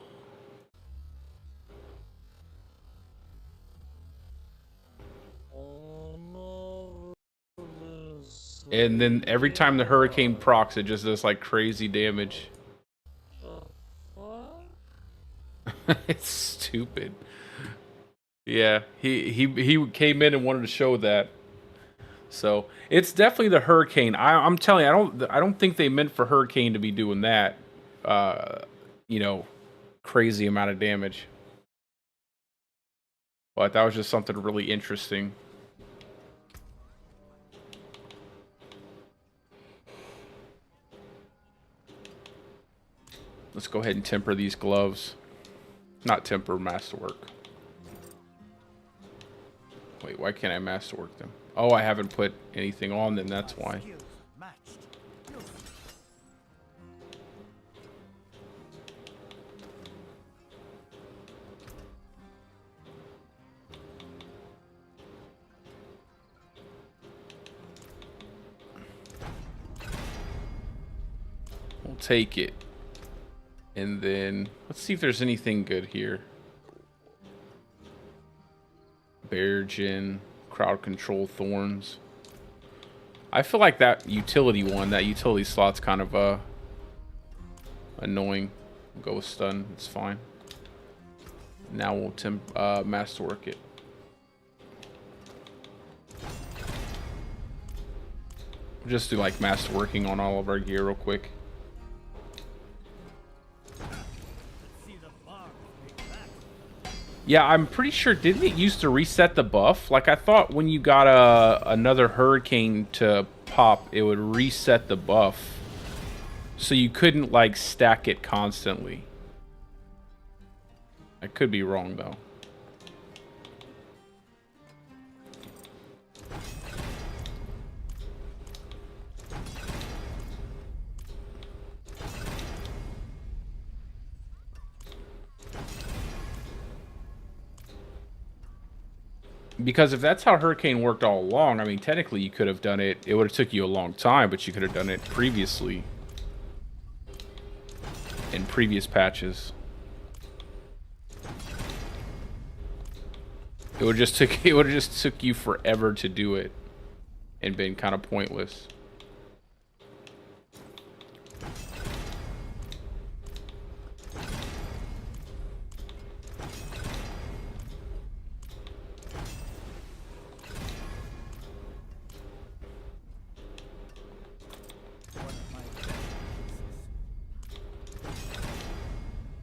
And then every time the hurricane procs, it just does like crazy damage. It's stupid. Yeah, he came in and wanted to show that. So it's definitely the hurricane. I'm telling you, I don't think they meant for hurricane to be doing that. You know, crazy amount of damage. But that was just something really interesting. Let's go ahead and temper these gloves. Not temper, masterwork. Wait, why can't I masterwork them? Oh, I haven't put anything on them, that's why. Skills matched. We'll take it. And then, let's see if there's anything good here. Bear Gin, Crowd Control Thorns. I feel like that utility slot's kind of annoying. Go with stun, it's fine. Now we'll masterwork it. We'll just do like masterworking on all of our gear real quick. See the bar make that. Yeah, I'm pretty sure, didn't it used to reset the buff? Like, I thought when you got another hurricane to pop, it would reset the buff. So you couldn't, like, stack it constantly. I could be wrong, though. Because if that's how Hurricane worked all along, I mean, technically you could have done it. It would have took you a long time, but you could have done it previously. In previous patches. It would just took you forever to do it. And been kind of pointless.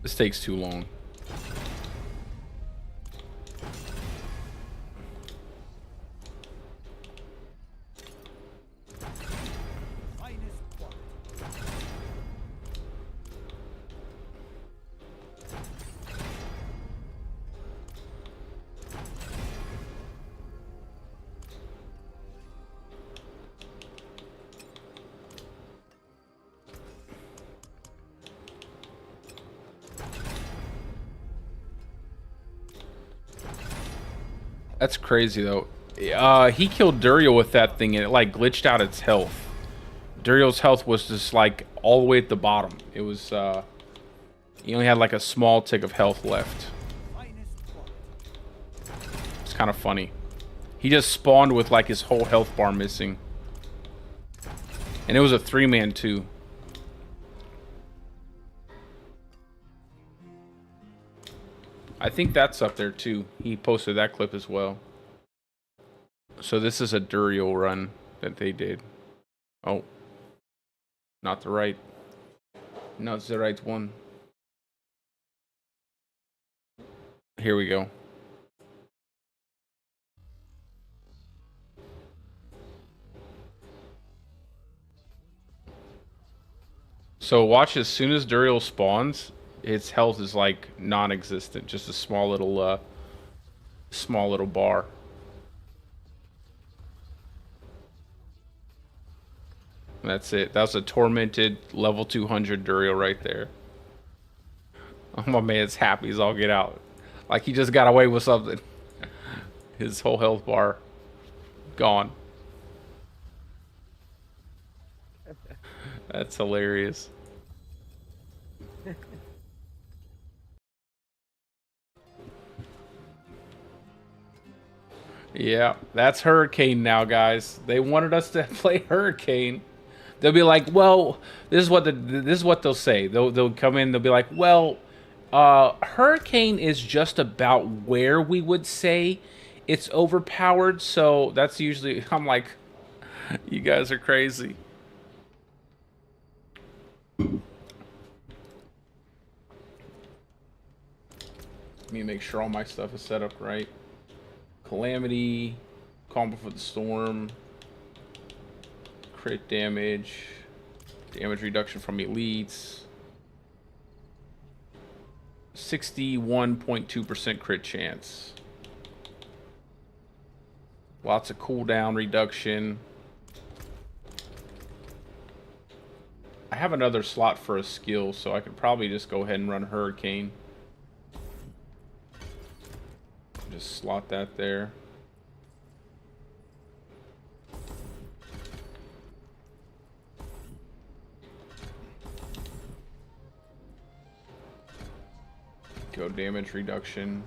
This takes too long. That's crazy, though. He killed Duriel with that thing, and it, like, glitched out its health. Duriel's health was just, like, all the way at the bottom. It was, he only had, like, a small tick of health left. It's kind of funny. He just spawned with, like, his whole health bar missing. And it was a 3-man, too. I think that's up there too. He posted that clip as well. So this is a Duriel run that they did. Oh. Not the right. No, it's the right one. Here we go. So watch, as soon as Duriel spawns, its health is like non-existent, just a small little bar. And that's it. That was a tormented level 200 Duriel right there. Oh, my man's happy as all get out. Like he just got away with something. His whole health bar gone. That's hilarious. Yeah, that's Hurricane now, guys. They wanted us to play Hurricane. They'll be like, well, this is what they'll say. They'll come in. They'll be like, well, Hurricane is just about where we would say it's overpowered. So that's usually. I'm like, you guys are crazy. Let me make sure all my stuff is set up right. Calamity, Calm Before the Storm, crit damage, damage reduction from elites, 61.2% crit chance. Lots of cooldown reduction. I have another slot for a skill, so I could probably just go ahead and run Hurricane. Just slot that there. Go damage reduction.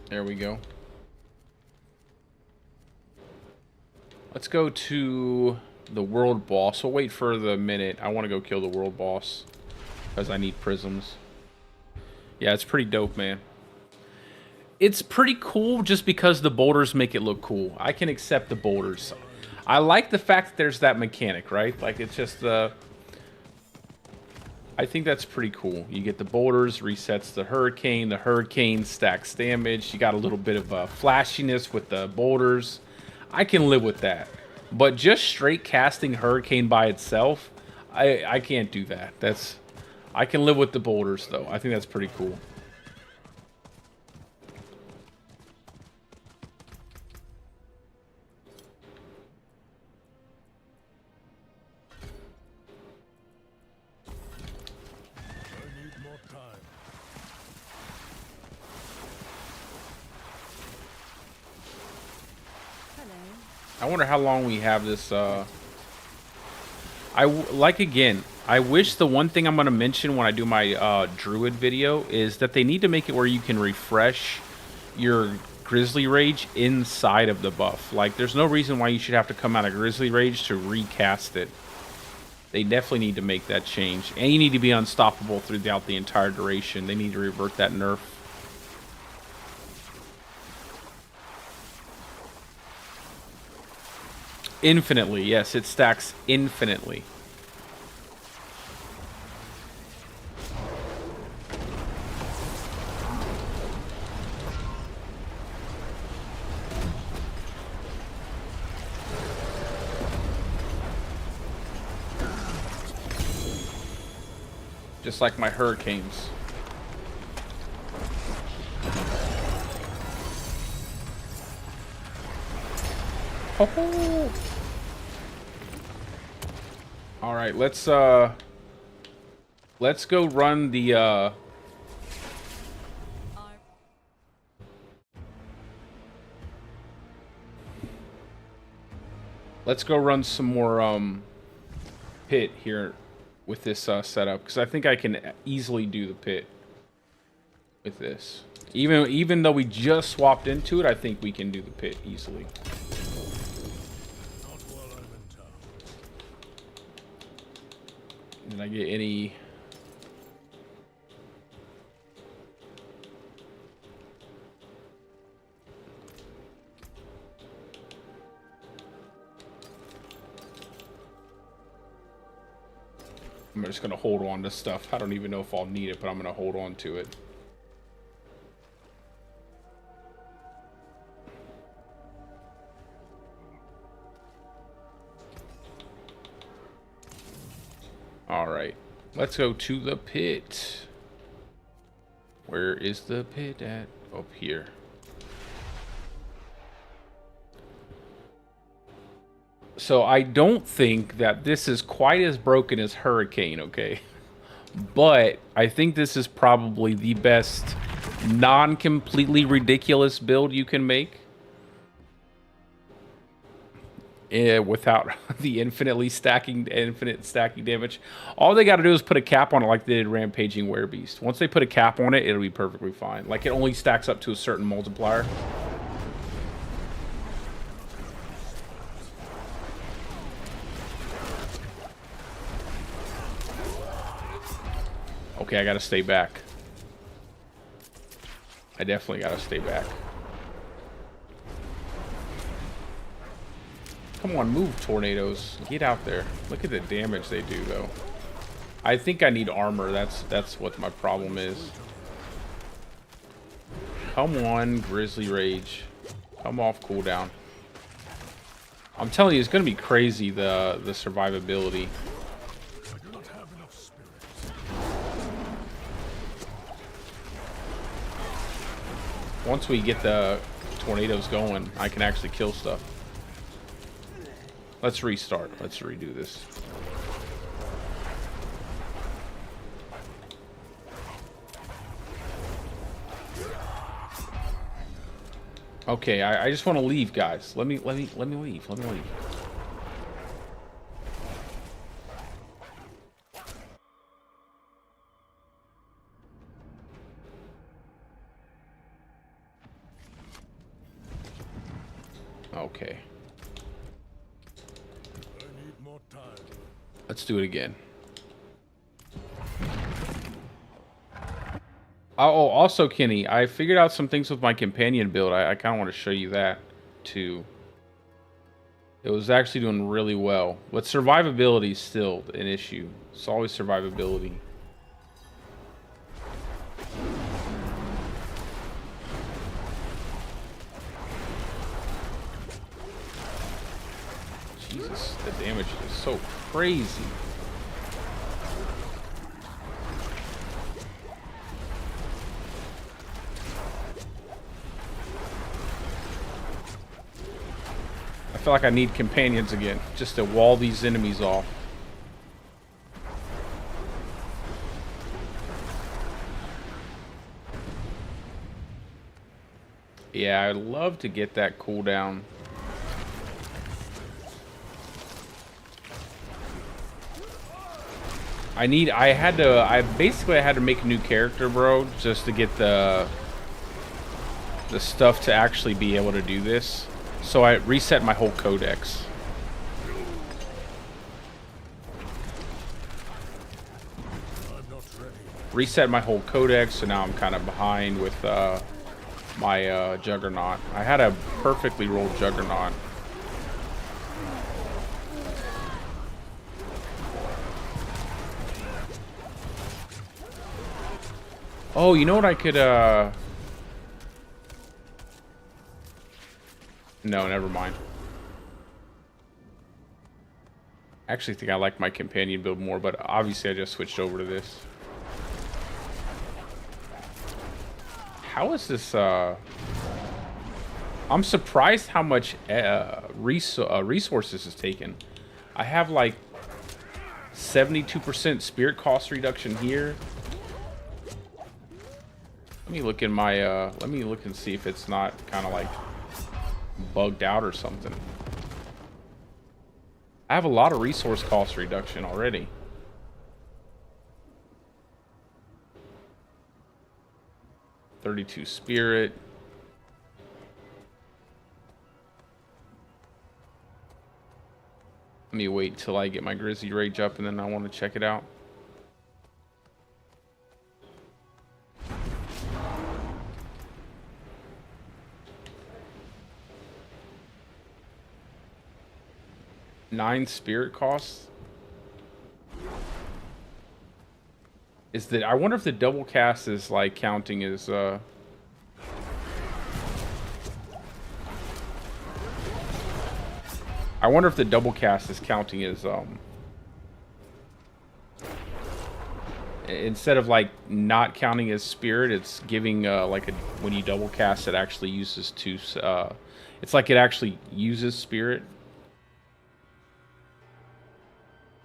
There we go. Let's go to the world boss. We'll wait for the minute. I want to go kill the world boss. Because I need prisms. Yeah, it's pretty dope, man. It's pretty cool just because the boulders make it look cool. I can accept the boulders. I like the fact that there's that mechanic, right? Like, it's just I I think that's pretty cool. You get the boulders, resets the hurricane stacks damage. You got a little bit of flashiness with the boulders. I can live with that. But just straight casting hurricane by itself, I can't do that. I can live with the boulders though. I think that's pretty cool. I wonder how long we have this. Again, I wish the one thing I'm going to mention when I do my Druid video is that they need to make it where you can refresh your Grizzly Rage inside of the buff. Like, there's no reason why you should have to come out of Grizzly Rage to recast it. They definitely need to make that change. And you need to be unstoppable throughout the entire duration. They need to revert that nerf. Infinitely, yes, it stacks infinitely. Just like my hurricanes. Oh. All right, let's go run the let's go run some more pit here with this setup, because I think I can easily do the pit with this. Even though we just swapped into it, I think we can do the pit easily. Did I get any? I'm just gonna hold on to stuff. I don't even know if I'll need it, but I'm gonna hold on to it. All right, let's go to the pit. Where is the pit at? Up here. So I don't think that this is quite as broken as Hurricane, okay? But I think this is probably the best non-completely ridiculous build you can make. Without the infinite stacking damage. All they got to do is put a cap on it like they did Rampaging Werebeast. Once they put a cap on it, it'll be perfectly fine. Like, it only stacks up to a certain multiplier. Okay, I gotta stay back. I definitely gotta stay back. Come on, move, tornadoes. Get out there. Look at the damage they do, though. I think I need armor. That's what my problem is. Come on, Grizzly Rage. Come off cooldown. I'm telling you, it's gonna be crazy, the survivability. Once we get the tornadoes going, I can actually kill stuff. Let's restart. Let's redo this. Okay, I just want to leave, guys. Let me leave. Let me leave. Okay. Let's do it again. Oh, also, Kenny, I figured out some things with my companion build. I kind of want to show you that, too. It was actually doing really well. But survivability is still an issue. It's always survivability. The damage is so crazy. I feel like I need companions again, just to wall these enemies off. Yeah, I'd love to get that cooldown. I basically had to make a new character, bro, just to get the stuff to actually be able to do this. So I reset my whole codex. Reset my whole codex, so now I'm kind of behind with my Juggernaut. I had a perfectly rolled Juggernaut. Oh, you know what I could, no, never mind. I actually think I like my companion build more, but obviously I just switched over to this. How is this, I'm surprised how much resources is taken. I have like 72% spirit cost reduction here. Let me look in my, let me look and see if it's not kind of like bugged out or something. I have a lot of resource cost reduction already. $32 spirit. Let me wait till I get my Grizzly Rage up and then I want to check it out. $9 spirit costs. Is that, I wonder if the double cast is like counting as I wonder if the double cast is counting as instead of like not counting as spirit, it's giving like a, when you double cast it actually uses two it's like it actually uses spirit.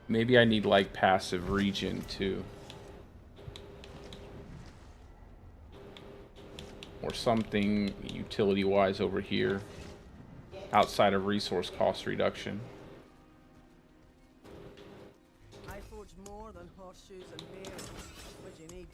Maybe I need like passive regen too. Or something utility wise over here outside of resource cost reduction. I forge more than horseshoes and bears. What do you need?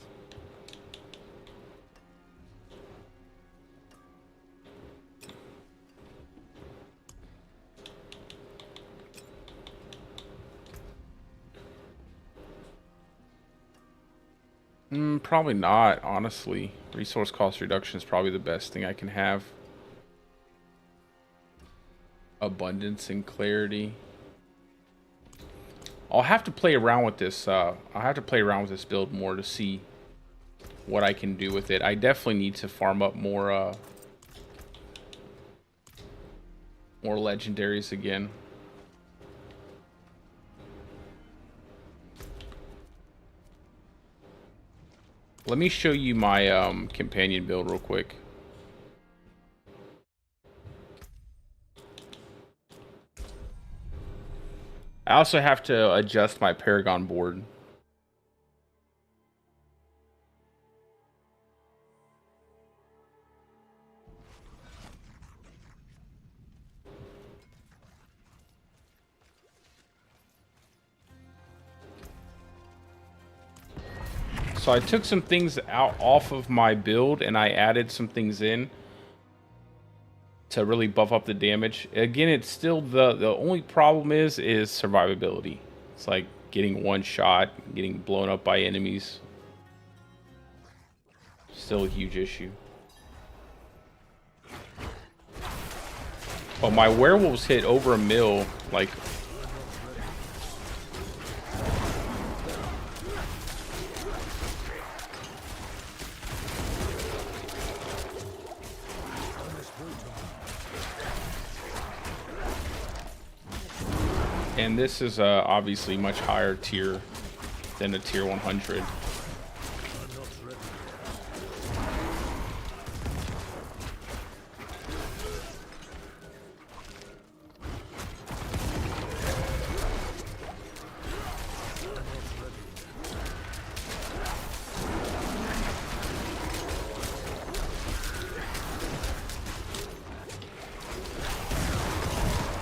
Probably not, honestly. Resource cost reduction is probably the best thing I can have. Abundance and clarity. I'll have to play around with this. I'll have to play around with this build more to see what I can do with it. I definitely need to farm up more legendaries again. Let me show you my companion build real quick. I also have to adjust my Paragon board. So I took some things out off of my build and I added some things in to really buff up the damage. Again, it's still the only problem is survivability. It's like getting one shot, getting blown up by enemies. Still a huge issue. But my werewolves hit over a mil, like And this is obviously much higher tier than a tier 100.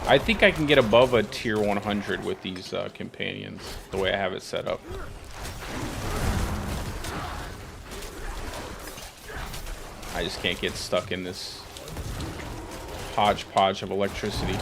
I think I can get above a tier 100 with these companions, the way I have it set up. I just can't get stuck in this hodgepodge of electricity.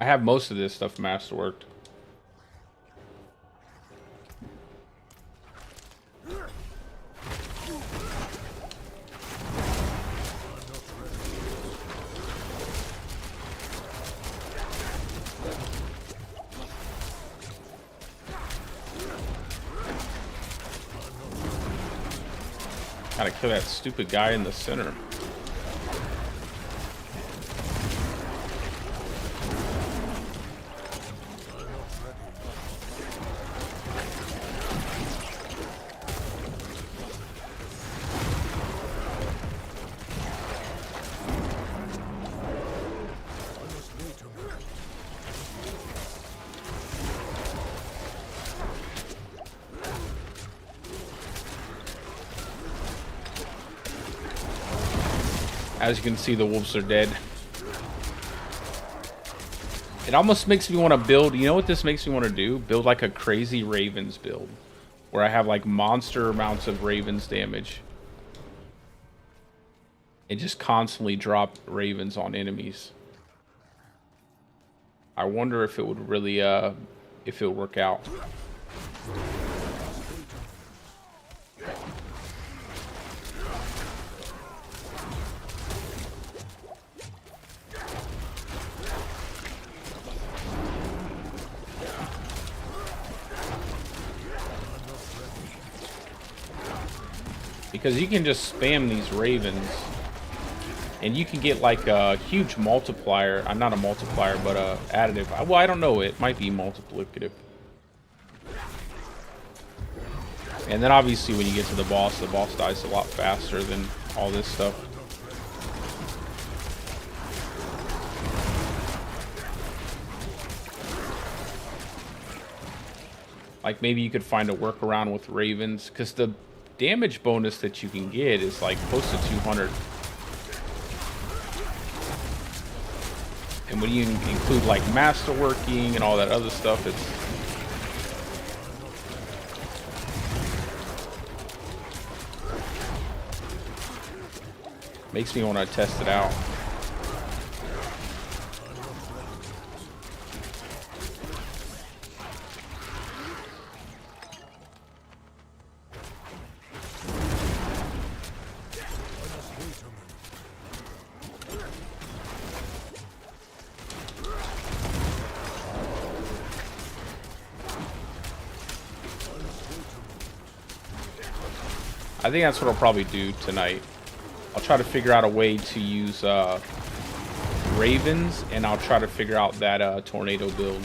I have most of this stuff masterworked. Gotta kill that stupid guy in the center. As you can see, the wolves are dead. It almost makes me want to build, you know what this makes me want to do? Build like a crazy ravens build. Where I have like monster amounts of ravens damage. And just constantly drop ravens on enemies. I wonder if it would really, if it would work out. Because you can just spam these ravens and you can get like a huge multiplier. Not a multiplier, but a additive. Well, I don't know. It might be multiplicative. And then obviously when you get to the boss dies a lot faster than all this stuff. Like maybe you could find a workaround with ravens, because the damage bonus that you can get is like close to 200. And when you include like masterworking and all that other stuff, it's makes me want to test it out. I think that's what I'll probably do tonight. I'll try to figure out a way to use ravens, and I'll try to figure out that tornado build.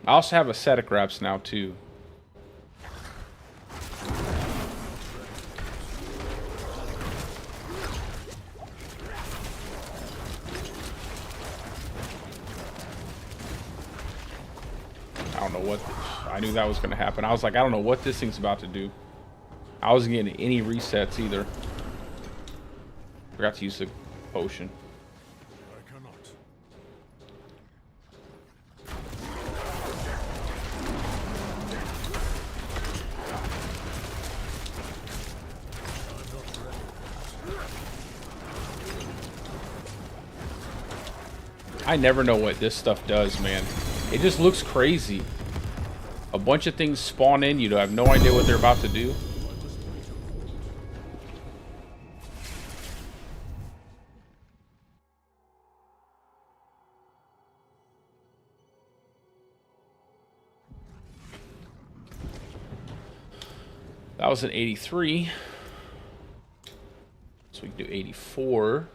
I also have ascetic wraps now too. what. I knew that was going to happen. I was like, I don't know what this thing's about to do. I wasn't getting any resets either. Forgot to use the potion. I cannot. I never know what this stuff does, man. It just looks crazy. A bunch of things spawn in, you have no idea what they're about to do. That was an 83. So we can do 84.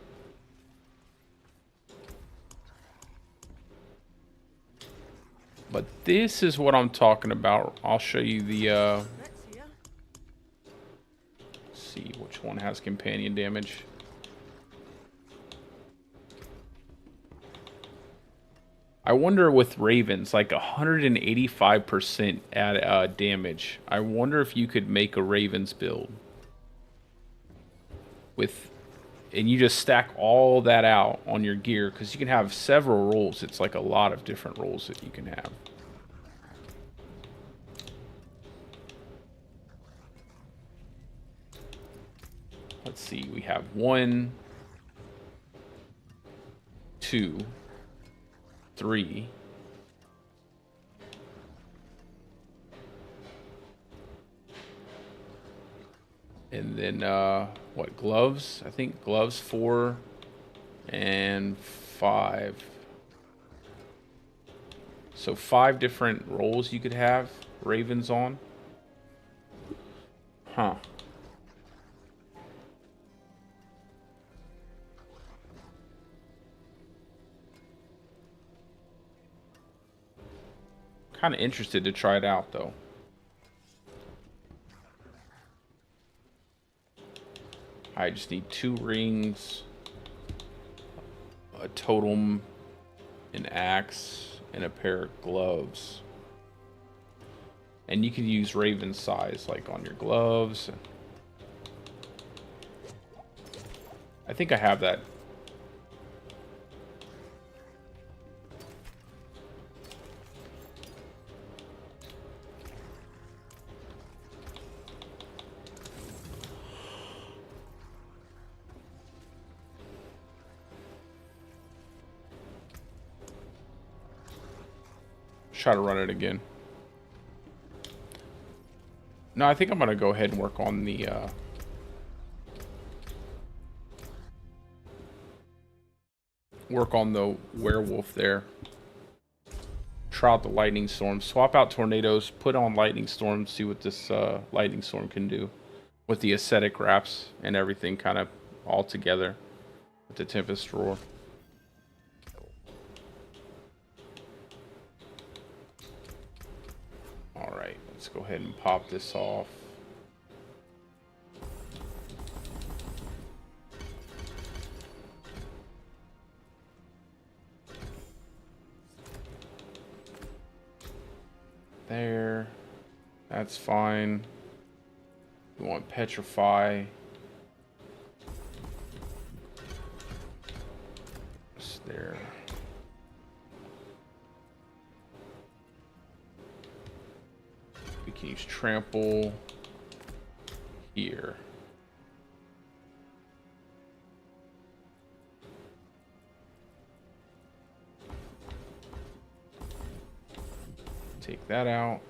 But this is what I'm talking about. I'll show you the, Let's here. see which one has companion damage. I wonder with Ravens, like 185% at damage. I wonder if you could make a Ravens build with, and you just stack all that out on your gear, because you can have several rolls. It's like a lot of different rolls that you can have. Let's see, we have 1, 2, 3. And then, what, gloves? I think gloves 4 and 5. So 5 different roles you could have Ravens on. Huh. Kind of interested to try it out, though. I just need 2 rings, a totem, an axe, and a pair of gloves. And you can use Raven size, like on your gloves. I think I have that. Try to run it again. No, I think I'm gonna go ahead and work on the werewolf there. Try out the lightning storm. Swap out tornadoes. Put on lightning storm. See what this lightning storm can do with the ascetic wraps and everything kind of all together with the Tempest roar. Alright, let's go ahead and pop this off. There. That's fine. We want petrify. Just there. We can use trample here. Take that out.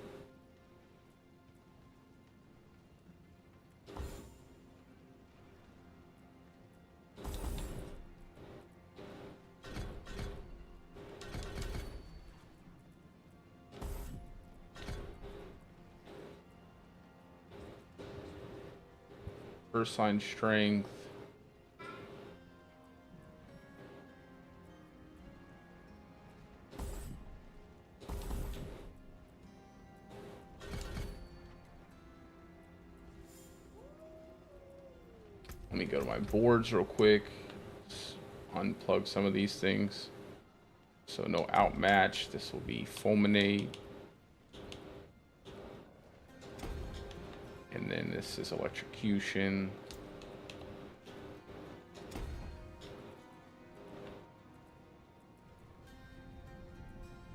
First sign strength. Let me go to my boards real quick. Just unplug some of these things. So no outmatch. This will be fulminate. then this is electrocution.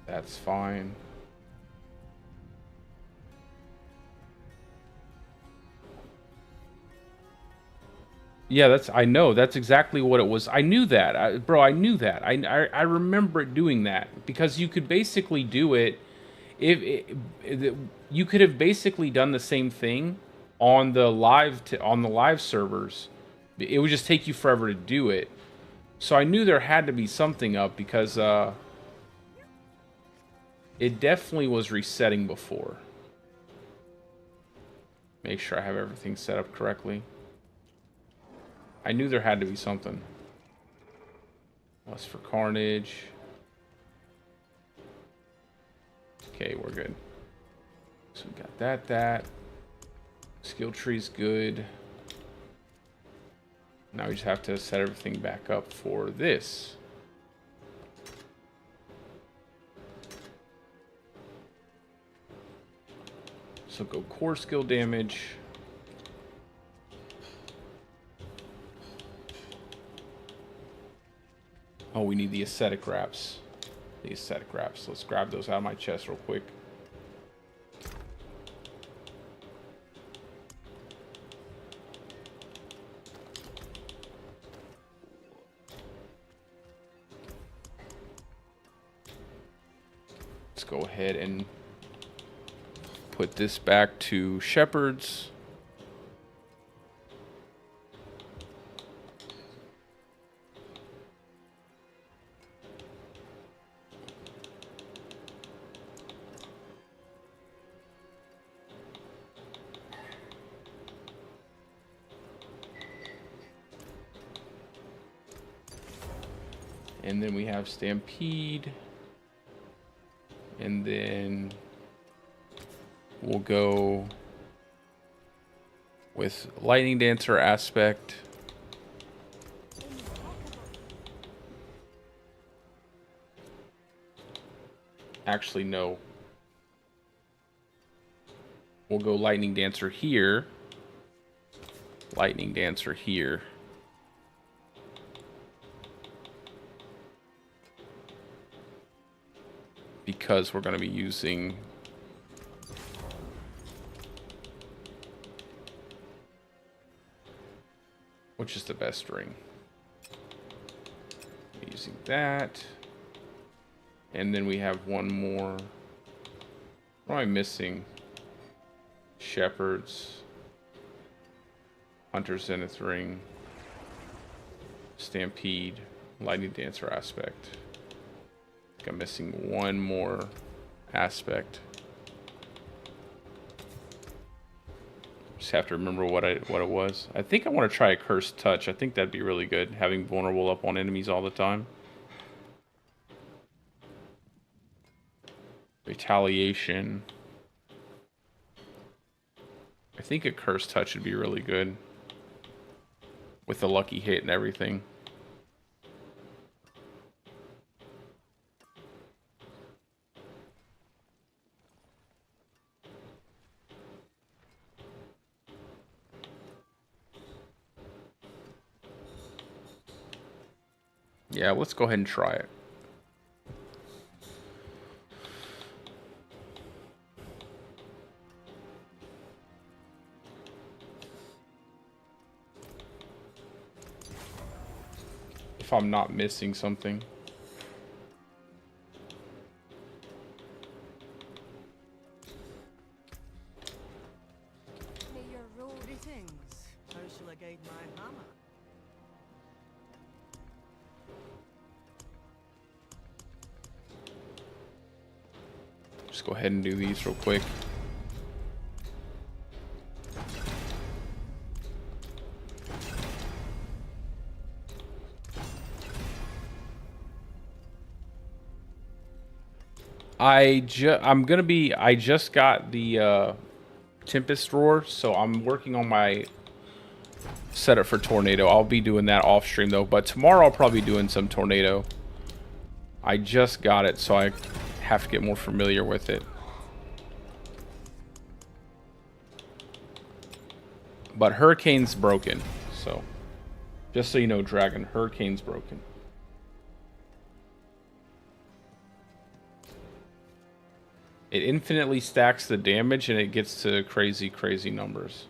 That's fine. Yeah, I know. That's exactly what it was. I knew that. Bro, I knew that. I remember it doing that. Because you could basically do it... you could have basically done the same thing on the live servers. It would just take you forever to do it. So I knew there had to be something up because it definitely was resetting before. Make sure I have everything set up correctly. I knew there had to be something. Less for carnage. Okay, we're good. So we got that. Skill tree's good. Now we just have to set everything back up for this. So go core skill damage. Oh, we need the ascetic wraps. The ascetic wraps. Let's grab those out of my chest real quick. Let's go ahead and put this back to Shepherd's. And then we have Stampede. And then we'll go with Lightning Dancer aspect. Actually, no. We'll go Lightning Dancer here. Lightning Dancer here. Because we're going to be using which is the best ring. Using that. And then we have one more. What am I missing? Shepherd's. Hunter Zenith ring. Stampede. Lightning Dancer aspect. I'm missing one more aspect. Just have to remember what it was. I think I want to try a Cursed Touch. I think that'd be really good, having vulnerable up on enemies all the time. Retaliation. I think a Cursed Touch would be really good. With the lucky hit and everything. Yeah, let's go ahead and try it. If I'm not missing something. May your rule greetings. How shall I guide my hammer? Just go ahead and do these real quick. I just got the Tempest roar, so I'm working on my setup for Tornado. I'll be doing that off stream though, but tomorrow I'll probably be doing some Tornado. I just got it, so I have to get more familiar with it. But Hurricane's broken, so just so you know, Dragon, Hurricane's broken. It infinitely stacks the damage and it gets to crazy, crazy numbers.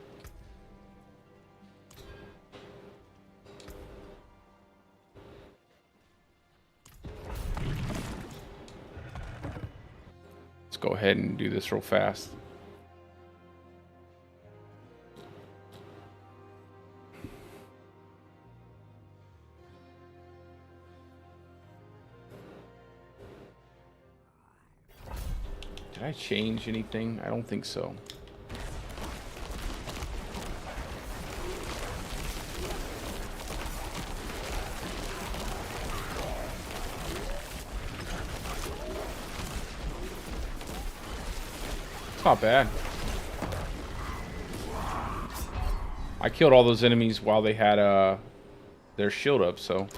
Let's go ahead and do this real fast. Did I change anything? I don't think so. It's not bad. I killed all those enemies while they had their shield up, so...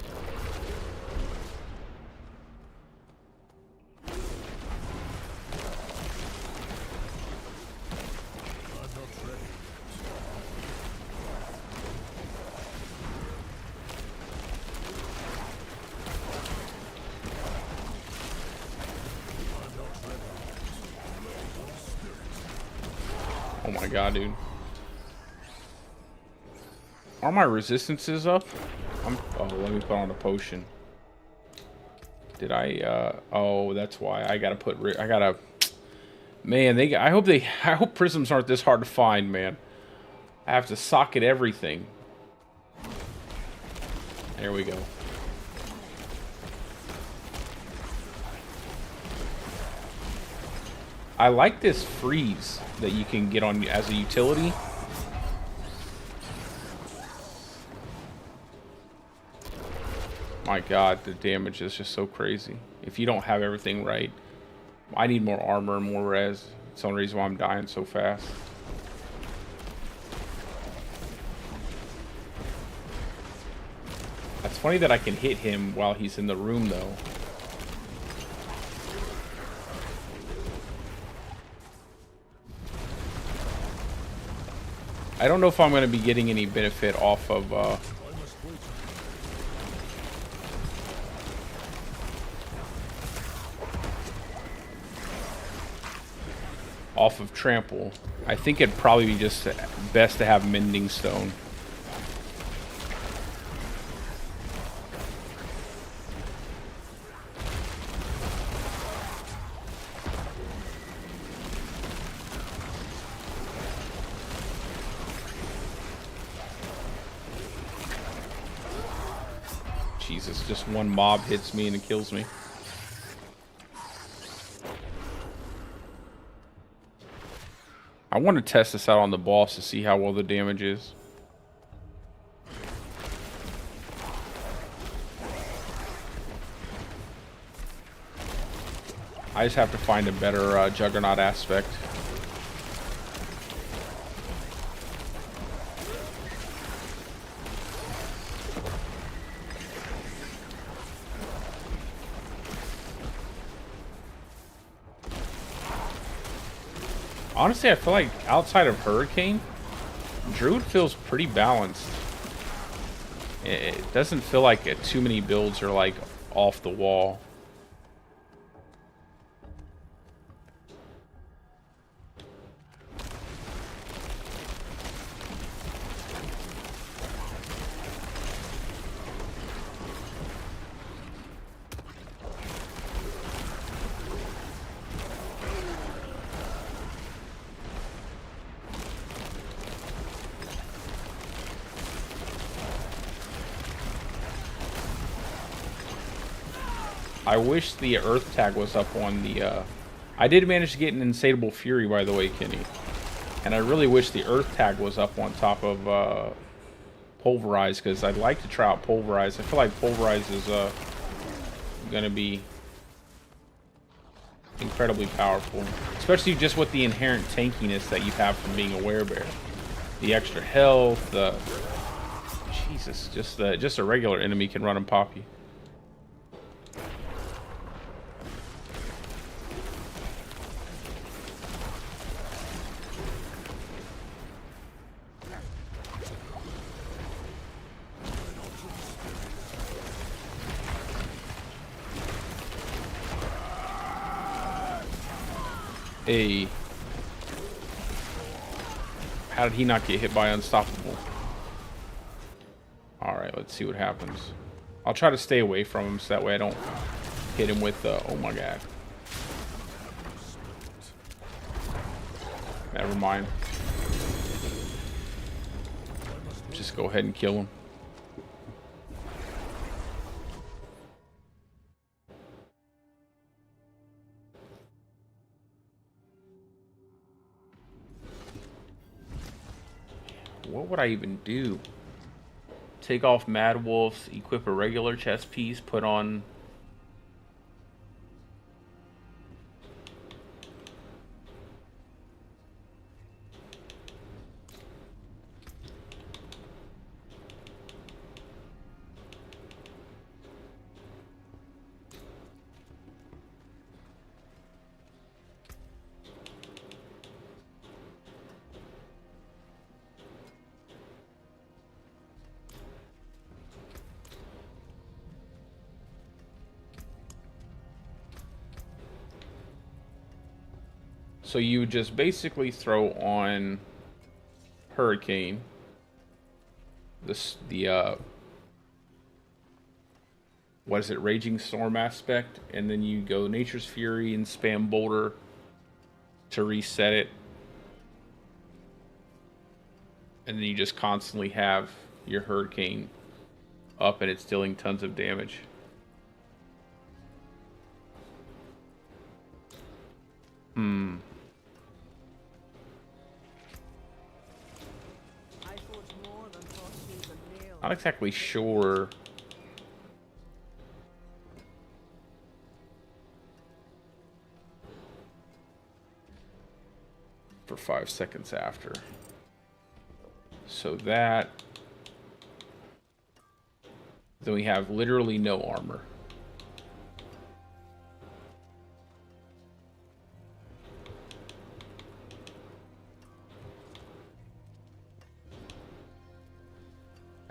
Oh my god, dude. Are my resistances up? Oh, let me put on a potion. Did I, oh, that's why. I gotta put, man, I hope prisms aren't this hard to find, man. I have to socket everything. There we go. I like this freeze that you can get on as a utility. My god, the damage is just so crazy. If you don't have everything right. I need more armor and more res. It's the only reason why I'm dying so fast. It's funny that I can hit him while he's in the room, though. I don't know if I'm going to be getting any benefit off of trample. I think it'd probably be just best to have mending stone. Jesus, just one mob hits me and it kills me. I want to test this out on the boss to see how well the damage is. I just have to find a better Juggernaut aspect. Honestly, I feel like outside of Hurricane, Druid feels pretty balanced. It doesn't feel like too many builds are like off the wall. I wish the Earth tag was up on the, I did manage to get an Insatiable Fury, by the way, Kenny. And I really wish the Earth tag was up on top of Pulverize, because I'd like to try out Pulverize. I feel like Pulverize is going to be incredibly powerful. Especially just with the inherent tankiness that you have from being a werebear. The extra health, the... Jesus, just a regular enemy can run and pop you. A. How did he not get hit by Unstoppable? Alright, let's see what happens. I'll try to stay away from him so that way I don't hit him with the... Oh my god. Never mind. Just go ahead and kill him. What would I even do? Take off Mad Wolf's, equip a regular chest piece, put on... So you just basically throw on Hurricane, what is it, Raging Storm aspect, and then you go Nature's Fury and spam Boulder to reset it, and then you just constantly have your Hurricane up and it's dealing tons of damage. Not exactly sure. For 5 seconds after. So that. Then we have literally no armor.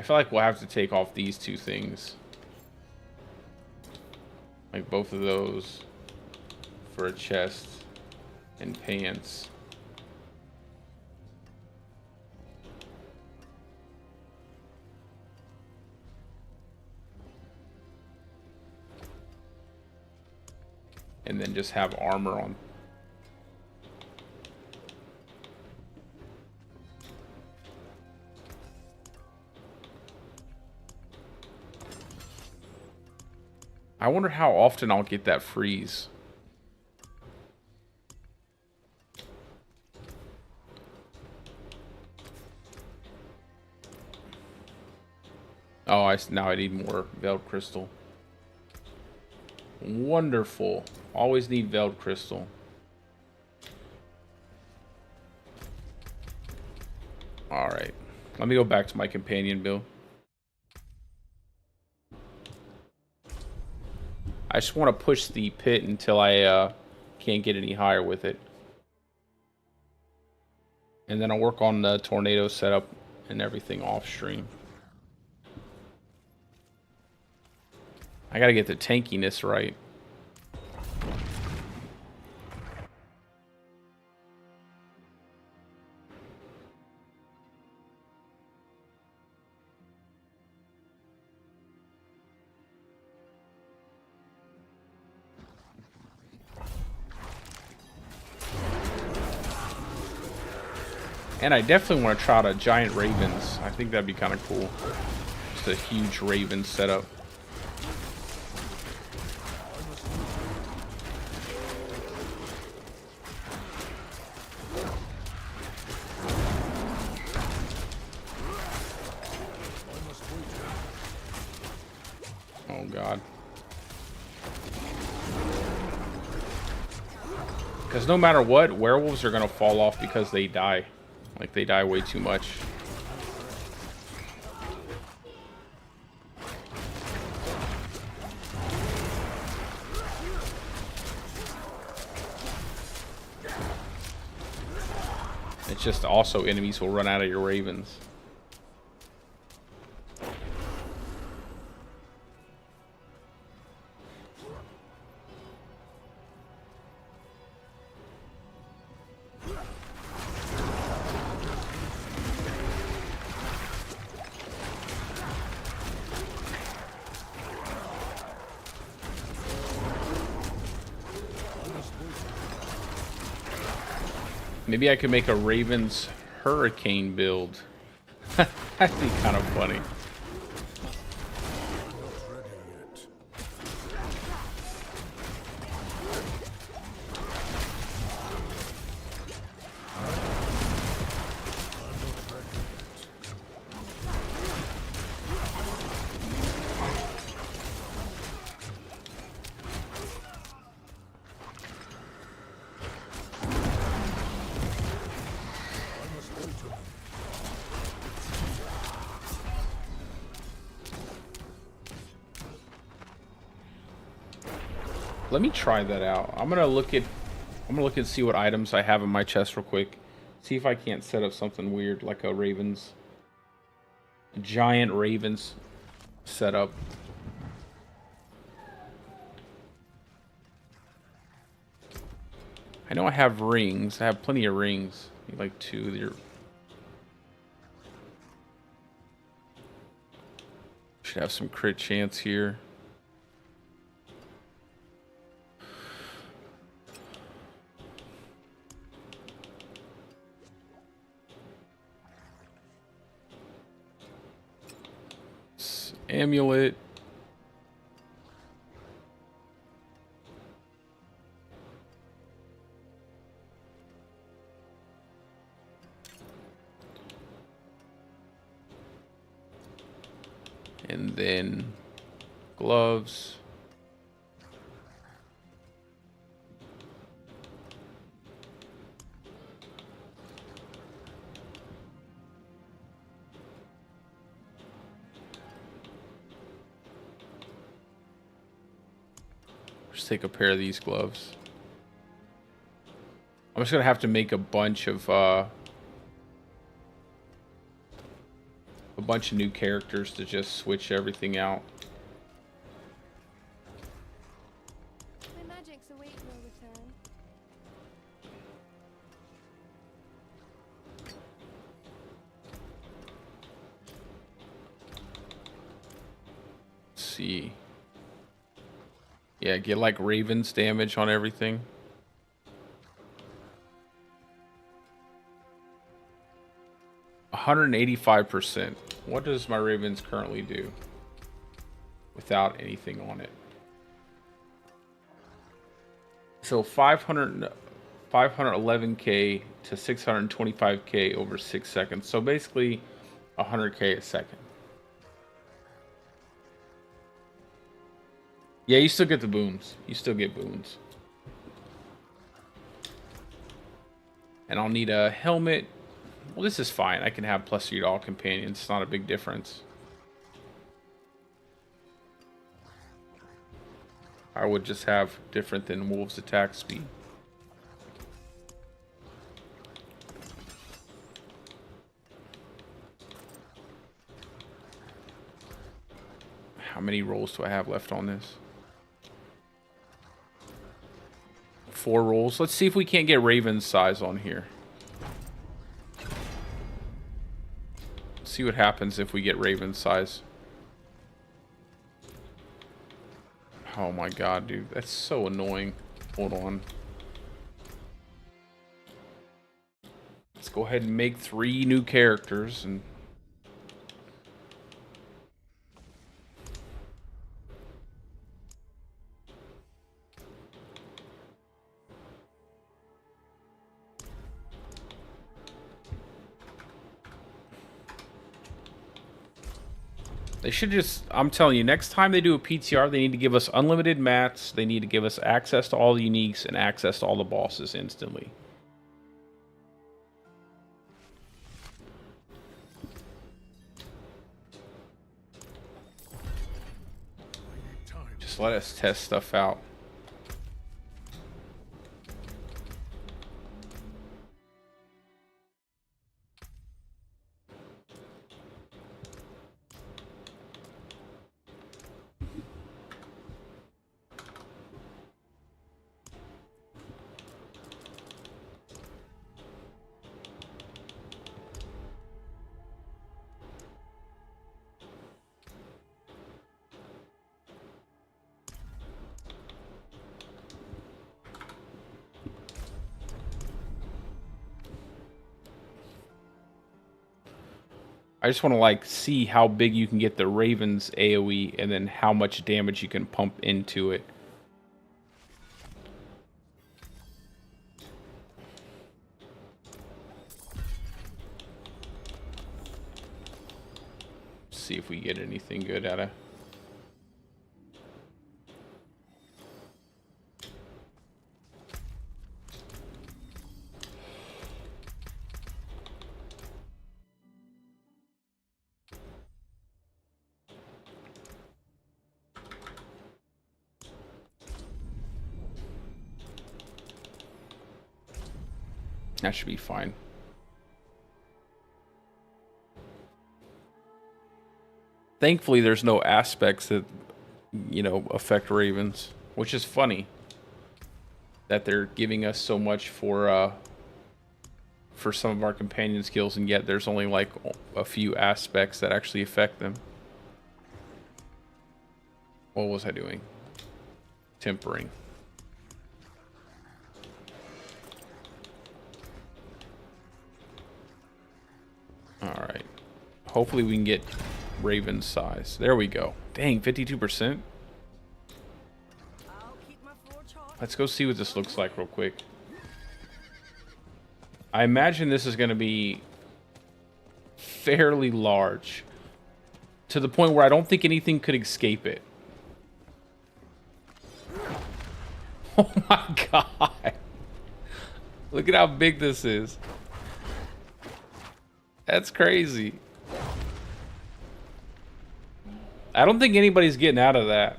I feel like we'll have to take off these two things. Like both of those for a chest and pants. And then just have armor on. I wonder how often I'll get that freeze. Oh, now I need more Veiled Crystal. Wonderful. Always need Veiled Crystal. Alright. Let me go back to my companion build. I just want to push the pit until I can't get any higher with it. And then I'll work on the tornado setup and everything off stream. I gotta get the tankiness right. And I definitely want to try out a giant ravens. I think that'd be kind of cool. Just a huge raven setup. Oh god. Because no matter what, werewolves are going to fall off because they die. Like, they die way too much. It's just also enemies will run out of your ravens. Maybe I could make a Raven's Hurricane build. That'd be kind of funny. Let me try that out. I'm gonna look and see what items I have in my chest real quick. See if I can't set up something weird like a giant ravens setup. I know I have rings. I have plenty of rings. I need like 2 there. Should have some crit chance here. Amulet. And then gloves. Just take a pair of these gloves. I'm just gonna have to make a bunch of new characters to just switch everything out. My magic's awaiting your return. Let's see. Yeah, get like Raven's damage on everything. %185%. What does my Ravens currently do without anything on it? So 511k to 625k over 6 seconds. So basically 100k a second. Yeah, you still get the boons. You still get boons. And I'll need a helmet. Well, this is fine. I can have plus 3 to all companions. It's not a big difference. I would just have different than Wolves' attack speed. How many rolls do I have left on this? 4 rolls. Let's see if we can't get Raven's size on here. See what happens if we get Raven's size. Oh my god, dude. That's so annoying. Hold on. Let's go ahead and make 3 new characters and... They should just, I'm telling you, next time they do a PTR, they need to give us unlimited mats, they need to give us access to all the uniques, and access to all the bosses instantly. Just let us test stuff out. I just want to like see how big you can get the Raven's AoE and then how much damage you can pump into it. See if we get anything good out of. That should be fine. Thankfully, there's no aspects that, you know, affect Ravens, which is funny that they're giving us so much for some of our companion skills, and yet there's only like a few aspects that actually affect them. What was I doing? Tempering. Alright. Hopefully we can get Raven's size. There we go. Dang, 52%? I'll keep my forge hot. Let's go see what this looks like real quick. I imagine this is going to be fairly large. To the point where I don't think anything could escape it. Oh my god. Look at how big this is. That's crazy. I don't think anybody's getting out of that.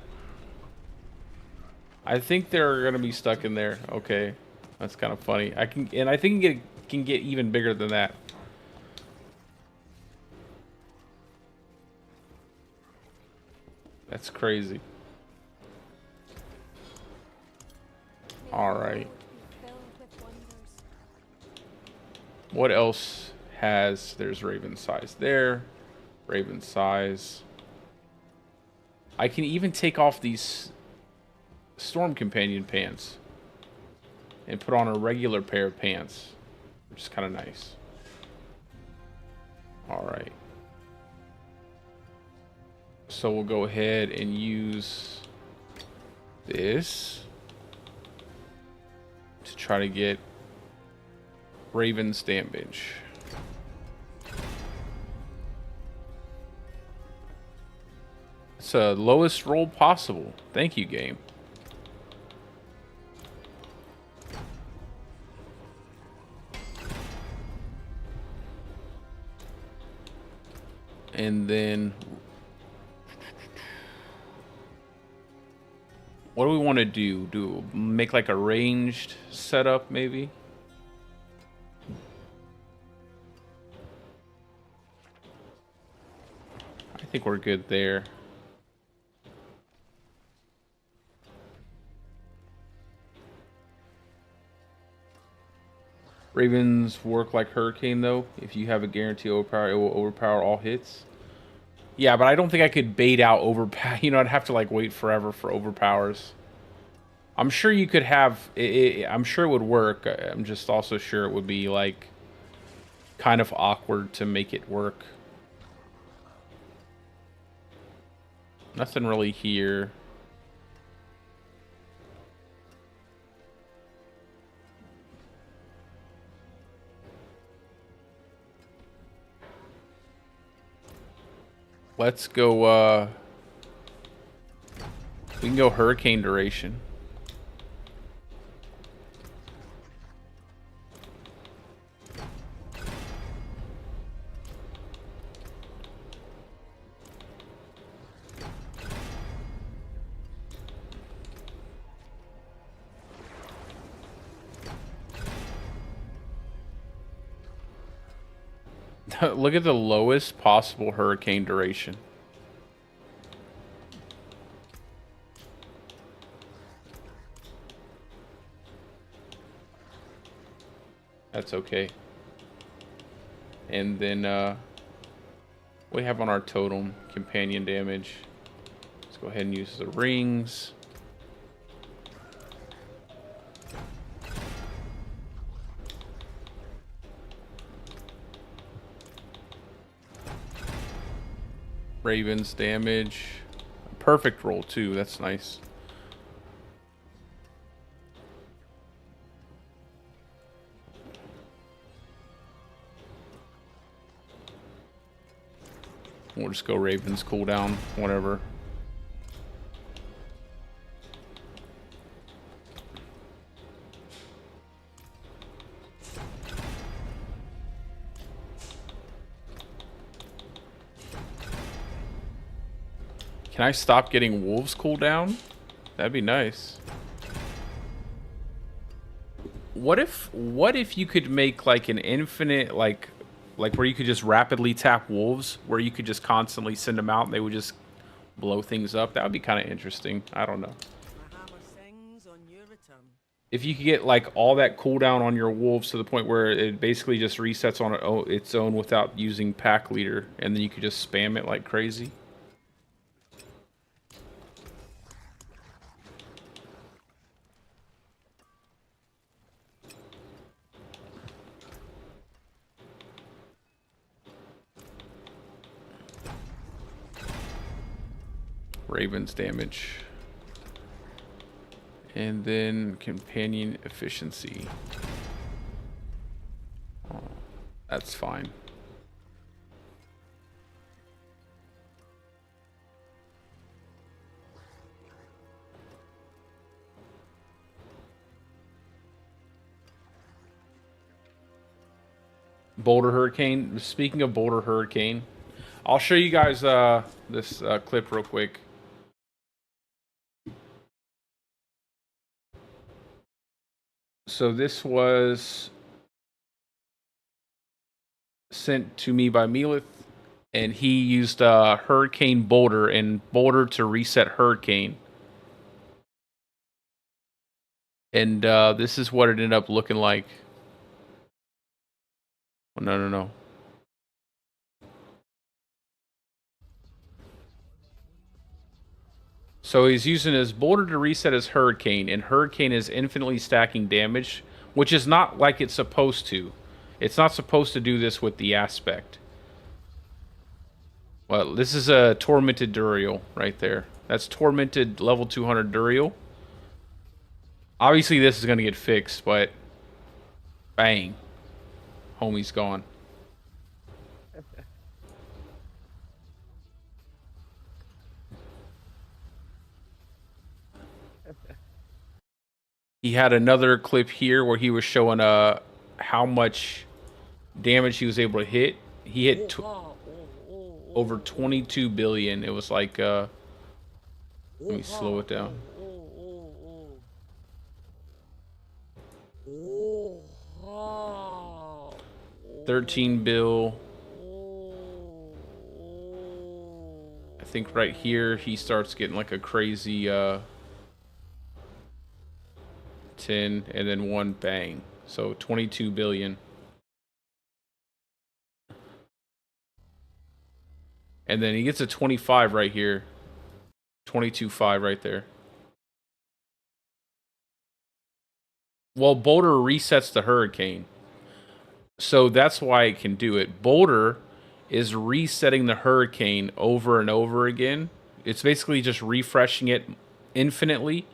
I think they're gonna be stuck in there. Okay, that's kind of funny. I think it can get even bigger than that. That's crazy. All right. What else has? There's Raven size there. Raven size. I can even take off these Storm Companion pants and put on a regular pair of pants, which is kind of nice. All right. So we'll go ahead and use this to try to get Raven's damage. It's the lowest roll possible. Thank you, game. And then what do we want to do? Do make like a ranged setup maybe? I think we're good there. Ravens work like Hurricane, though. If you have a guarantee overpower, it will overpower all hits. Yeah, but I don't think I could bait out overpower. You know, I'd have to, like, wait forever for overpowers. I'm sure you could have... I'm sure it would work. I'm just also sure it would be, like, kind of awkward to make it work. Nothing really here. Let's go, we can go Hurricane duration. Look at the lowest possible hurricane duration. That's okay. And then we have on our totem companion damage. Let's go ahead and use the rings. Ravens damage. Perfect roll too. That's nice. We'll just go Ravens cooldown, whatever. Can I stop getting wolves cooldown? That'd be nice. What if you could make like an infinite like where you could just rapidly tap wolves, where you could just constantly send them out and they would just blow things up? That would be kind of interesting. I don't know. My hammer sings on your return. If you could get like all that cooldown on your wolves to the point where it basically just resets on its own without using pack leader, and then you could just spam it like crazy. Ravens damage. And then companion efficiency. Oh, that's fine. Boulder Hurricane. Speaking of Boulder Hurricane, I'll show you guys this clip real quick. So this was sent to me by Mealith, and he used Hurricane Boulder and Boulder to reset Hurricane. And this is what it ended up looking like. Oh, no. So he's using his Boulder to reset his Hurricane, and Hurricane is infinitely stacking damage, which is not like it's supposed to. It's not supposed to do this with the aspect. Well, this is a Tormented Duriel right there. That's Tormented level 200 Duriel. Obviously this is going to get fixed, but bang. Homie's gone. He had another clip here where he was showing how much damage he was able to hit. He hit over 22 billion. It was like let me slow it down. 13 bill. I think right here he starts getting like a crazy 10 and then one bang. So 22 billion. And then he gets a 25 right here. 22.5 right there. Well, Boulder resets the Hurricane. So that's why it can do it. Boulder is resetting the Hurricane over and over again. It's basically just refreshing it infinitely.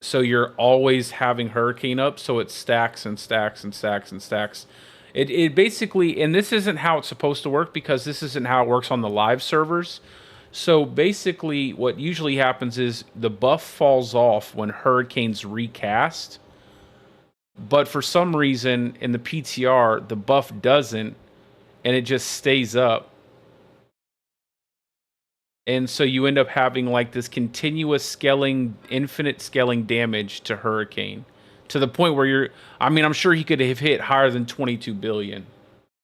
So you're always having Hurricane up, so it stacks and stacks and stacks and stacks. It basically, and this isn't how it's supposed to work because this isn't how it works on the live servers. So basically what usually happens is the buff falls off when Hurricane's recast. But for some reason in the PTR, the buff doesn't, and it just stays up. And so you end up having like this continuous scaling, infinite scaling damage to Hurricane. To the point where you're, I mean, I'm sure he could have hit higher than 22 billion.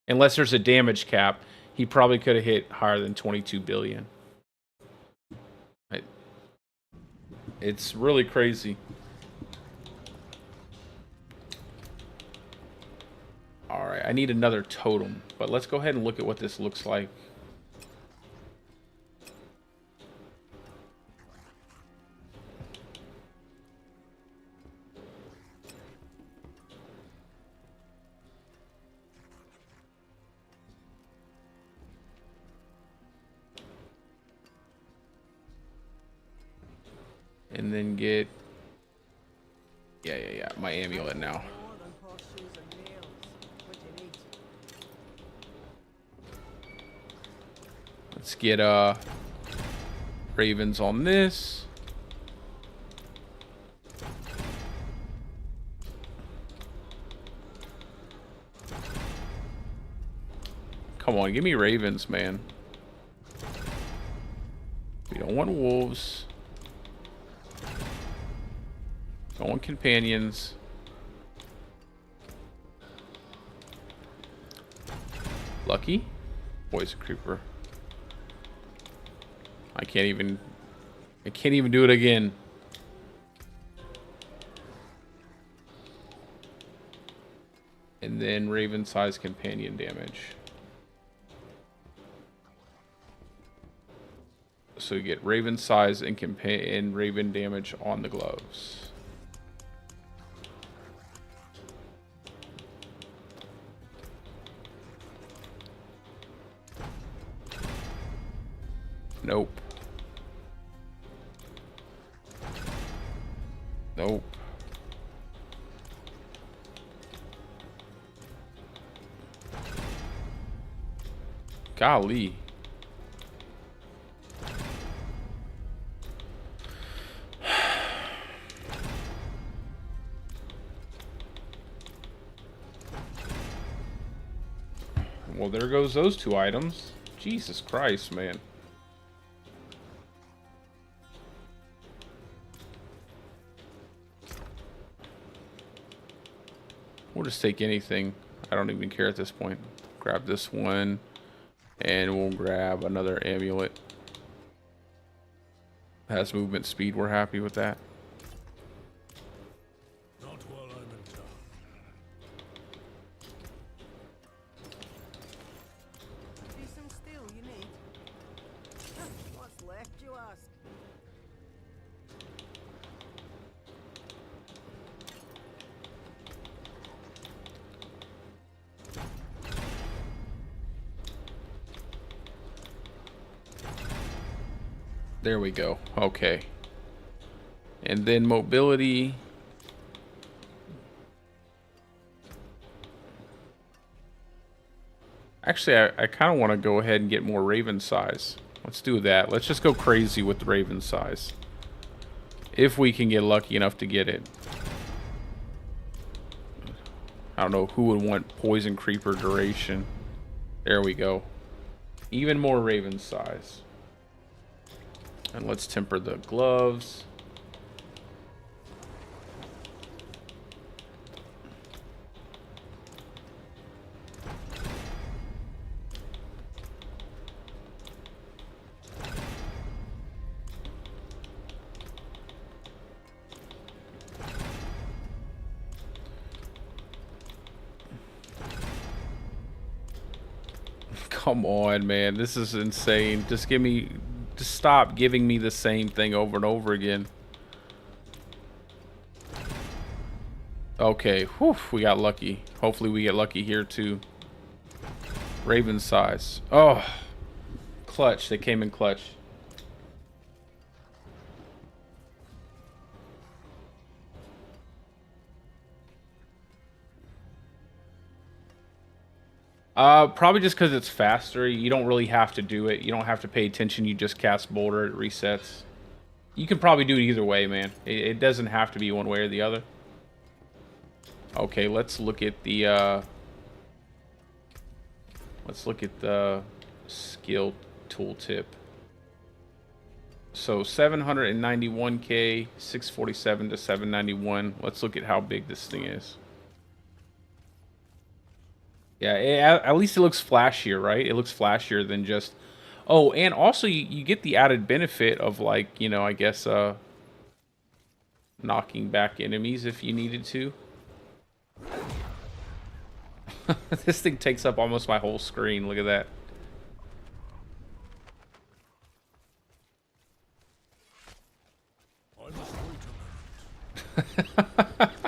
Unless there's a damage cap, he probably could have hit higher than 22 billion. It's really crazy. Alright, I need another totem. But let's go ahead and look at what this looks like. And then get... Yeah. My amulet now. More than horseshoes and nails. What you need. Let's get ravens on this. Come on, give me ravens, man. We don't want wolves. Don't want companions. Lucky? Poison creeper. I can't even do it again. And then raven size companion damage. So you get raven size and raven damage on the gloves. Nope. Nope. Golly. Well, there goes those two items. Jesus Christ, man. We'll just take anything. I don't even care at this point. Grab this one, and we'll grab another amulet. Has movement speed. We're happy with that. Not while I'm in town. Decent steel you need. What's left, you ask? There we go. Okay. And then mobility. Actually, I kind of want to go ahead and get more raven size. Let's do that. Let's just go crazy with the raven size. If we can get lucky enough to get it. I don't know who would want poison creeper duration. There we go. Even more raven size. And let's temper the gloves. Come on, man. This is insane. Just stop giving me the same thing over and over again. Okay, whew, we got lucky. Hopefully we get lucky here too. Raven size. Oh, clutch. They came in clutch. Probably just because it's faster. You don't really have to do it. You don't have to pay attention. You just cast Boulder. It resets. You can probably do it either way, man. It doesn't have to be one way or the other. Okay, let's look at the skill tooltip. So 791k, 647 to 791. Let's look at how big this thing is. Yeah, at least it looks flashier, right? It looks flashier than just... Oh, and also you get the added benefit of, like, you know, I guess, knocking back enemies if you needed to. This thing takes up almost my whole screen. Look at that. I must wait a minute.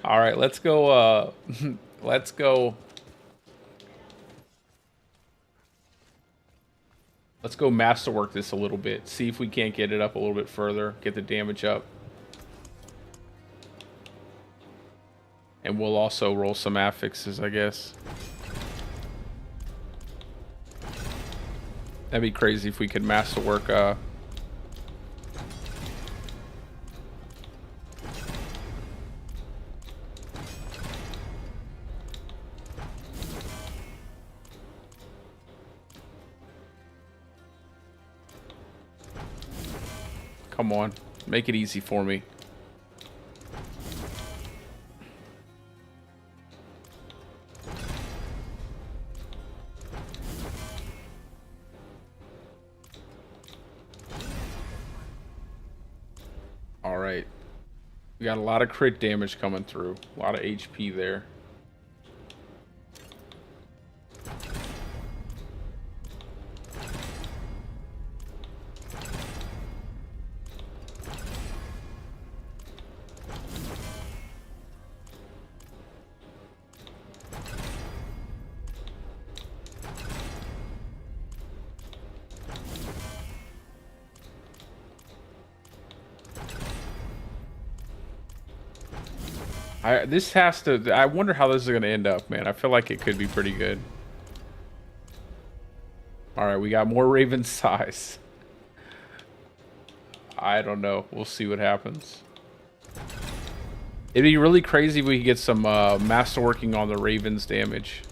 All right, let's go, let's go. Let's go masterwork this a little bit. See if we can't get it up a little bit further. Get the damage up. And we'll also roll some affixes, I guess. That'd be crazy if we could masterwork, Come on. Make it easy for me. Alright. We got a lot of crit damage coming through. A lot of HP there. This has to... I wonder how this is going to end up, man. I feel like it could be pretty good. Alright, we got more Raven size. I don't know. We'll see what happens. It'd be really crazy if we could get some masterworking on the Raven's damage.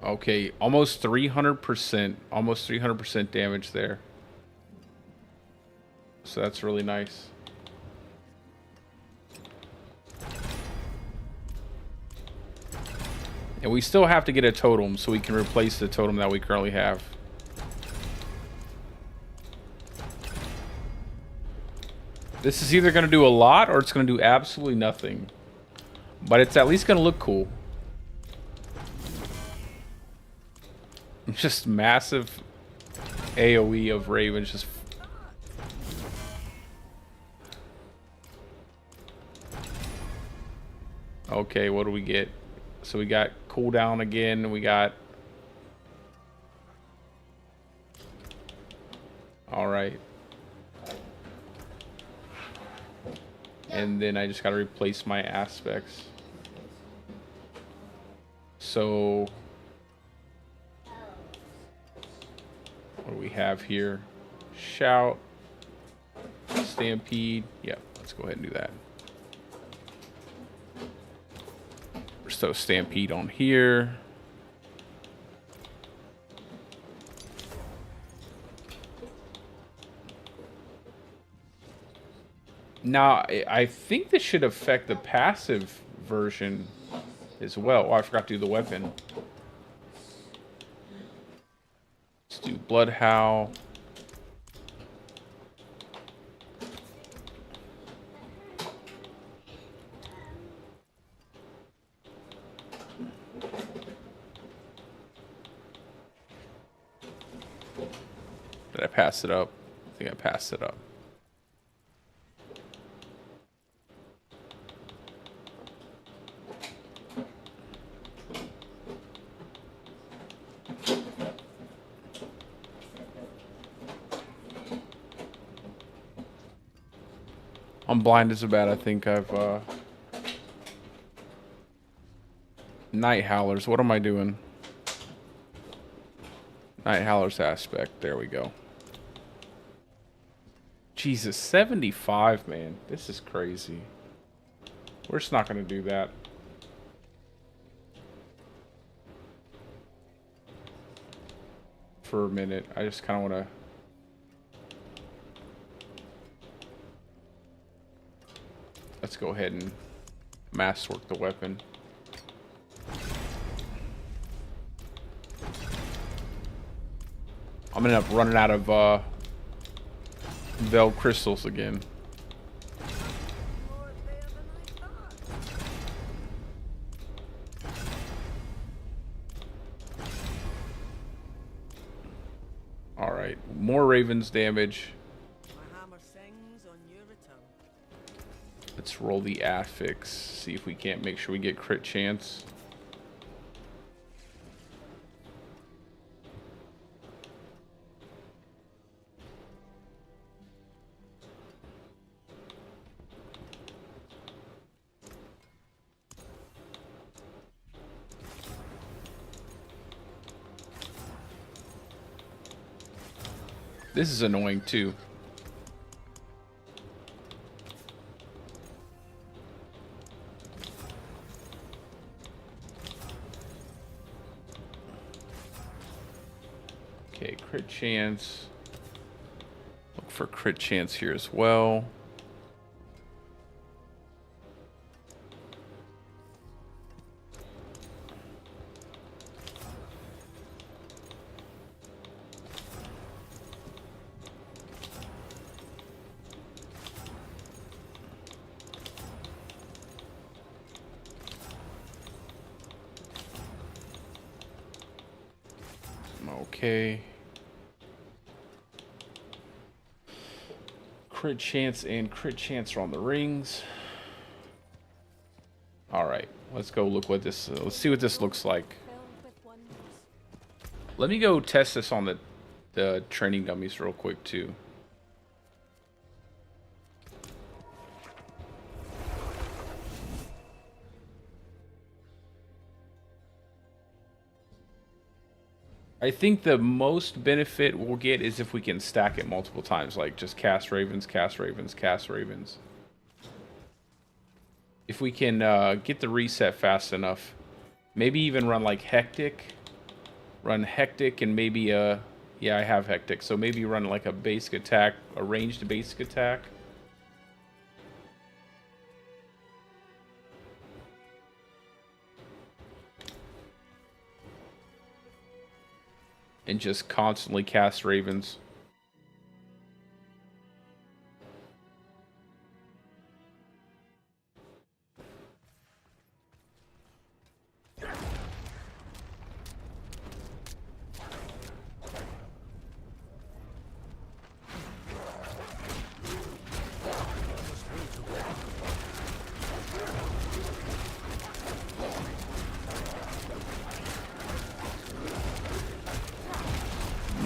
Okay, almost 300%. Almost 300% damage there. So that's really nice. And we still have to get a totem so we can replace the totem that we currently have. This is either going to do a lot or it's going to do absolutely nothing. But it's at least going to look cool. Just massive AoE of Ravens. Just okay, what do we get? So we got cooldown again. We got... Alright. And then I just got to replace my aspects. So... what do we have here? Shout. Stampede. Yep, let's go ahead and do that. So Stampede on here. Now, I think this should affect the passive version as well. Oh, I forgot to do the weapon. Let's do Blood Howl. Did I pass it up? I think I passed it up. I'm blind as a bat. I think I've Night Howlers. What am I doing? Night Howlers aspect. There we go. Jesus, 75, man. This is crazy. We're just not going to do that. For a minute. I just kind of want to... let's go ahead and masterwork the weapon. I'm gonna end up running out of Veil crystals again. All right, more Ravens damage. My hammer sings on your return. Let's roll the affix. See if we can't make sure we get crit chance. This is annoying too. Okay, crit chance. Look for crit chance here as well. Okay. Crit chance and crit chance are on the rings. All right, let's go look what this. Let's see what this looks like. Filled with wonders. Let me go test this on the training dummies real quick too. I think the most benefit we'll get is if we can stack it multiple times, like just cast Ravens, cast Ravens, cast Ravens. If we can get the reset fast enough, maybe even run like Hectic. Run Hectic and maybe yeah, I have Hectic, so maybe run like a basic attack, a ranged basic attack. And just constantly cast Ravens.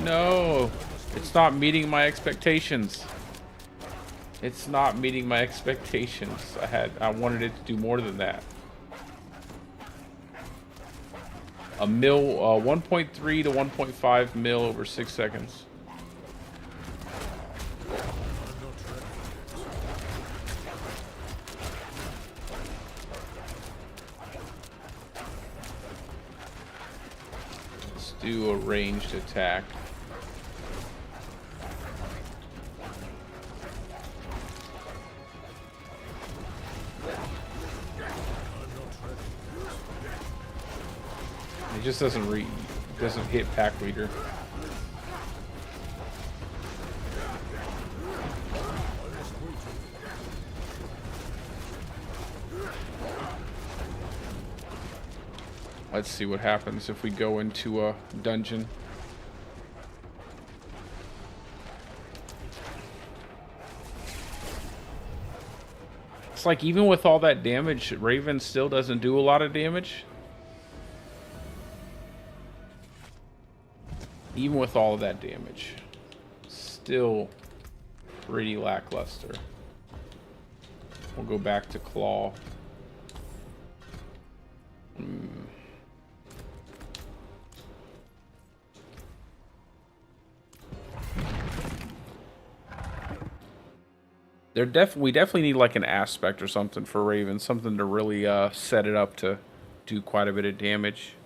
No, it's not meeting my expectations. It's not meeting my expectations. I wanted it to do more than that. A mil, 1.3 to 1.5 mil over 6 seconds. Let's do a ranged attack. It just doesn't hit pack leader. Let's see what happens if we go into a dungeon. It's like even with all that damage, Raven still doesn't do a lot of damage. Even with all of that damage, still pretty lackluster. We'll go back to Claw. We definitely need like an aspect or something for Raven, something to really set it up to do quite a bit of damage.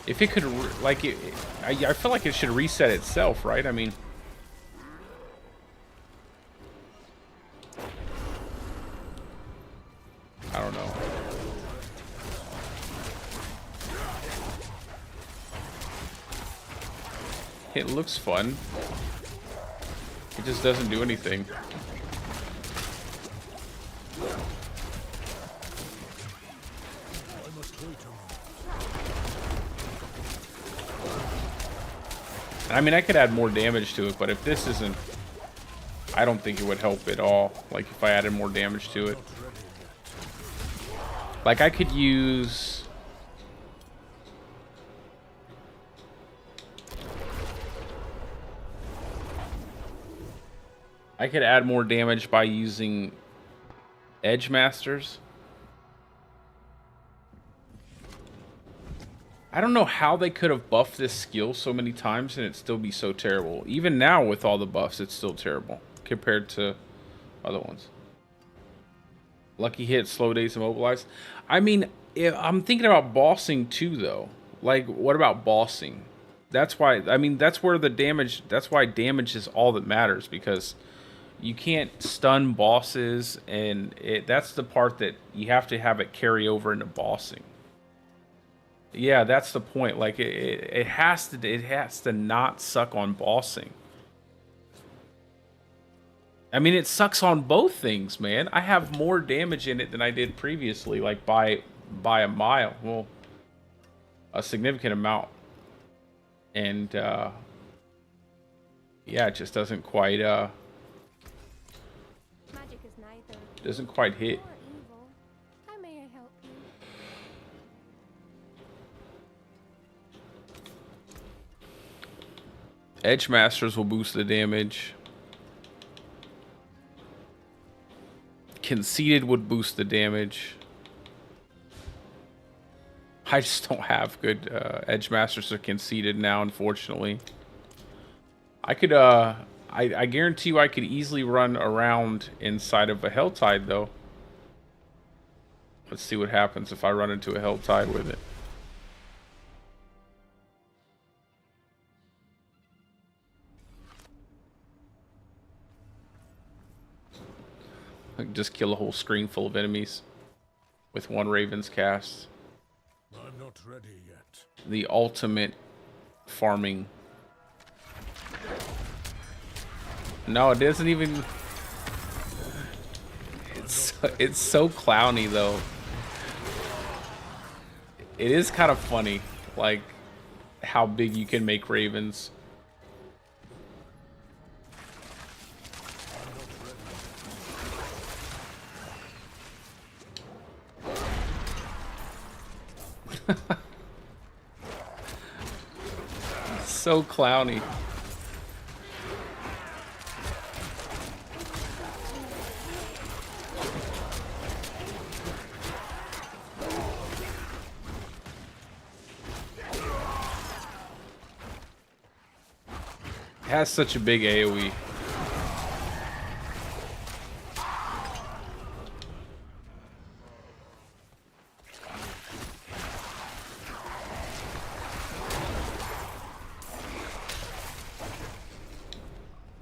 If it could, like, I feel like it should reset itself, right? I mean, I don't know. It looks fun. It just doesn't do anything. I mean, I could add more damage to it, but if this isn't... I don't think it would help at all. Like, if I added more damage to it. Like, I could use... I could add more damage by using Edge Masters. I don't know how they could have buffed this skill so many times and it'd still be so terrible. Even now with all the buffs, it's still terrible compared to other ones. Lucky hit, slow days, immobilized. I mean, I'm thinking about bossing too, though. Like, what about bossing? That's why, I mean, that's where the damage, that's why damage is all that matters, because you can't stun bosses, and that's the part that you have to have it carry over into bossing. Yeah, that's the point. Like, it has to not suck on bossing. I mean, it sucks on both things, man. I have more damage in it than I did previously, like by a mile. Well, a significant amount. And yeah, it just doesn't quite Magic is neither doesn't quite hit. nor evil. How may I help you? Edge Masters will boost the damage. Conceited would boost the damage. I just don't have good Edge Masters or Conceited now, unfortunately. I could, I guarantee you I could easily run around inside of a Helltide, though. Let's see what happens if I run into a Helltide with it. I can just kill a whole screen full of enemies with one Raven's Cast. I'm not ready yet. The ultimate farming. No, it doesn't even... It's so clowny, though. It is kind of funny, like, how big you can make Ravens. So clowny. It has such a big AoE.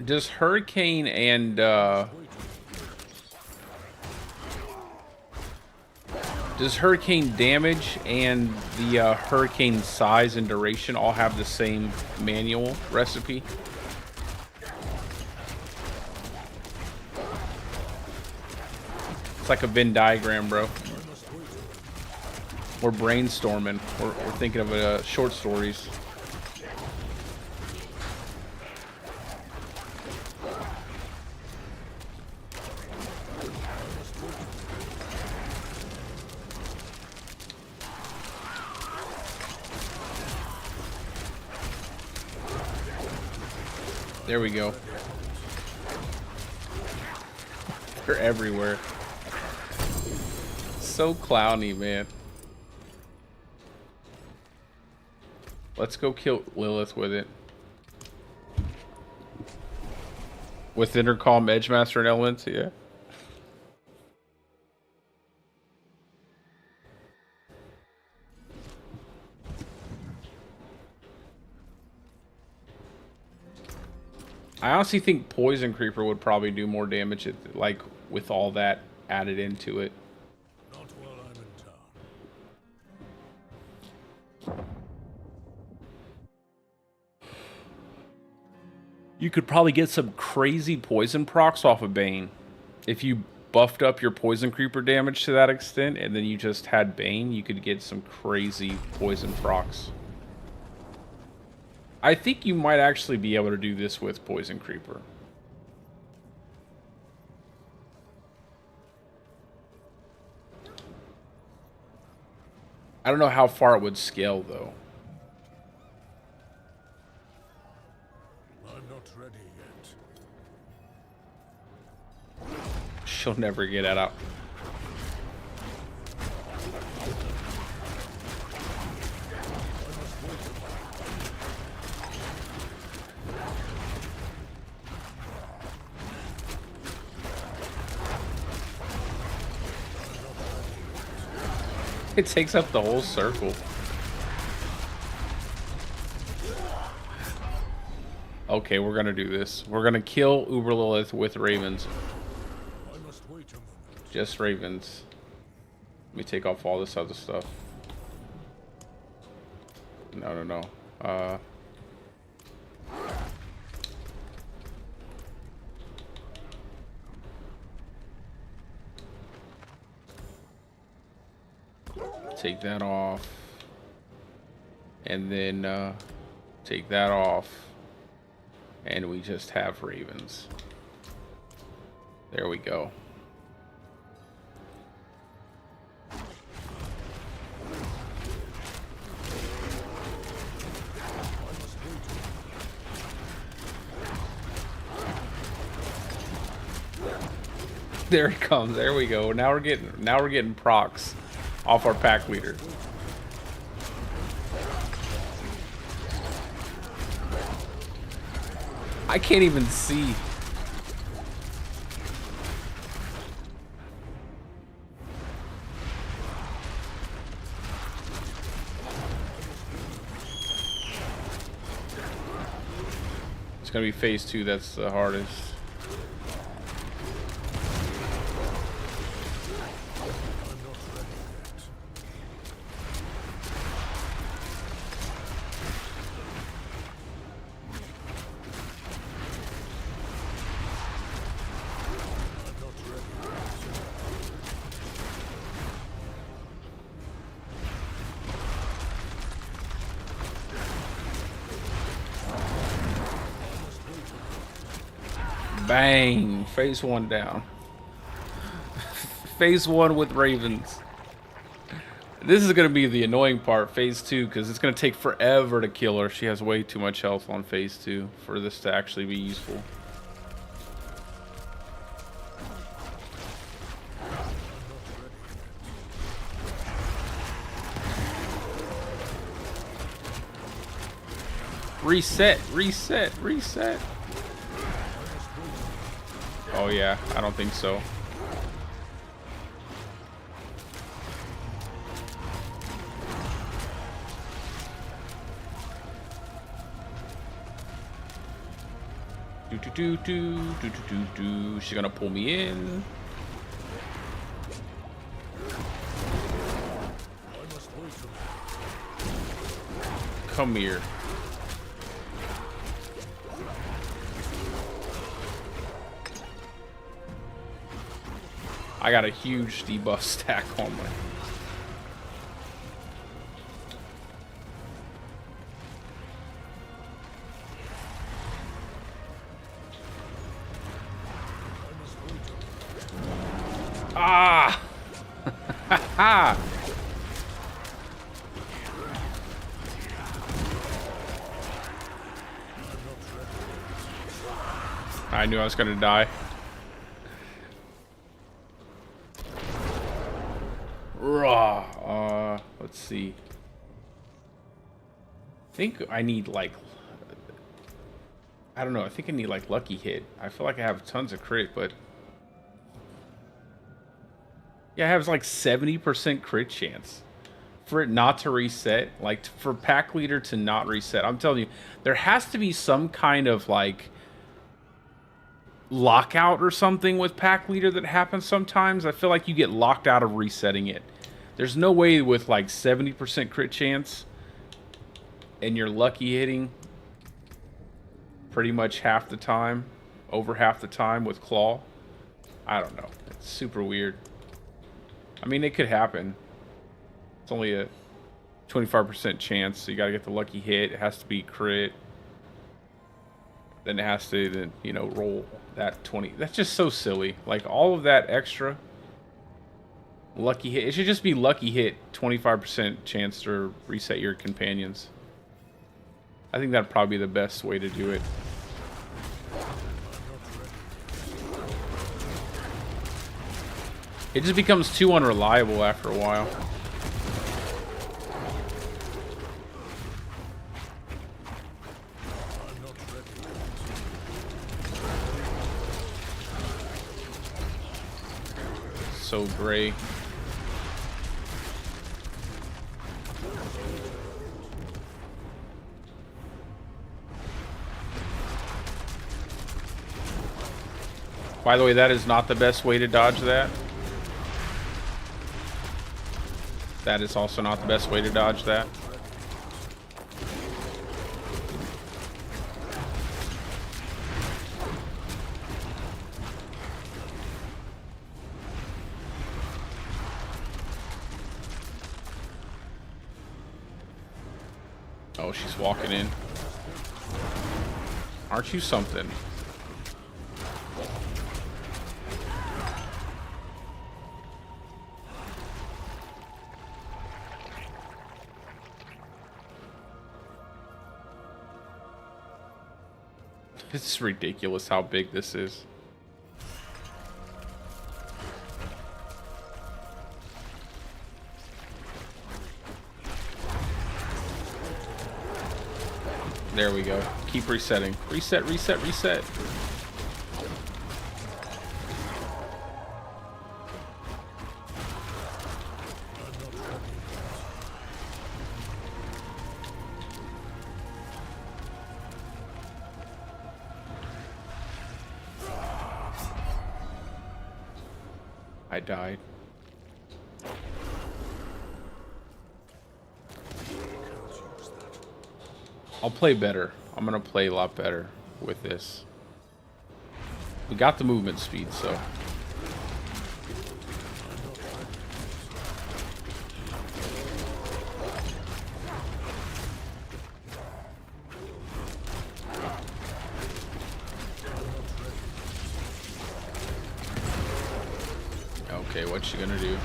Does Hurricane and does Hurricane damage and the Hurricane size and duration all have the same manual recipe? It's like a Venn diagram, bro. We're brainstorming. We're thinking of short stories. There we go. They're everywhere. So clowny, man. Let's go kill Lilith with it. With Intercom, Edgemaster, and Elements, yeah. I honestly think Poison Creeper would probably do more damage, like, with all that added into it. Not while I'm in town. You could probably get some crazy poison procs off of Bane. If you buffed up your poison creeper damage to that extent, and then you just had Bane, you could get some crazy poison procs. I think you might actually be able to do this with poison creeper. I don't know how far it would scale, though. I'm not ready yet. She'll never get it out. It takes up the whole circle. Okay, we're gonna do this. We're gonna kill Uber Lilith with ravens. I must wait a moment. Just ravens. Let me take off all this other stuff. No. Take that off. And then take that off. And we just have ravens. There we go. There it comes. There we go. Now we're getting procs off our pack leader. I can't even see. It's gonna be phase 2 that's the hardest. Bang! Phase 1 down. Phase 1 with ravens. This is going to be the annoying part, phase 2, because it's going to take forever to kill her. She has way too much health on phase 2 for this to actually be useful. Reset, reset, reset. Oh yeah, I don't think so. She's gonna pull me in. Come here. I got a huge debuff stack on me. Ah! I knew I was gonna die. Let's see. I think I need like, I don't know. I think I need like lucky hit. I feel like I have tons of crit, but yeah, I have like 70% crit chance for it not to reset. Like for pack leader to not reset. I'm telling you, there has to be some kind of like lockout or something with pack leader that happens sometimes. I feel like you get locked out of resetting it. There's no way with like 70% crit chance and you're lucky hitting pretty much half the time, over half the time with claw. I don't know. It's super weird. I mean, it could happen. It's only a 25% chance, so you gotta get the lucky hit. It has to be crit. Then it has to, then, you know, roll that 20. That's just so silly. Like, all of that extra lucky hit. It should just be lucky hit, 25% chance to reset your companions. I think that'd probably be the best way to do it. It just becomes too unreliable after a while. So gray. By the way, that is not the best way to dodge that. That is also not the best way to dodge that. Oh, she's walking in. Aren't you something? It's ridiculous how big this is. There we go. Keep resetting. Reset, reset, reset. I died. I'll play better. I'm gonna play a lot better with this. We got the movement speed, so. Okay, what's she gonna do?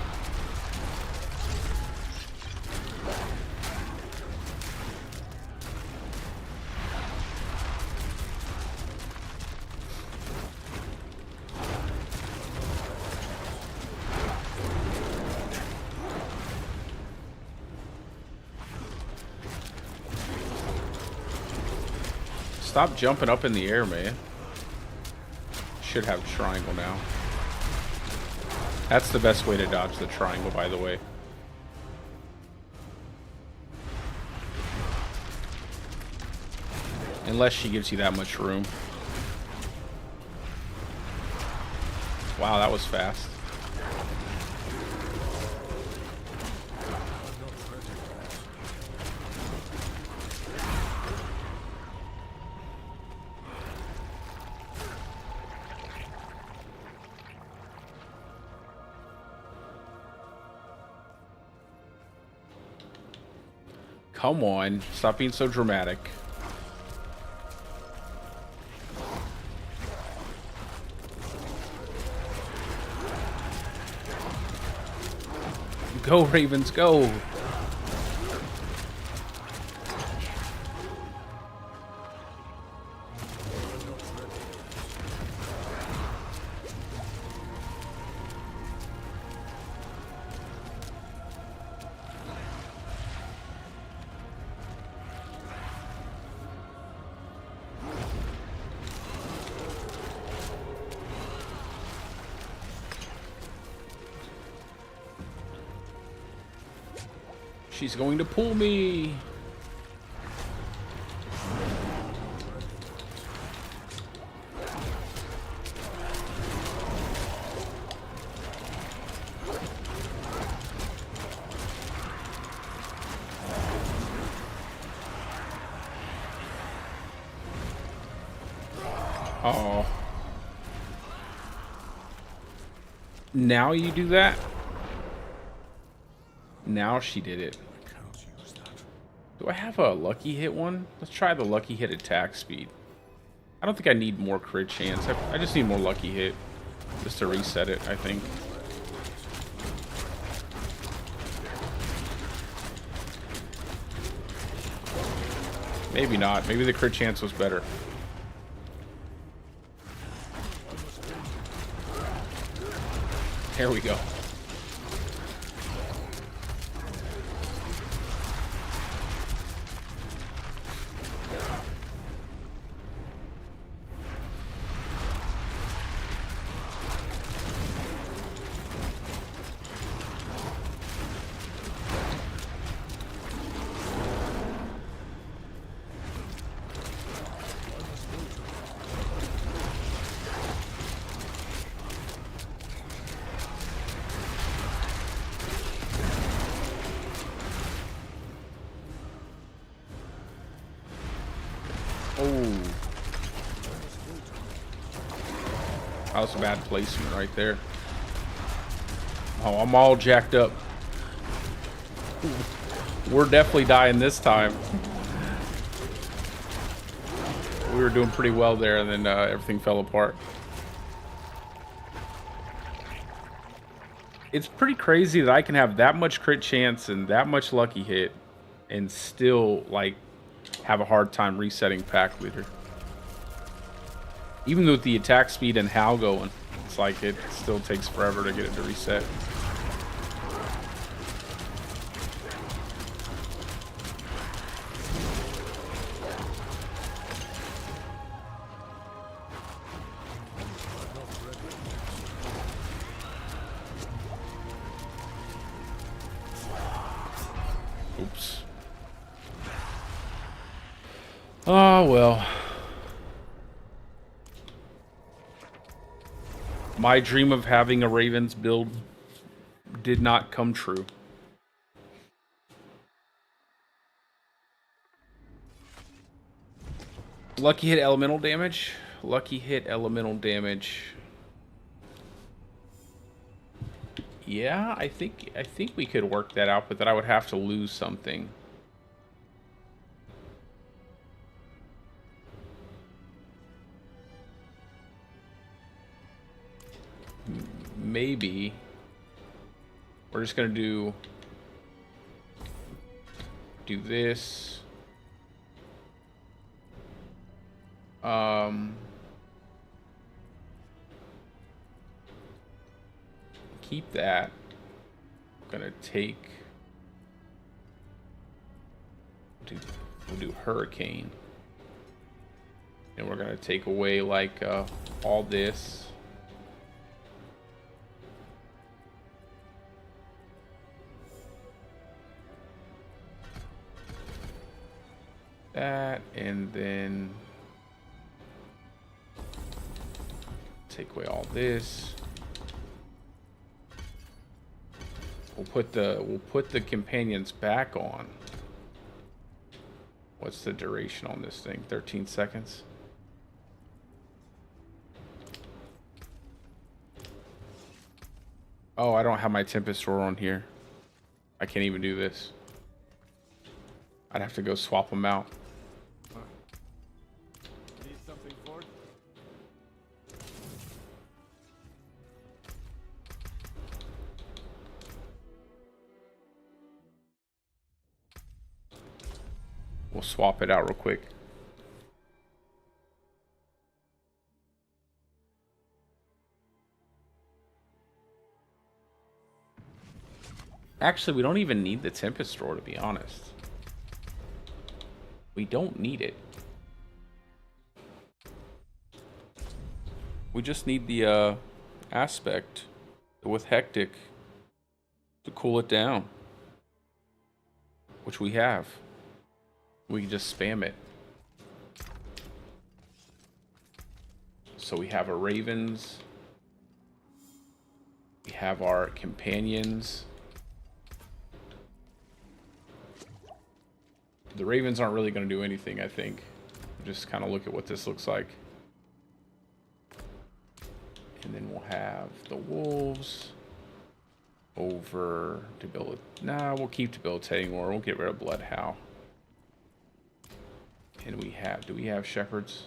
Stop jumping up in the air, man. Should have triangle now. That's the best way to dodge the triangle, by the way. Unless she gives you that much room. Wow, that was fast. Come on, stop being so dramatic. Go, Ravens, go! She's going to pull me. Oh. Now you do that? Now she did it. Do I have a lucky hit one? Let's try the lucky hit attack speed. I don't think I need more crit chance. I just need more lucky hit. Just to reset it, I think. Maybe not. Maybe the crit chance was better. There we go. Oh. That was a bad placement right there. Oh, I'm all jacked up. We're definitely dying this time. We were doing pretty well there, and then everything fell apart. It's pretty crazy that I can have that much crit chance and that much lucky hit and still, like, have a hard time resetting pack leader. Even with the attack speed and HAL going, it's like it still takes forever to get it to reset. Oops. Oh, well. My dream of having a Ravens build did not come true. Lucky hit elemental damage. Lucky hit elemental damage. Yeah, I think we could work that out, but then I would have to lose something. Maybe we're just gonna do this. Keep that. I'm gonna take. We'll do hurricane, and we're gonna take away like all this. That, and then take away all this. We'll put the companions back on. What's the duration on this thing? 13 seconds. Oh, I don't have my Tempest roar on here. I can't even do this. I'd have to go swap them out. Need something for it? We'll swap it out real quick. Actually, we don't even need the Tempest roar, to be honest. We don't need it. We just need the aspect with Hectic to cool it down, which we have. We can just spam it. So we have our Ravens. We have our companions. The Ravens aren't really going to do anything, I think. Just kind of look at what this looks like. then we'll have the wolves over debilitate. Nah, we'll keep debilitating, or we'll get rid of Bloodhound. And we have, do we have shepherds?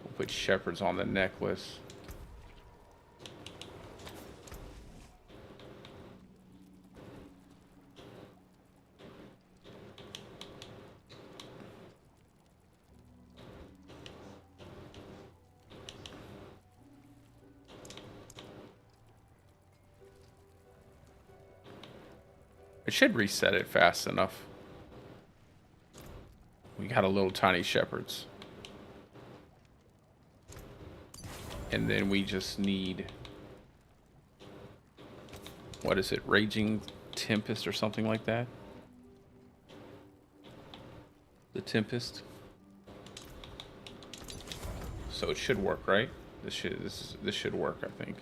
We'll put shepherds on the necklace. It should reset it fast enough. We got a little tiny shepherds. And then we just need, what is it, Raging Tempest or something like that? The Tempest. So it should work, right? This should work, I think.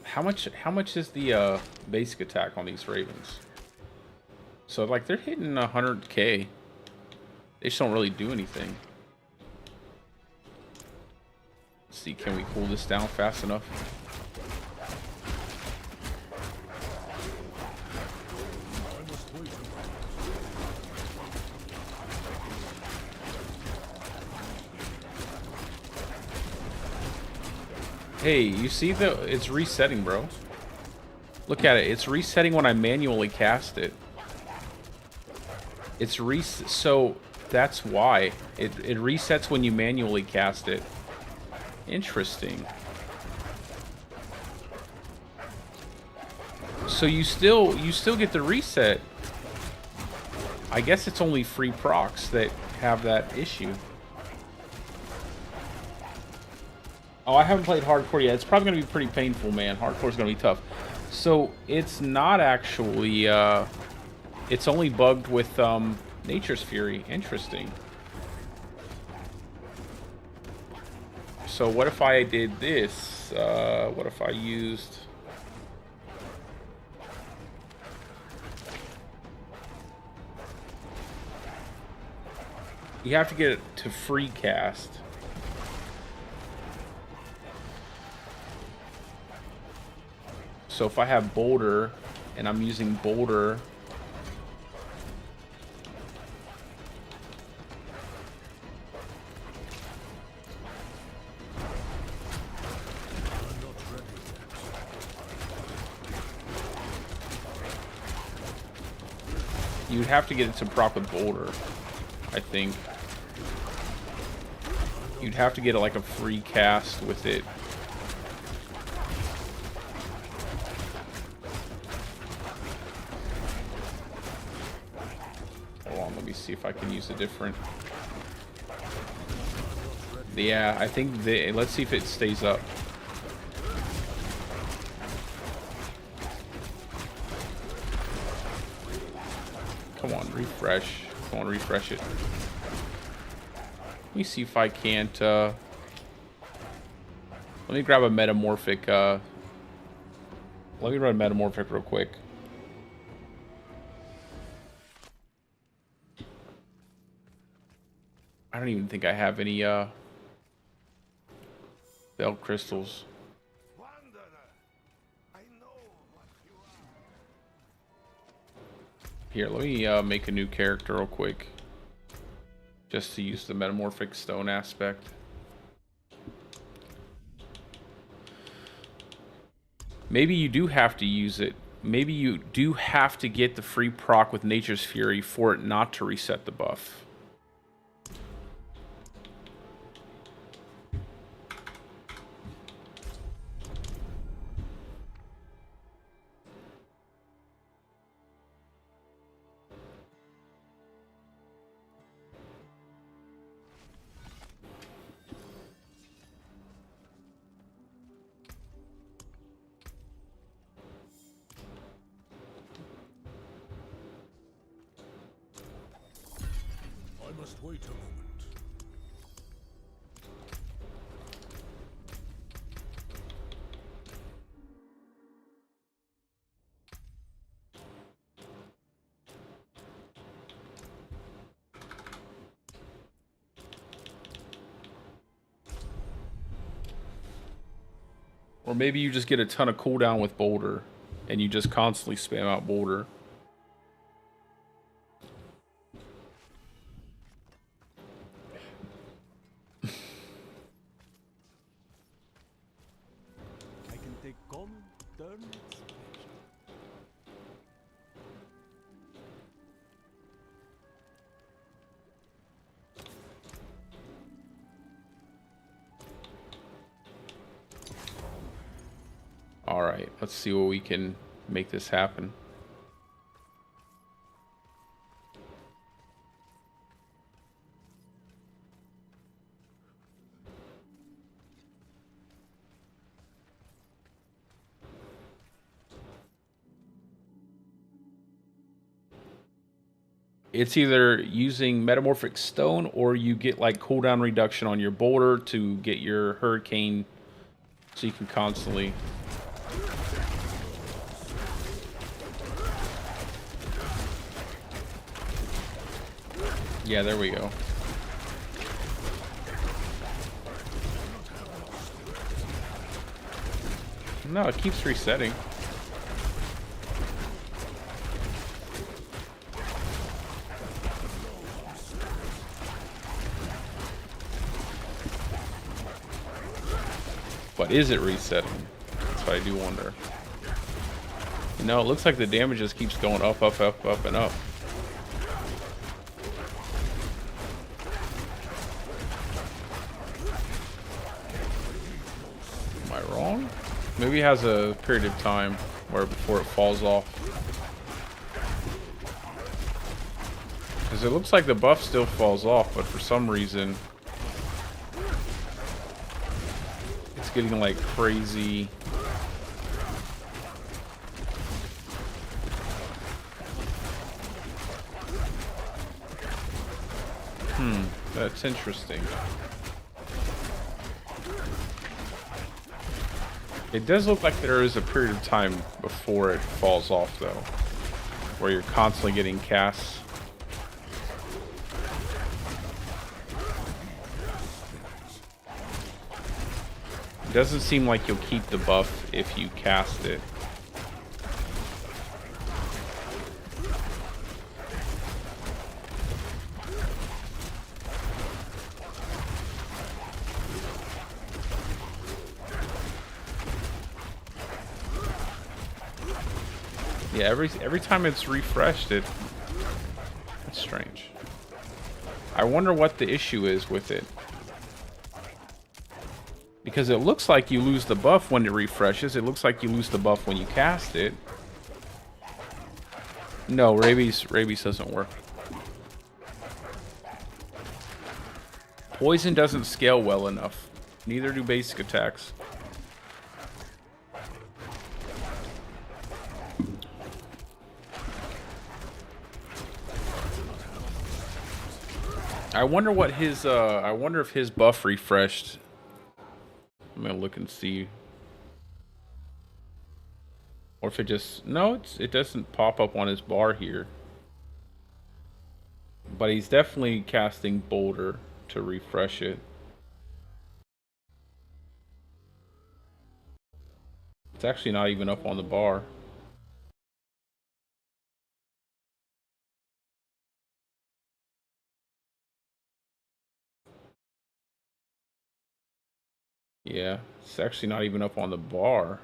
How much is the basic attack on these ravens? So like they're hitting 100k. They just don't really do anything. Let's see, can we cool this down fast enough? Hey, you see it's resetting, bro. Look at it. It's resetting when I manually cast it. It's so that's why it resets when you manually cast it. Interesting. So you still get the reset. I guess it's only free procs that have that issue. Oh, I haven't played hardcore yet. It's probably going to be pretty painful, man. Hardcore's going to be tough. So, it's not actually, it's only bugged with, Nature's Fury. Interesting. So, what if I did this? What if I used... You have to get it to free cast. So if I have Boulder, and I'm using Boulder, you'd have to get it to proc with Boulder, I think. You'd have to get like a free cast with it. See if I can use a different. Yeah, I think let's see if it stays up. Come on, refresh. Come on, refresh it. Let me see if I can't let me grab a metamorphic let me run metamorphic real quick. I don't even think I have any bell crystals. Wanderer, I know what you are. Here, let me make a new character real quick. Just to use the metamorphic stone aspect. Maybe you do have to use it. Maybe you do have to get the free proc with Nature's Fury for it not to reset the buff. I must wait a moment. Or maybe you just get a ton of cooldown with Boulder, and you just constantly spam out Boulder. I can take common, turn it special. Alright, let's see what we can make this happen. It's either using Metamorphic Stone or you get like cooldown reduction on your Boulder to get your Hurricane so you can constantly... Yeah, there we go. No, it keeps resetting. But is it resetting? That's what I do wonder. No, it looks like the damage just keeps going up, up, up, up, and up. Am I wrong? Maybe it has a period of time where before it falls off. Because it looks like the buff still falls off, but for some reason it's getting like crazy. That's interesting. It does look like there is a period of time before it falls off, though, where you're constantly getting casts. It doesn't seem like you'll keep the buff if you cast it. Yeah, every time it's refreshed, that's strange. I wonder what the issue is with it. Because it looks like you lose the buff when it refreshes. It looks like you lose the buff when you cast it. No, rabies doesn't work. Poison doesn't scale well enough. Neither do basic attacks. I wonder what his I wonder if his buff refreshed. I'm gonna look and see. Or if it just... No, it doesn't pop up on his bar here. But he's definitely casting Boulder to refresh it. It's actually not even up on the bar. Yeah, it's actually not even up on the bar.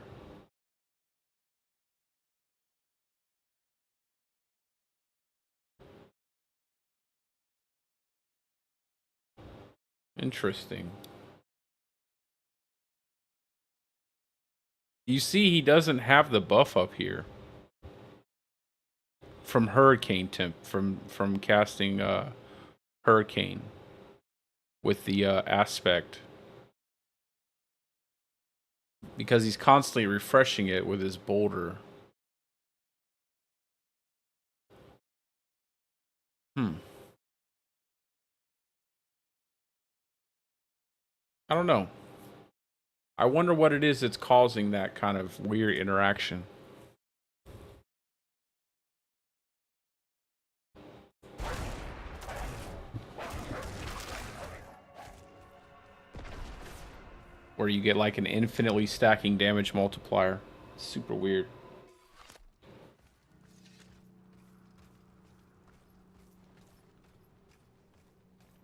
Interesting. You see, he doesn't have the buff up here from Hurricane Temp, from casting Hurricane with the aspect, because he's constantly refreshing it with his Boulder. I don't know. I wonder what it is that's causing that kind of weird interaction. Where you get like an infinitely stacking damage multiplier. Super weird.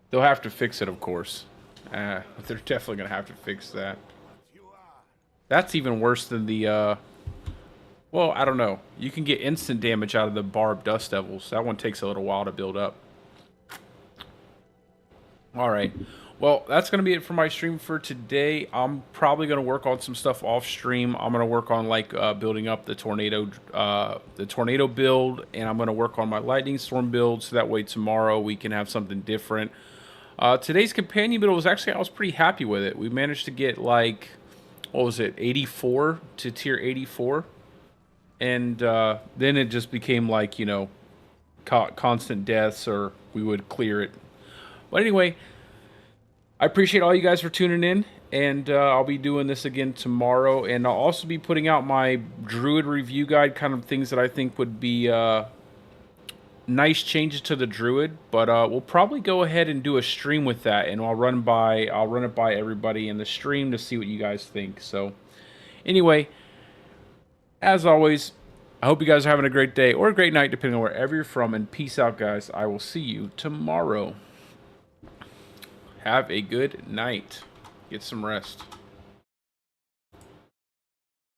They'll have to fix it, of course. They're definitely going to have to fix that. That's even worse than the, well, I don't know. You can get instant damage out of the barbed dust devils. That one takes a little while to build up. Alright. Well, that's going to be it for my stream for today. I'm probably going to work on some stuff off stream. I'm going to work on like building up the tornado build, and I'm going to work on my lightning storm build so that way tomorrow we can have something different. Today's companion build was actually, I was pretty happy with it. We managed to get like, what was it, 84 to tier 84. And then it just became like, you know, constant deaths, or we would clear it. But anyway, I appreciate all you guys for tuning in, and I'll be doing this again tomorrow, and I'll also be putting out my Druid review guide, kind of things that I think would be nice changes to the Druid. But we'll probably go ahead and do a stream with that, and I'll run it by everybody in the stream to see what you guys think. So anyway, as always, I hope you guys are having a great day or a great night, depending on wherever you're from, and peace out, guys. I will see you tomorrow. Have a good night. Get some rest.